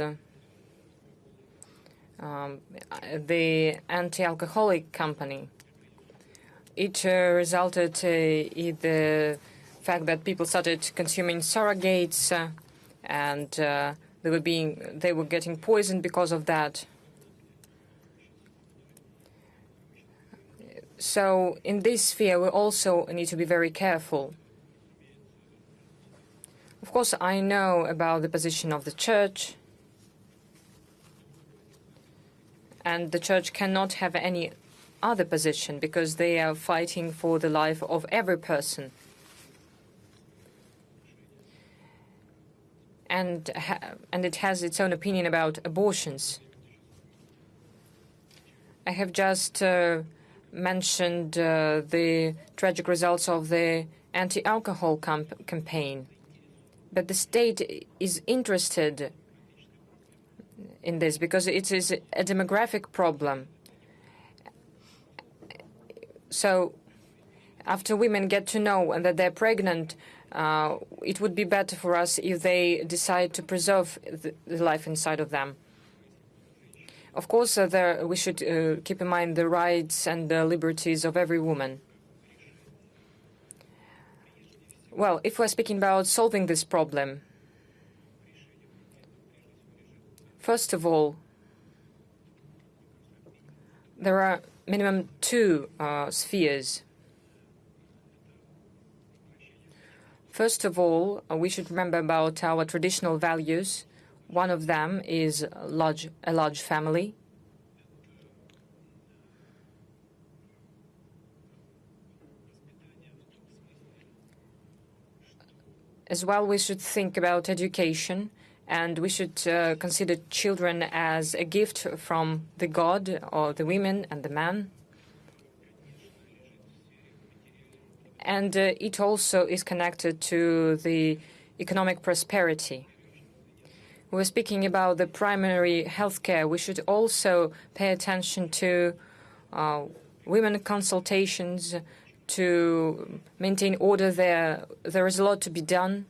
the anti-alcoholic company. It resulted in the fact that people started consuming surrogates, and they were getting poisoned because of that. So in this sphere, we also need to be very careful. Of course, I know about the position of the Church, and the Church cannot have any other position because they are fighting for the life of every person. And it has its own opinion about abortions. I have just mentioned the tragic results of the anti-alcohol campaign. But the state is interested in this because it is a demographic problem. So after women get to know that they're pregnant, it would be better for us if they decide to preserve the life inside of them. Of course, we should keep in mind the rights and the liberties of every woman. Well, if we're speaking about solving this problem, first of all, there are minimum 2 spheres. First of all, we should remember about our traditional values. One of them is a large family. As well, we should think about education, and we should consider children as a gift from the God or the women and the man. And it also is connected to the economic prosperity. We're speaking about the primary health care. We should also pay attention to women consultations to maintain order there. There is a lot to be done.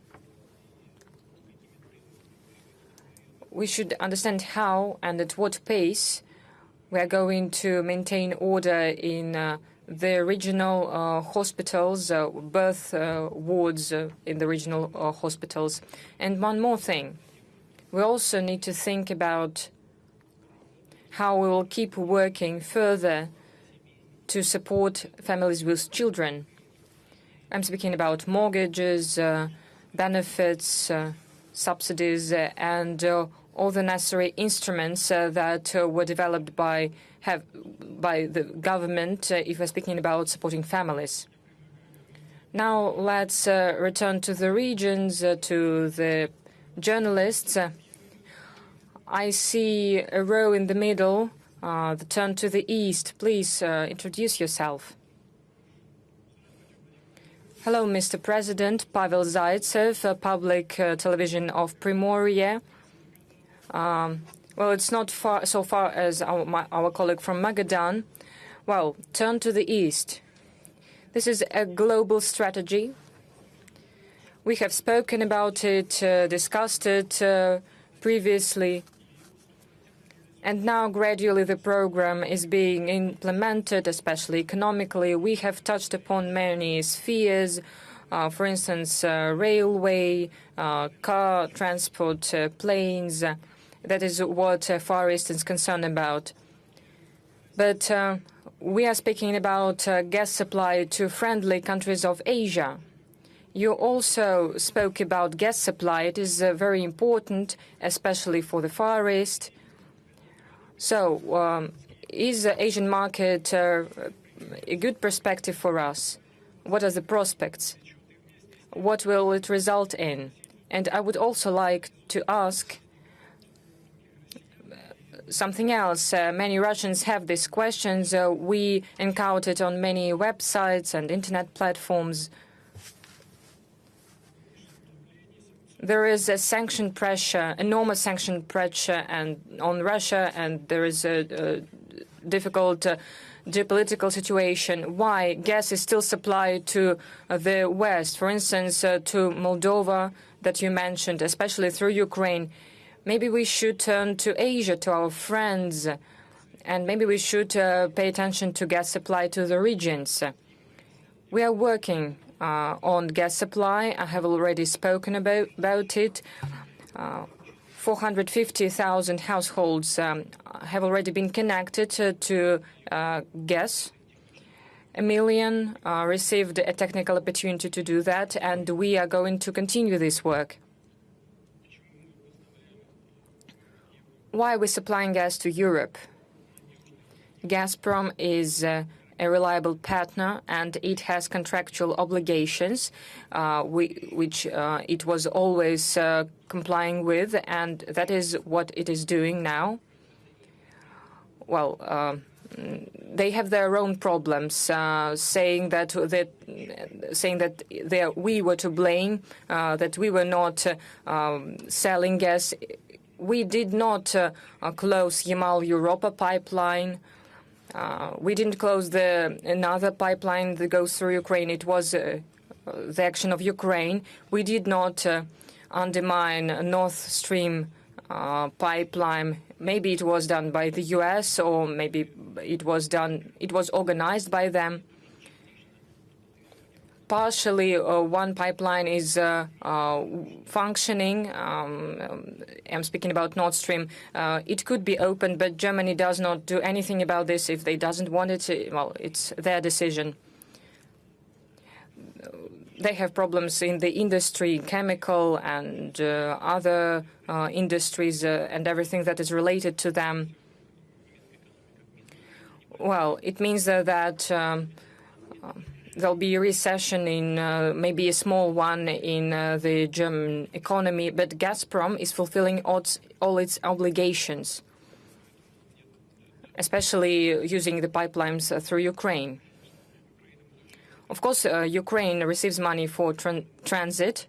We should understand how and at what pace we are going to maintain order in the regional hospitals, birth wards in the regional hospitals. And one more thing. We also need to think about how we will keep working further to support families with children. I'm speaking about mortgages, benefits, subsidies, and all the necessary instruments that were developed by the government if we're speaking about supporting families. Now let's return to the regions, to the journalists. I see a row in the middle, the turn to the east. Please introduce yourself. Hello, Mr. President. Pavel Zaitsev, public television of Primorie. Well, it's not so far as our colleague from Magadan. Well, turn to the east. This is a global strategy. We have spoken about it, discussed it previously. And now gradually the program is being implemented, especially economically. We have touched upon many spheres, for instance, railway, car transport, planes. That is what Far East is concerned about. But we are speaking about gas supply to friendly countries of Asia. You also spoke about gas supply. It is very important, especially for the Far East. So, is the Asian market a good perspective for us? What are the prospects? What will it result in? And I would also like to ask something else. Many Russians have these questions. We encountered on many websites and internet platforms. There is a sanction pressure, enormous sanction pressure on Russia, and there is a difficult geopolitical situation. Why gas is still supplied to the West, for instance, to Moldova that you mentioned, especially through Ukraine? Maybe we should turn to Asia, to our friends, and maybe we should pay attention to gas supply to the regions. We are working on gas supply. I have already spoken about it. 450,000 households have already been connected to gas. 1 million received a technical opportunity to do that, and we are going to continue this work. Why are we supplying gas to Europe? Gazprom is a reliable partner, and it has contractual obligations, which it was always complying with, and that is what it is doing now. Well, they have their own problems, saying that we were to blame, that we were not selling gas. We did not close Yamal-Europa pipeline. We didn't close another pipeline that goes through Ukraine. It was the action of Ukraine. We did not undermine Nord Stream pipeline. Maybe it was done by the U.S. or maybe it was organized by them. Partially, one pipeline is functioning. I'm speaking about Nord Stream. It could be opened, but Germany does not do anything about this. If they doesn't want it, well, it's their decision. They have problems in the industry, chemical and other industries and everything that is related to them. Well, it means that there'll be a recession in maybe a small one in the German economy, but Gazprom is fulfilling all its obligations, especially using the pipelines through Ukraine. Of course, Ukraine receives money for transit.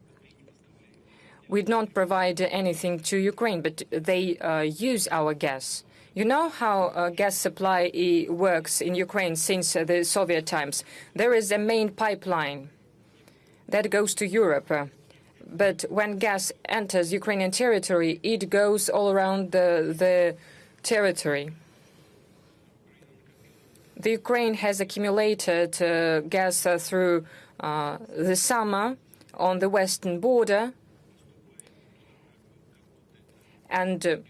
We don't provide anything to Ukraine, but they use our gas. You know how gas supply works in Ukraine since the Soviet times. There is a main pipeline that goes to Europe. But when gas enters Ukrainian territory, it goes all around the territory. The Ukraine has accumulated gas through the summer on the western border. And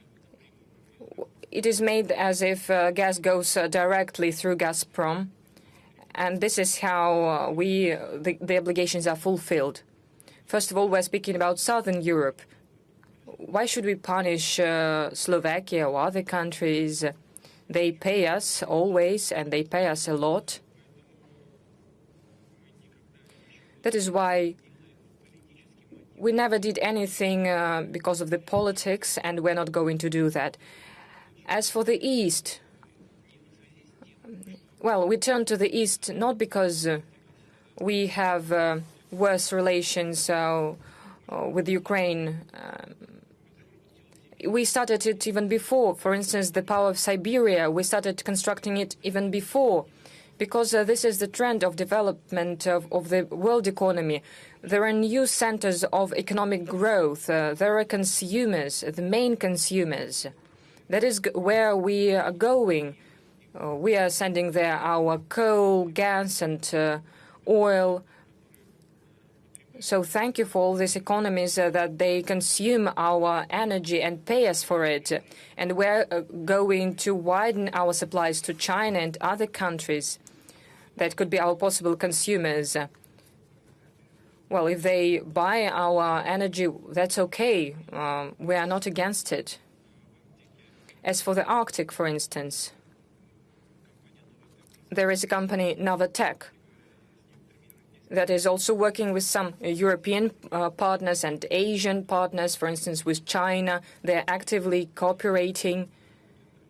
it is made as if gas goes directly through Gazprom, and this is how the obligations are fulfilled. First of all, we're speaking about Southern Europe. Why should we punish Slovakia or other countries? They pay us always, and they pay us a lot. That is why we never did anything because of the politics, and we're not going to do that. As for the East, well, we turn to the East not because we have worse relations with Ukraine. We started it even before. For instance, the power of Siberia, we started constructing it even before, because this is the trend of development of the world economy. There are new centers of economic growth. There are consumers, the main consumers. That is where we are going. We are sending there our coal, gas, and oil. So thank you for all these economies that they consume our energy and pay us for it. And we're going to widen our supplies to China and other countries that could be our possible consumers. Well, if they buy our energy, that's okay. We are not against it. As for the Arctic, for instance, there is a company, Novatech, that is also working with some European partners and Asian partners, for instance, with China. They're actively cooperating,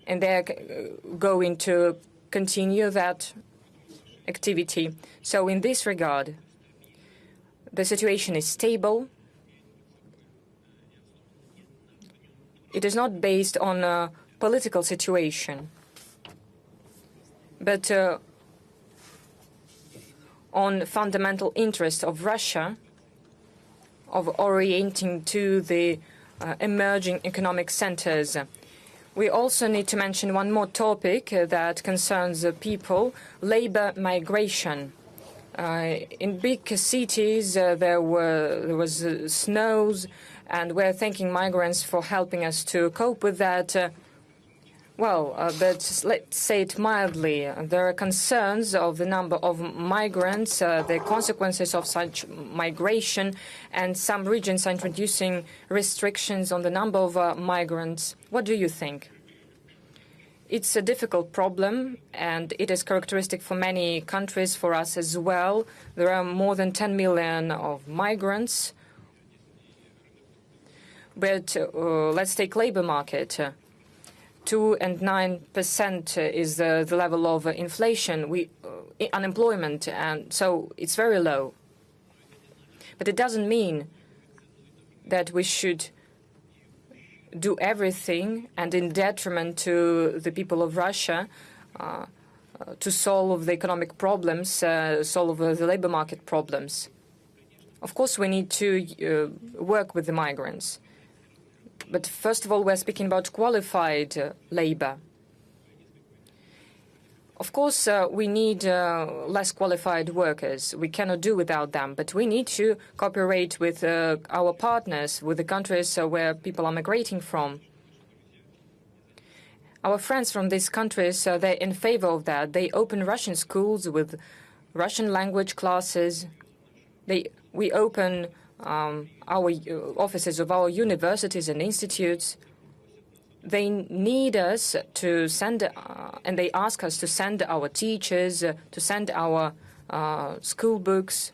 and they're going to continue that activity. So in this regard, the situation is stable. It is not based on a political situation, but on fundamental interest of Russia of orienting to the emerging economic centers. We also need to mention one more topic that concerns people, labor migration. In big cities, there was snows, and we're thanking migrants for helping us to cope with that. But let's say it mildly. There are concerns of the number of migrants, the consequences of such migration, and some regions are introducing restrictions on the number of migrants. What do you think? It's a difficult problem, and it is characteristic for many countries, for us as well. There are more than 10 million of migrants. But let's take labor market. 2 and 9% is the level of inflation, unemployment, and so it's very low. But it doesn't mean that we should do everything and in detriment to the people of Russia to solve the economic problems, solve the labor market problems. Of course, we need to work with the migrants. But first of all, we're speaking about qualified labor. Of course, we need less qualified workers. We cannot do without them. But we need to cooperate with our partners, with the countries where people are migrating from. Our friends from these countries, they're in favor of that. They open Russian schools with Russian language classes. We open our offices of our universities and institutes. They need us to send, and they ask us to send our teachers, to send our school books.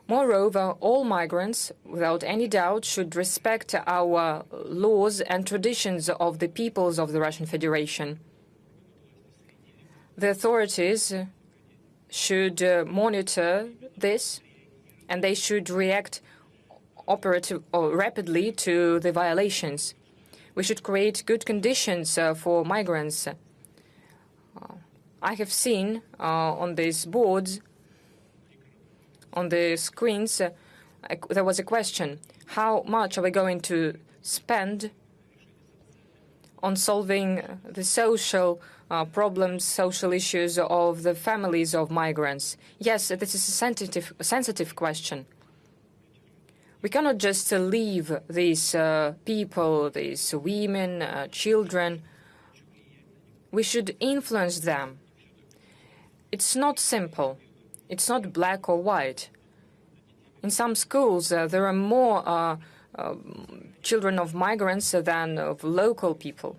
Moreover, all migrants, without any doubt, should respect our laws and traditions of the peoples of the Russian Federation. The authorities should monitor this, and they should react rapidly to the violations. We should create good conditions for migrants. I have seen on these boards, on the screens, there was a question: how much are we going to spend on solving the social problems, social issues of the families of migrants? Yes, this is a sensitive question. We cannot just leave these people, these women, children. We should influence them. It's not simple. It's not black or white. In some schools, there are more children of migrants than of local people.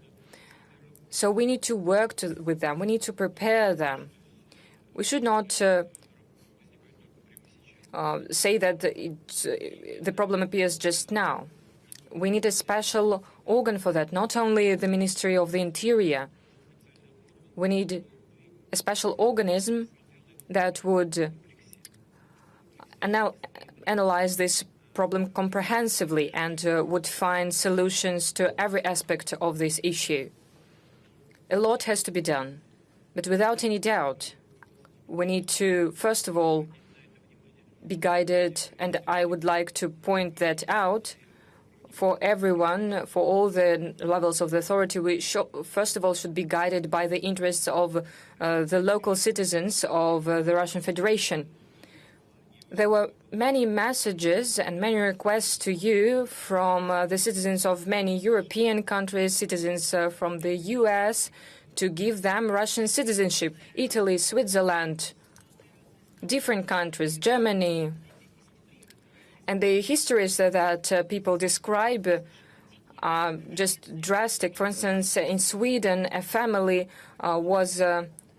So we need to work with them. We need to prepare them. We should not say that the problem appears just now. We need a special organ for that, not only the Ministry of the Interior. We need a special organism that would analyze this problem comprehensively and would find solutions to every aspect of this issue. A lot has to be done, but without any doubt, we need to, first of all, be guided, and I would like to point that out for everyone, for all the levels of the authority. We first of all should be guided by the interests of the local citizens of the Russian Federation. There were many messages and many requests to you from the citizens of many European countries, citizens from the US, to give them Russian citizenship. Italy, Switzerland, different countries, Germany. And the histories that people describe are just drastic. For instance, in Sweden, a family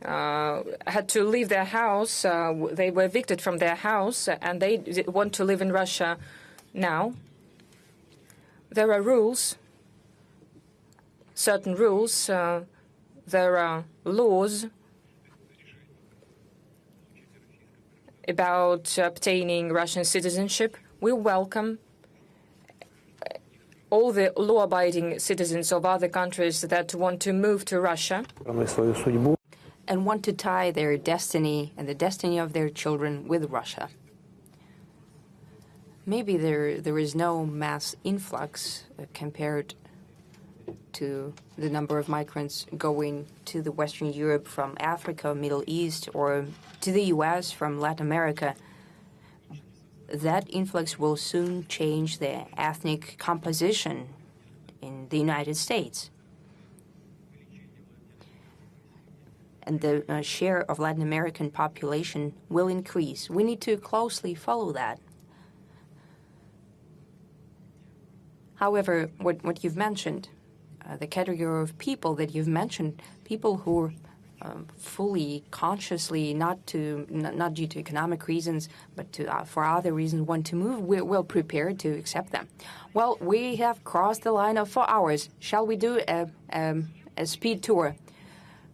had to leave their house. They were evicted from their house, and they want to live in Russia now. There are rules, certain rules. There are laws about obtaining Russian citizenship. We welcome all the law-abiding citizens of other countries that want to move to Russia and want to tie their destiny and the destiny of their children with Russia. Maybe there is no mass influx compared to the number of migrants going to the Western Europe from Africa, Middle East, or to the US from Latin America. That influx will soon change the ethnic composition in the United States. And the share of Latin American population will increase. We need to closely follow that. However, what you've mentioned, the category of people that you've mentioned, people who fully, consciously, not due to economic reasons, but for other reasons want to move, we're prepared to accept them. Well, we have crossed the line of 4 hours. Shall we do a speed tour?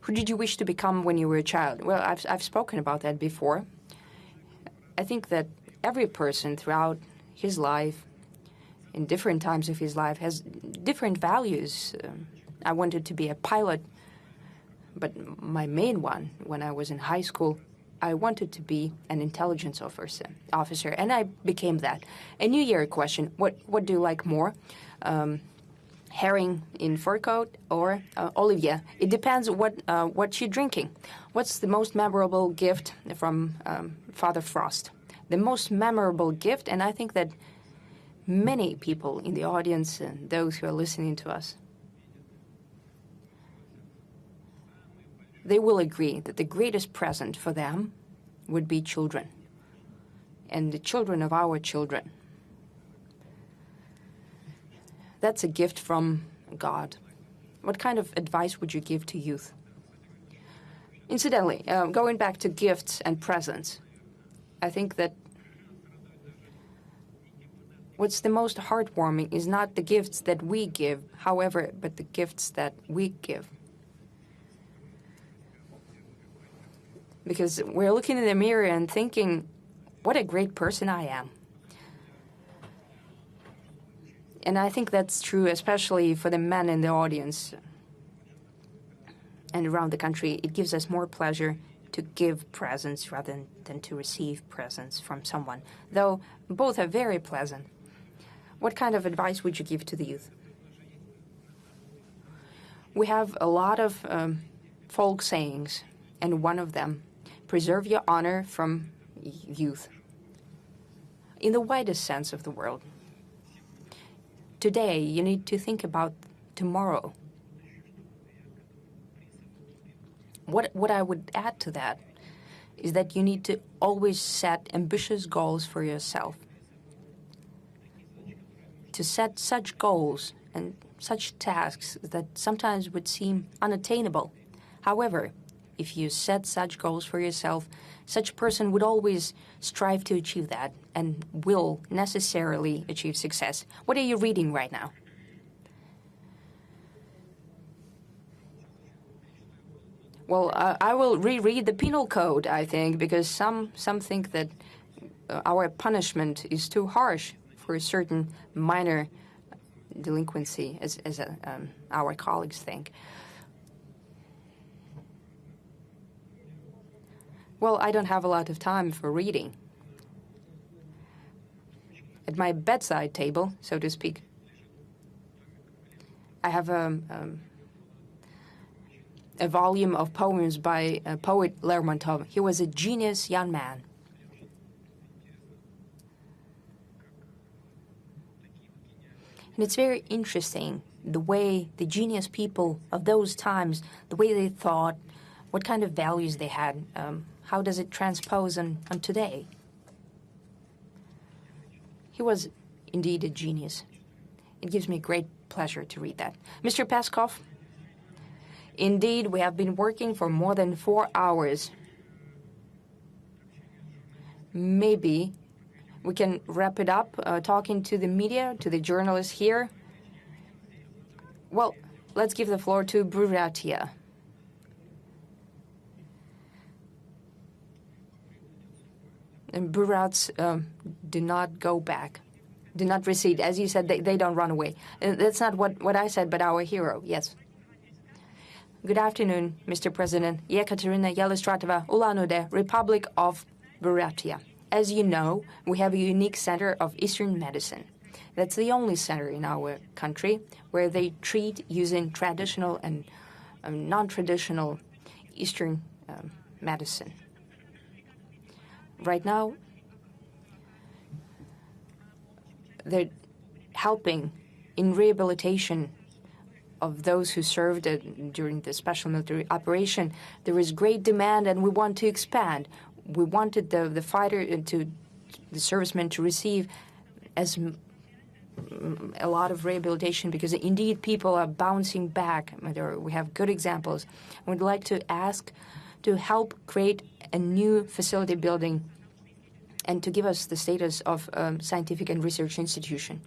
Who did you wish to become when you were a child? Well, I've spoken about that before. I think that every person throughout his life, in different times of his life, has different values. I wanted to be a pilot, but my main one, when I was in high school, I wanted to be an intelligence officer, and I became that. A New Year question: what do you like more, herring in fur coat or Olivia? It depends what you're drinking. What's the most memorable gift from Father Frost? The most memorable gift, and I think that many people in the audience and those who are listening to us, they will agree that the greatest present for them would be children, and the children of our children. That's a gift from God. What kind of advice would you give to youth? Incidentally, going back to gifts and presents, I think that what's the most heartwarming is not the gifts that we give, however, but the gifts that we give. Because we're looking in the mirror and thinking, what a great person I am. And I think that's true, especially for the men in the audience and around the country. It gives us more pleasure to give presents rather than to receive presents from someone, though both are very pleasant. What kind of advice would you give to the youth? We have a lot of folk sayings, and one of them, preserve your honor from youth. In the widest sense of the word. Today, you need to think about tomorrow. What I would add to that is that you need to always set ambitious goals for yourself. To set such goals and such tasks that sometimes would seem unattainable. However, if you set such goals for yourself, such a person would always strive to achieve that and will necessarily achieve success. What are you reading right now? Well, I will reread the penal code, I think, because some think that our punishment is too harsh for a certain minor delinquency, as our colleagues think. Well, I don't have a lot of time for reading. At my bedside table, so to speak, I have a volume of poems by poet Lermontov. He was a genius young man. And it's very interesting the way the genius people of those times, the way they thought, what kind of values they had, how does it transpose on today? He was indeed a genius. It gives me great pleasure to read that. Mr. Peskov, indeed, we have been working for more than 4 hours. Maybe we can wrap it up talking to the media, to the journalists here. Well, let's give the floor to Buryatia. And Buryats do not go back, do not recede. As you said, they don't run away. That's not what I said, but our hero, yes. Good afternoon, Mr. President. Yekaterina Yelistratova, Ulan-Ude, Republic of Buryatia. As you know, we have a unique center of Eastern medicine. That's the only center in our country where they treat using traditional and non-traditional Eastern medicine. Right now, they're helping in rehabilitation of those who served during the special military operation. There is great demand, and we want to expand. We wanted the servicemen to receive a lot of rehabilitation because indeed people are bouncing back. We have good examples. I would like to ask to help create a new facility building and to give us the status of scientific and research institution.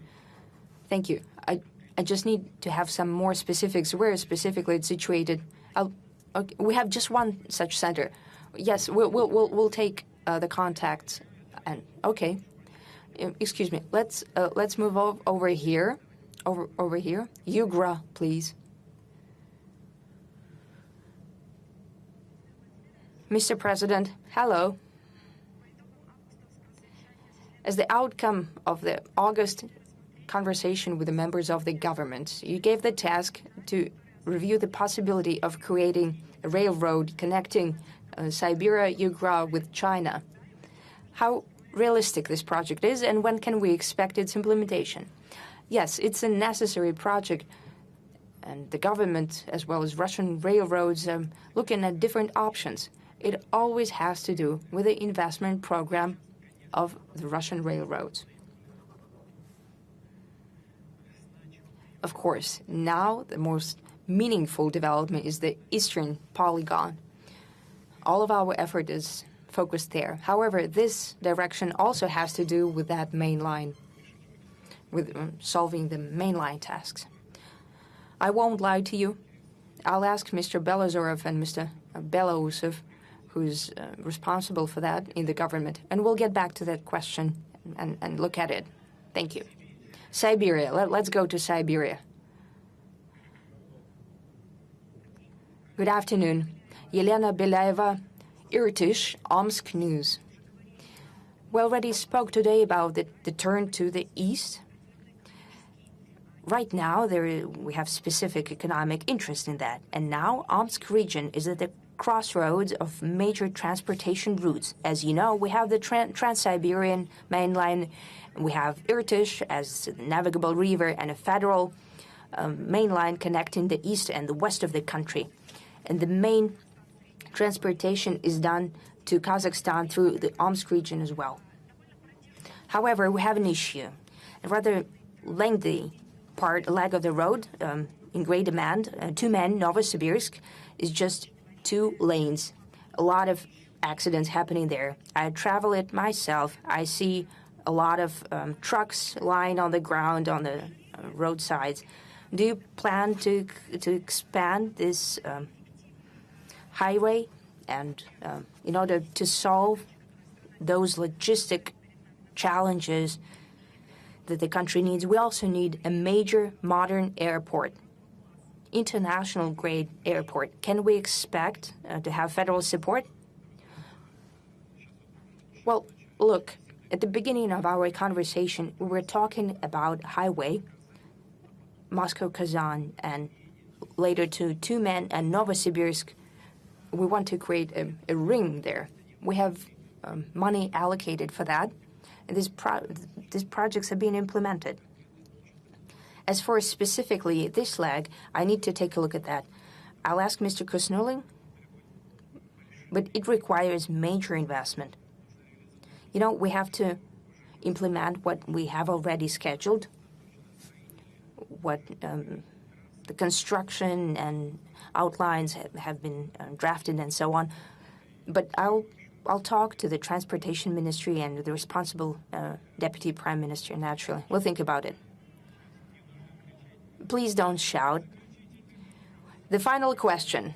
Thank you. I just need to have some more specifics. Where specifically it's situated? Okay, we have just one such center. Yes, we'll take the contacts. And okay, excuse me. Let's move over here. Over here. Yugra, please. Mr. President, hello. As the outcome of the August conversation with the members of the government, you gave the task to review the possibility of creating a railroad connecting Siberia, Yugra with China. How realistic this project is, and when can we expect its implementation? Yes, it's a necessary project, and the government, as well as Russian railroads, looking at different options. It always has to do with the investment program of the Russian railroads. Of course, now the most meaningful development is the Eastern Polygon. All of our effort is focused there. However, this direction also has to do with that main line, with solving the mainline tasks. I won't lie to you. I'll ask Mr. Belozorov and Mr. Belousov, who's responsible for that in the government, and we'll get back to that question and look at it. Thank you. Siberia. Let's go to Siberia. Good afternoon. Yelena Belaeva, Irtysh, Omsk News. We already spoke today about the turn to the east. Right now, we have specific economic interest in that, and now Omsk region is at the crossroads of major transportation routes. As you know, we have the Trans-Siberian main line, we have Irtysh as a navigable river, and a federal main line connecting the east and the west of the country. And the main transportation is done to Kazakhstan through the Omsk region as well. However, we have an issue, a rather lengthy leg of the road in great demand. To Men, Novosibirsk, is just 2 lanes. A lot of accidents happening there. I travel it myself. I see a lot of trucks lying on the ground on the roadsides. Do you plan to expand this highway and in order to solve those logistic challenges that the country needs, we also need a major modern airport, international grade airport. Can we expect to have federal support? Well, look, at the beginning of our conversation, we were talking about highway, Moscow-Kazan, and later to Tyumen and Novosibirsk. We want to create a ring there. We have money allocated for that, and these projects have been implemented. As for specifically this leg, I need to take a look at that. I'll ask Mr. Kusnuling, but it requires major investment. You know, we have to implement what we have already scheduled, what the construction and outlines have been drafted and so on. But I'll talk to the Transportation Ministry and the responsible Deputy Prime Minister, naturally. We'll think about it. Please don't shout. The final question.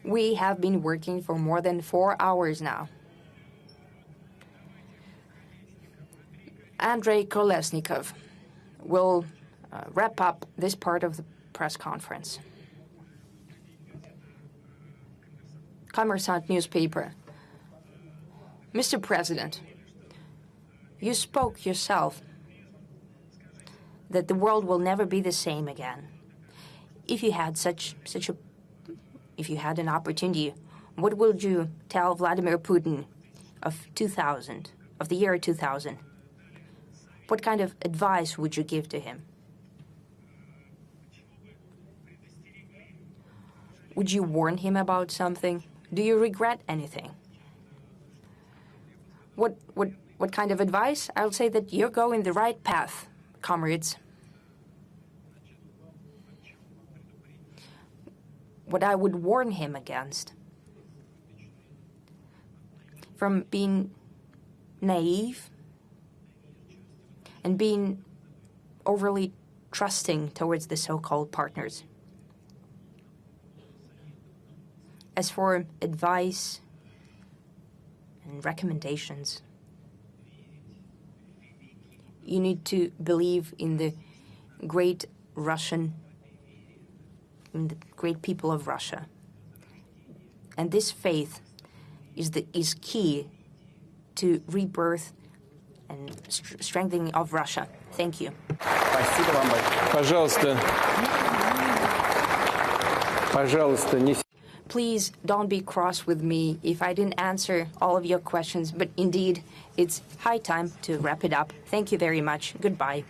We have been working for more than 4 hours now. Andrei Kolesnikov will wrap up this part of the press conference. Kommersant newspaper. Mr. President, you spoke yourself that the world will never be the same again. If you had if you had an opportunity, what would you tell Vladimir Putin of the year 2000? What kind of advice would you give to him? Would you warn him about something? Do you regret anything? What kind of advice? I'll say that you're going the right path, comrades. What I would warn him against, from being naive and being overly trusting towards the so-called partners. As for advice and recommendations, you need to believe in the great people of Russia. And this faith is key to rebirth and strengthening of Russia. Thank you. Please don't be cross with me if I didn't answer all of your questions, but indeed, it's high time to wrap it up. Thank you very much. Goodbye.